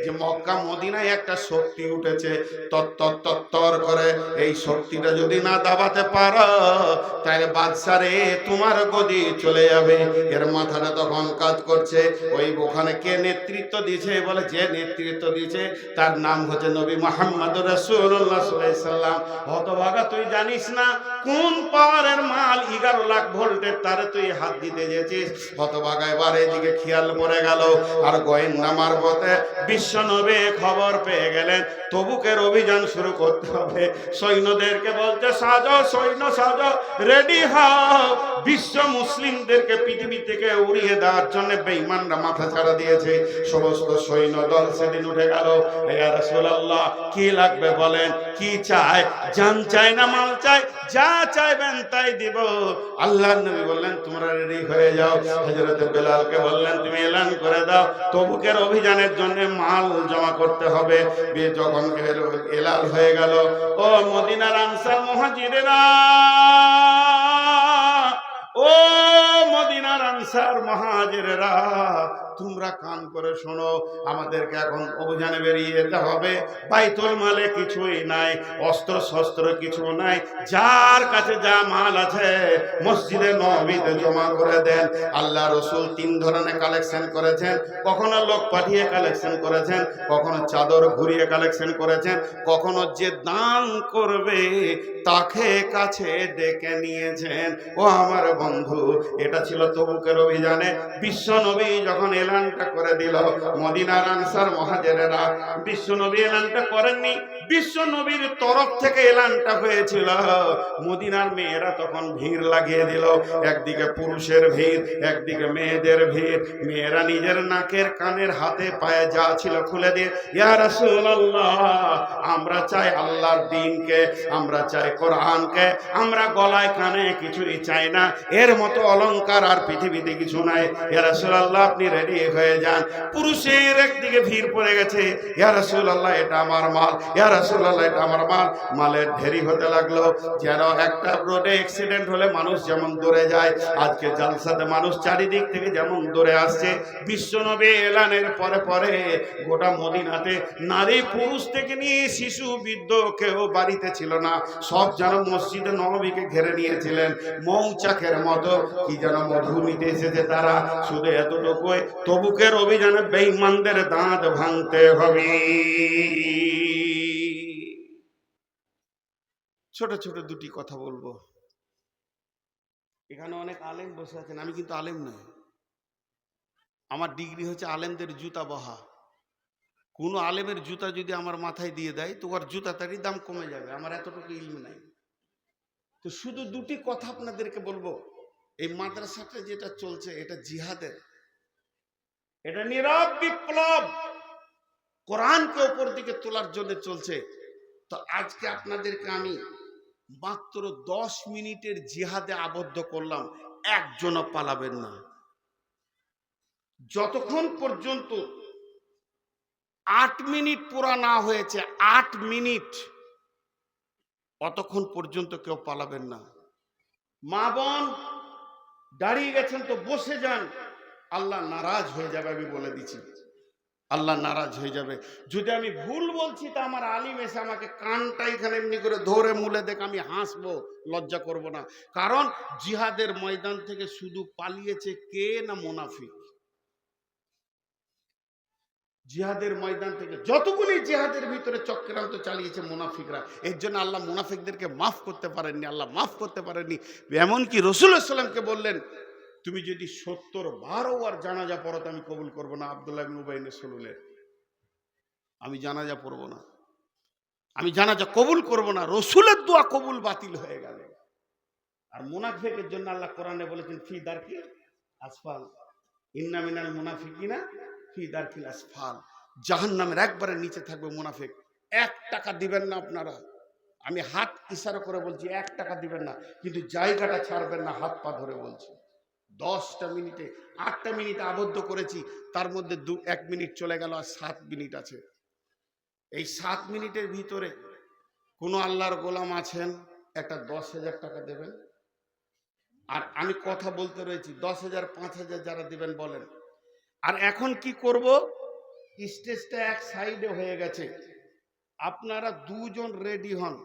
যে মক্কা মদিনায় একটা শক্তি উঠেছে, তত্তর করে, এই শক্তিটা যদি না দাবাতে পারো তাহলে বাদশারে তোমার গদি চলে যাবে। এর মাথাটা তখন কাজ করছে, ওই ওখানে কে নেতৃত্ব দিয়েছে, বলে যে নেতৃত্ব দিয়েছে তার নাম হচ্ছে নবী মুহাম্মদ রাসূলুল্লাহ সাল্লাল্লাহু আলাইহি সাল্লাম। হতভাগা, তুই জানিস না কোন পাওয়ারের মাল 11 লাখ ভোল্টের তারে তুই হাত দিতে গেছিস। হতভাগা এবার এদিকে খেয়াল পড়ে গেল, আর গোয়েন্দা মারফতে বিশ্ব নবী খবর পেয়ে গেলেন তবুকের অভিযান শুরু করতে হবে। সৈন্যদেরকে বলতে, সাজো সৈন্য সাজো, রেডি হও, বিশ্ব মুসলিমদেরকে পৃথিবী থেকে উড়িয়ে দেওয়ার জন্য বেঈমানরা মাথা ছাড়া দিয়েছে। সমস্ত সৈন্য দল সেদিন উঠে গেল। ইয়া রাসূলুল্লাহ, কি লাগবে বলেন, কি চাই? জান চাই না মাল চাই? যা চাইবেন তাই দিব। আল্লাহর নবী বললেন তোমরা রেডি হয়ে যাও। হযরত বেলালকে বললেন তুমি এলান করে দাও, তবুকের অভিযানের জন্য মাল জমা করতে হবে। যখন এলাল হয়ে গেল, ও মদিনার আনসার মুহাজিরেরা, ও মদিনার আনসার মুহাজিরেরা, তোমরা কান করে শোনো, আমাদেরকে এখন অভিযানে বেরিয়ে যেতে হবে। বাইতুল মালে কিছুই নাই, অস্ত্র শস্ত্র কিছু নাই, যার কাছে যা মাল আছে মসজিদে নববীতে জমা করে দেন। আল্লাহ রাসূল 3 ধরনের কালেকশন করেছেন, কখনো লোক পাঠিয়ে কালেকশন করেছেন, কখনো চাদর ঘুরিয়ে কালেকশন করেছেন, কখনো যে দান করবে তাকে কাছে ডেকে নিয়েছেন। ও আমার বন্ধু, এটা ছিল তবুকের অভিযানে। বিশ্ব নবী যখন এলানটা করে দিল, মদিনার আনসার মুহাজিরেরা, বিশ্ব নবী এলানটা করেননি, বিশ্ব নবীর তরফ থেকে এলানটা হয়েছিল। মদিনার মেয়েরা তখন ভিড় লাগিয়ে দিল, একদিকে পুরুষের ভিড়, একদিকে মেয়েদের ভিড়। মেয়েরা নিজের নাকের কানের হাতে পায়ে যা ছিল খুলে দিয়ে, ইয়া রাসূলুল্লাহ, আমরা চাই আল্লাহর দ্বীনকে, আমরা চাই কোরআনকে, আমরা গলায় কানে কিছুই চাই না, এর মতো অলংকার আর পৃথিবীতে কিছু নাই। ইয়া রাসূলুল্লাহ, আপনি রেডি হয়ে যান। পুরুষের একদিকে ভিড় পড়ে গেছে, ইয়া রাসূলুল্লাহ এটা আমার মাল, ইয়া রাসূলুল্লাহ এটা আমার মাল। মালের ঢেরি হতে লাগলো, যেন একটা রোডে অ্যাক্সিডেন্ট হলে মানুষ যেমন দৌড়ে যায়, আজকে জালসাতে মানুষ চারিদিক থেকে যেমন দৌড়ে আসছে। বিশ্বনবী এলানের পরে পরে গোটা মদিনাতে নারী পুরুষ থেকে নিয়ে শিশু বৃদ্ধ কেউ বাড়িতে ছিল না, সব যেন মসজিদে নববীকে ঘিরে নিয়েছিলেন মৌচাকের মতো, কি যেন মধু নিতে এসেছে তারা। শুধু এতটুকুই, তবুকের অভিযানে বেঈমানদের দাঁত ভাঙতে হবে। ছোট ছোট দুটি কথা বলবো। এখানে অনেক আলেম বসে আছেন, আমি কিন্তু আলেম নই, আমার ডিগ্রি হচ্ছে আলেমদের জুতা বহা। কোনো আলেমের জুতা যদি আমার মাথায় দিয়ে দেয় তো ওর জুতা তারই দাম কমে যাবে, আমার এতটুকু ইলম নাই। তো শুধু দুটি কথা আপনাদেরকে বলবো। এই মাদ্রাসাটা যেটা চলছে এটা জিহাদের, এটা নীরব বিপ্লব, কোরআনকে উপর দিকে তোলার জন্য চলছে। তো আজকে আপনাদেরকে আমি মাত্র 10 মিনিটের জিহাদে আবদ্ধ করলাম, একজনও পালাবেন না। যতক্ষণ পর্যন্ত 8 মিনিট পুরা না হয়েছে, 8 মিনিট, অতক্ষণ পর্যন্ত কেউ পালাবেন না। মা বোন দাঁড়িয়ে গেছেন তো বসে যান, আল্লাহ নারাজ হয়ে যাবে, আমি বলে দিচ্ছি, আল্লাহ নারাজ হয়ে যাবে। যদি আমি ভুল বলছি তা আমার আলিম এসে আমাকে কানটা এখানে এমনি করে ধরে মুলে দেখ, আমি হাসবো, লজ্জা করব না। কারণ জিহাদের ময়দান থেকে শুধু পালিয়েছে কে না মুনাফিক। জিহাদের ময়দান থেকে যতগুলি জিহাদের ভিতরে চক্রান্ত চালিয়েছে মুনাফিকরা, এর জন্য আল্লাহ মুনাফিকদেরকে মাফ করতে পারেননি, আল্লাহ মাফ করতে পারেননি। এমনকি রাসূলুল্লাহ সাল্লাল্লাহু আলাইহি ওয়াসাল্লামকে বললেন তুমি যদি 70 বার জানাজা পড়ো তো আমি কবুল করবো না। আব্দুল্লাহ ইবনে উবাই ইবনে সালুলের, আমি জানাজা পড়বো না, আমি জানাজা কবুল করবো না, রাসূলের দোয়া কবুল বাতিল হয়ে গেল। আর মুনাফিকের জন্য আল্লাহ কোরআনে বলেছেন ফি দারকিল আসফাল, ইন্না মিনাল মুনাফিকিনা ফি দারকিল আসফাল, জাহান্নামের একবারে নিচে থাকবে মুনাফিক। 1 টাকা দিবেন না আপনারা, আমি হাত ইশারা করে বলছি 1 টাকা দিবেন না, কিন্তু জায়গাটা ছাড়বেন না, হাত পা ধরে বলছি 10টা মিনিটে 8টা মিনিট আবদ্ধ করেছি, তার মধ্যে 1 মিনিট চলে গেল, আর 7 মিনিট আছে। এই 7 মিনিটের ভিতরে কোনো আল্লাহর গোলাম আছেন, একটা 10,000 টাকা দেবেন। আর আমি কথা বলতে রয়েছি, 10,000 5,000 যারা দিবেন বলেন। আর এখন কি করব, স্টেজটা এক সাইডে হয়ে গেছে, আপনারা 2 জন রেডি হন,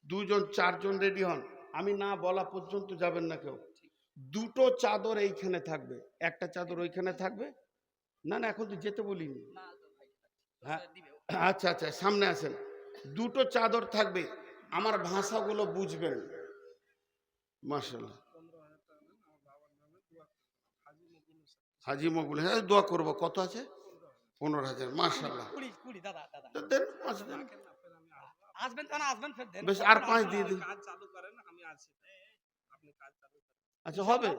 2 জন 4 জন রেডি হন, আমি না বলা পর্যন্ত যাবেন না কেউ। 2টো চাদর এইখানে থাকবে, একটা চাদর ওইখানে থাকবে। না না, এখন তো যেতে বলিনি। হ্যাঁ আচ্ছা আচ্ছা, সামনে আসেন। 2টো চাদর থাকবে, আমার ভাষাগুলো বুঝবেন। মাশাআল্লাহ, হাজি মকবুল, হ্যাঁ দোয়া করবো। কত আছে? 15,000। মাশাআল্লাহ, দেন 5 দেন, বেশ আর 5 দিয়ে দিন। আচ্ছা হবে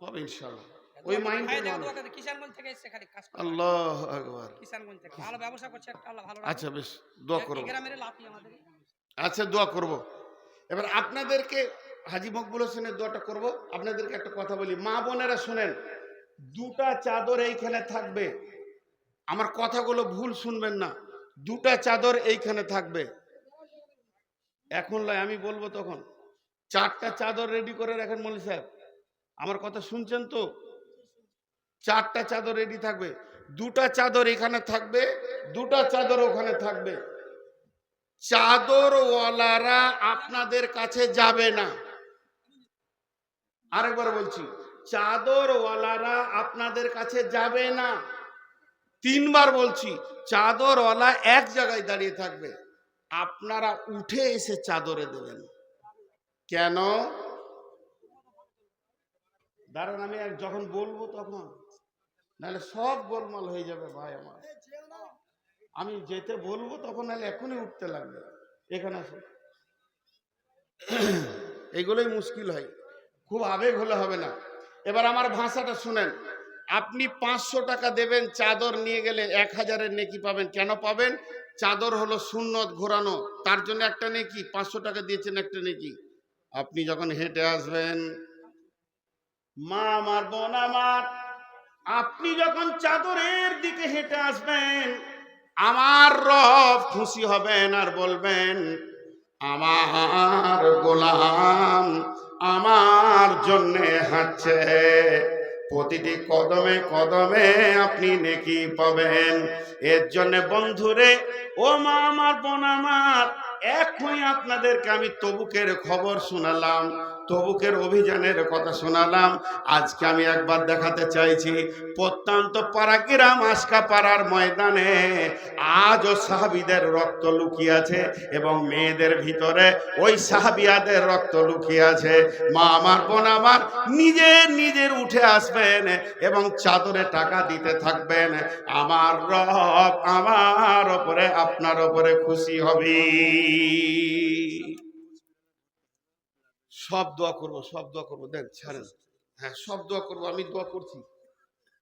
হবে ইনশাআল্লাহ, ওই মাইন্ড। আল্লাহু আকবার। আচ্ছা বেশ, দোয়া করব। আচ্ছা দোয়া করব। এবার আপনাদেরকে হাজী মকবুল হোসেনের দোয়াটা করব। আপনাদেরকে একটা কথা বলি, মা বোনেরা শুনেন, 2টা চাদর এইখানে থাকবে, আমার কথাগুলো ভুল শুনবেন না। 2টা চাদর এইখানে থাকবে, এখন নয়, আমি বলবো তখন। 4টা চাদর রেডি করে রাখেন মৌলভী সাহেব, আমার কথা শুনছেন তো? 4টা চাদর রেডি থাকবে, 2টা চাদর এখানে থাকবে, 2টা চাদর ওখানে থাকবে। চাদরওয়ালারা আপনাদের কাছে যাবে না। আরেকবার বলছি, চাদরওয়ালারা আপনাদের কাছে যাবে না। 3বার বলছি, চাদরওয়ালা এক জায়গায় দাঁড়িয়ে থাকবে, আপনারা উঠে এসে চাদরে দেবেন। কেন? দাঁড়ান, আমি যখন বলবো তখন, নাহলে সব গোলমাল হয়ে যাবে ভাই আমার। আমি যেতে বলবো তখন, নাহলে এখনই উঠতে লাগবে। এখানে আসো, এইগুলোই মুশকিল হয়, খুব আবেগ হলে হবে না। এবার আমার ভাষাটা শুনেন, আপনি 500 টাকা দেবেন, চাদর নিয়ে গেলে 1000-এর নেকি পাবেন। কেন পাবেন? চাদর হলো সুন্নত ঘোরানো, তার জন্য একটা নেকি, 500 টাকা দিয়েছেন একটা নেকি। আপনি যখন হেঁটে আসবেন, মা আমার, বোন আমার, আপনি যখন চাদরের দিকে হেঁটে আসবেন, আমার রব খুশি হবেন আর বলবেন, আমার গোলাম আমার জন্যে হাঁটছে, প্রতিটি কদমে কদমে আপনি নেকি পাবেন। এর জন্য বন্ধুরে, ও মা আমার, বোন আমার, এখনই আপনাদেরকে আমি তবুকের খবর শোনালাম, তবুকের অভিযানের কথা শোনালাম। আজকে আমি একবার দেখাতে চাইছি, প্রত্যন্ত পাড়াগ্রাম আশকা পাড়ার ময়দানে আজও সাহাবীদের রক্ত লুকিয়ে আছে, এবং মেয়েদের ভিতরে ওই সাহাবিয়াদের রক্ত লুকিয়ে আছে। মা আমার, বোন আমার, নিজের উঠে আসবেন এবং চাদরে টাকা দিতে থাকবেন। আমার রব আমার ওপরে, আপনার ওপরে খুশি হবে। সব দোয়া করব, সব দোয়া করব, দেন ছাড়েন। হ্যাঁ সব দোয়া করব, আমি দোয়া করছি।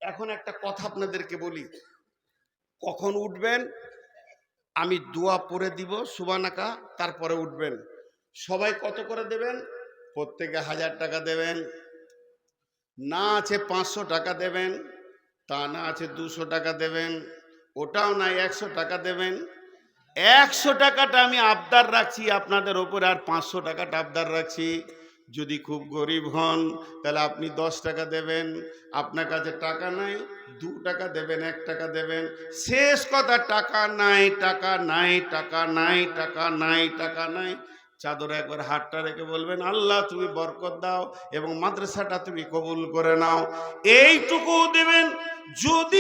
এখন একটা কথা আপনাদেরকে বলি, কখন উঠবেন আমি দোয়া পড়ে দিব সুবহানাকা, তারপরে উঠবেন। সবাই কত করে দেবেন? প্রত্যেকে 1000 টাকা দেবেন, না আছে 500 টাকা দেবেন, তা না আছে 200 টাকা দেবেন, ওটাও নাই 100 টাকা দেবেন। 100 টাকাটা আমি আবদার রাখছি আপনাদের ওপরে, আর 500 টাকাটা আবদার রাখছি। যদি খুব গরিব হন তাহলে আপনি 10 টাকা দেবেন, আপনার কাছে টাকা নাই 2 টাকা দেবেন, 1 টাকা দেবেন। শেষ কথা, টাকা নাই, টাকা নাই, টাকা নাই, টাকা নাই, টাকা নাই। চাদরে একবার হাতটা রেখে বলবেন, আল্লাহ তুমি বরকত দাও এবং মাদ্রাসাটা তুমি কবুল করে নাও, এইটুকু দেবেন। যদি